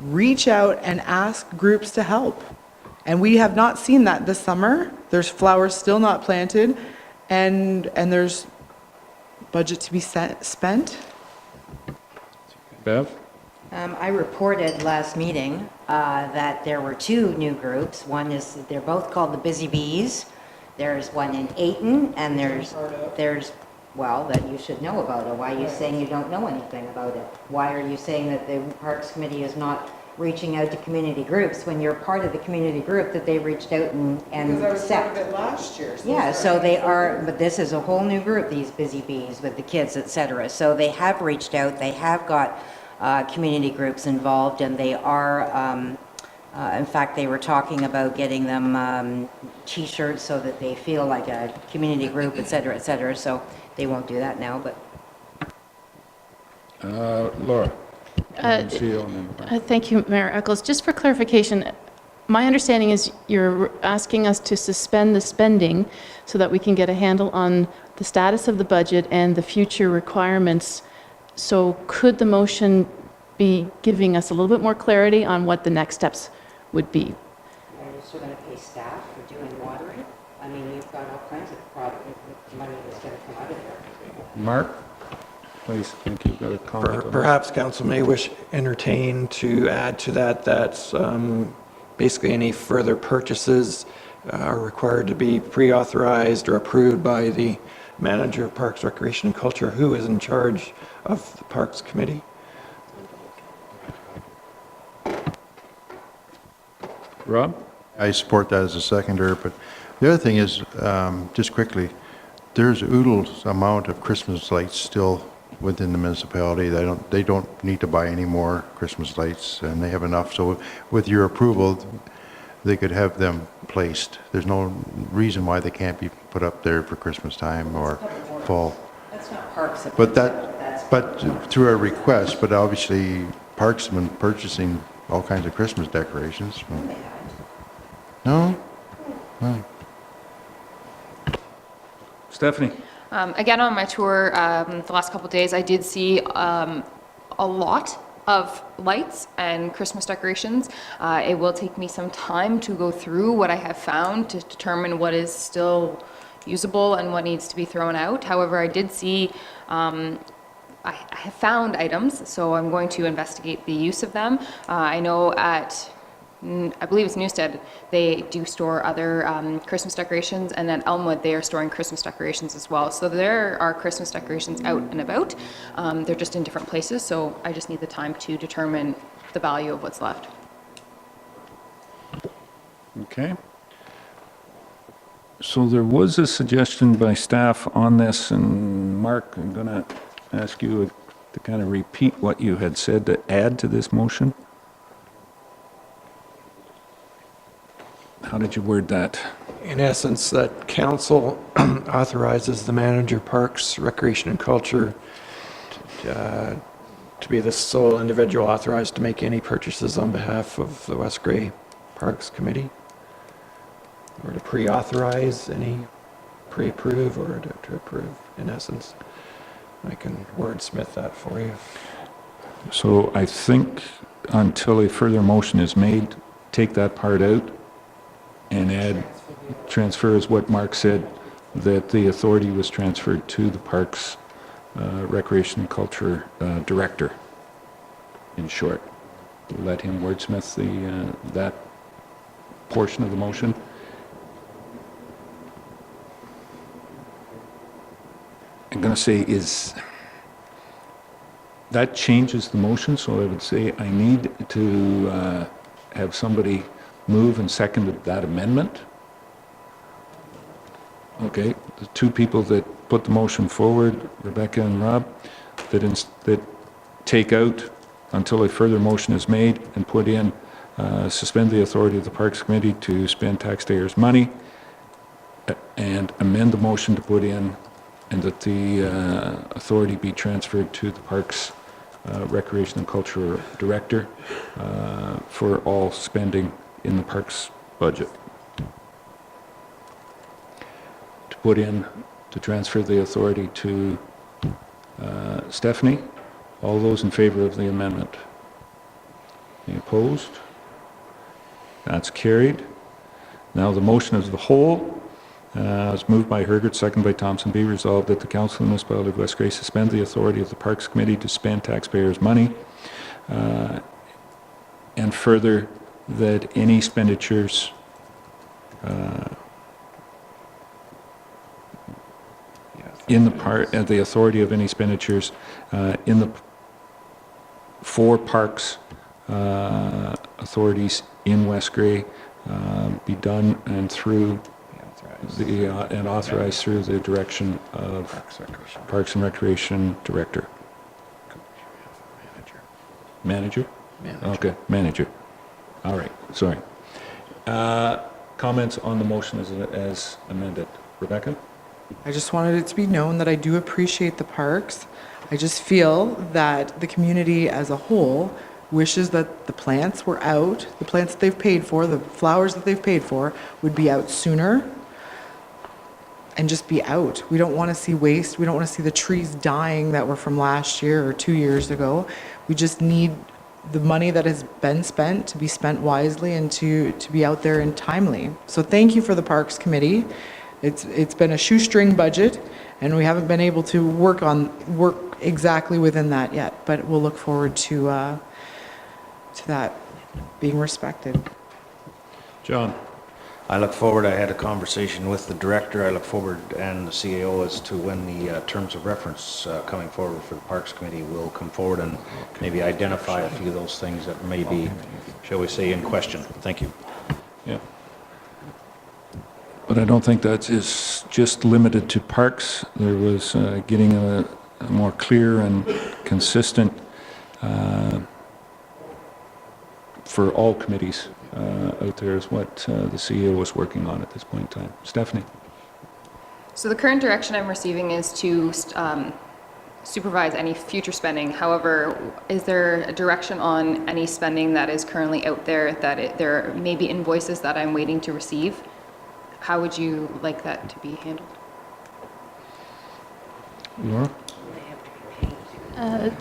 Reach out and ask groups to help. And we have not seen that this summer. There's flowers still not planted, and there's budget to be spent. Bev? I reported last meeting that there were two new groups. One is, they're both called the Busy Bees. There's one in Ayton, and there's, well, that you should know about it. Why are you saying you don't know anything about it? Why are you saying that the Parks Committee is not reaching out to community groups when you're part of the community group that they reached out and Because I was part of set? it last year. Yeah, so they are, but this is a whole new group, these Busy Bees with the kids, et cetera. So they have reached out, they have got community groups involved, and they are, in fact, they were talking about getting them T-shirts so that they feel like a community group, et cetera, et cetera. So they won't do that now, but. Laura? Thank you, Mayor Eccles. Just for clarification, my understanding is you're asking us to suspend the spending so that we can get a handle on the status of the budget and the future requirements. So could the motion be giving us a little bit more clarity on what the next steps would be? Are you still going to pay staff for doing watering? I mean, you've got all kinds of money that's going to come out of there. Mark? Please, thank you. Got a comment on that? Perhaps council may wish entertain to add to that, basically any further purchases are required to be pre-authorized or approved by the manager of Parks, Recreation and Culture, who is in charge of the Parks Committee. Rob? I support that as a seconder, but the other thing is, just quickly, there's oodles amount of Christmas lights still within the municipality. They don't need to buy any more Christmas lights, and they have enough. So with your approval, they could have them placed. There's no reason why they can't be put up there for Christmas time or fall. That's not Parks. But through a request, but obviously Parks have been purchasing all kinds of Christmas decorations. No? No. Stephanie? Again, on my tour the last couple of days, I did see a lot of lights and Christmas decorations. It will take me some time to go through what I have found to determine what is still usable and what needs to be thrown out. However, I did see, I have found items, so I'm going to investigate the use of them. I know at, I believe it's Newstead, they do store other Christmas decorations, and at Elmwood they are storing Christmas decorations as well. So there are Christmas decorations out and about. They're just in different places, so I just need the time to determine the value of what's left. Okay. So there was a suggestion by staff on this, and Mark, I'm going to ask you to kind of repeat what you had said to add to this motion. How did you word that? In essence, that council authorizes the manager, Parks, Recreation and Culture, to be the sole individual authorized to make any purchases on behalf of the West Grey Parks Committee, or to pre-authorize any, pre-approve, or to approve, in essence. I can wordsmith that for you. So I think until a further motion is made, take that part out and add, transfer is what Mark said, that the authority was transferred to the Parks, Recreation and Culture Director, in short. Let him wordsmith that portion of the motion. I'm going to say that changes the motion, so I would say I need to have somebody move and second that amendment. Okay, the two people that put the motion forward, Rebecca and Rob, that take out until a further motion is made and put in, suspend the authority of the Parks Committee to spend taxpayers' money, and amend the motion to put in, and that the authority be transferred to the Parks, Recreation and Culture Director for all spending in the Parks budget. To put in, to transfer the authority to Stephanie. All those in favor of the amendment? Any opposed? That's carried. Now the motion as the whole is moved by Hergert, second by Thompson. Be resolved that the Council of the Municipality of West Grey suspend the authority of the Parks Committee to spend taxpayers' money, and further that any expenditures in the authority of any expenditures for parks authorities in West Grey be done and through and authorized through the direction of Parks and Recreation Director. Manager? Okay, manager. All right, sorry. Comments on the motion as amended. Rebecca? I just wanted it to be known that I do appreciate the parks. I just feel that the community as a whole wishes that the plants were out, the plants that they've paid for, the flowers that they've paid for, would be out sooner and just be out. We don't want to see waste. We don't want to see the trees dying that were from last year or 2 years ago. We just need the money that has been spent to be spent wisely and to be out there and timely. So thank you for the Parks Committee. It's been a shoestring budget, and we haven't been able to work exactly within that yet, but we'll look forward to that being respected. John? I look forward, I had a conversation with the director, I look forward, and the CAO as to when the terms of reference coming forward for the Parks Committee will come forward and maybe identify a few of those things that may be, shall we say, in question. Thank you. Yeah. But I don't think that is just limited to parks. There was getting a more clear and consistent for all committees out there is what the CEO was working on at this point in time. Stephanie? So the current direction I'm receiving is to supervise any future spending. However, is there a direction on any spending that is currently out there that there may be invoices that I'm waiting to receive? How would you like that to be handled? Laura?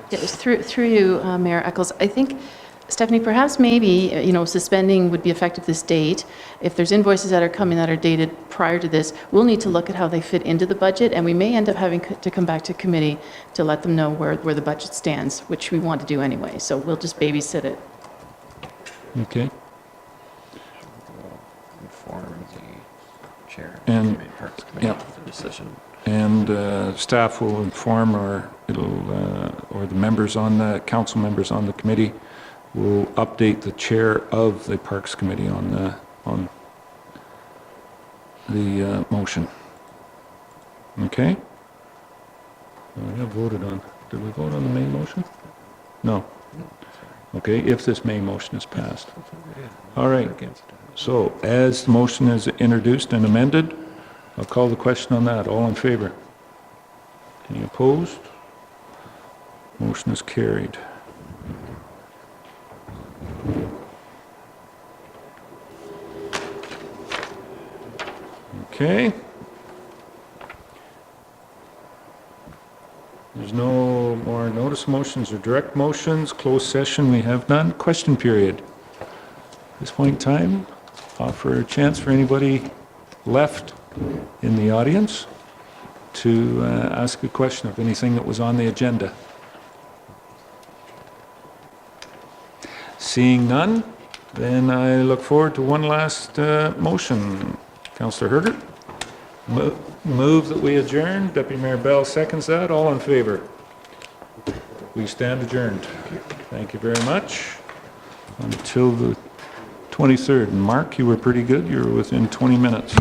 Through you, Mayor Eccles, I think, Stephanie, perhaps maybe, suspending would be effective this date. If there's invoices that are coming that are dated prior to this, we'll need to look at how they fit into the budget, and we may end up having to come back to committee to let them know where the budget stands, which we want to do anyway. So we'll just babysit it. Okay. Inform the chair And- of the Parks Committee yeah. of the decision. And staff will inform, or the members on the, council members on the committee will update the chair of the Parks Committee on the motion. Okay? We have voted on, did we vote on the main motion? No. Okay, if this main motion is passed. All right, so as the motion is introduced and amended, I'll call the question on that. All in favor? Any opposed? Motion is carried. Okay. There's there's no more notice motions or direct motions, closed session, we have none. Question period. At this point in time, offer a chance for anybody left in the audience to ask a question of anything that was on the agenda. Seeing none, then I look forward to one last motion. Councillor Hergert, move that we adjourn. Deputy Mayor Bell seconds that. All in favor? We stand adjourned. Thank you very much. Until the 23rd. And Mark, you were pretty good. You were within 20 minutes.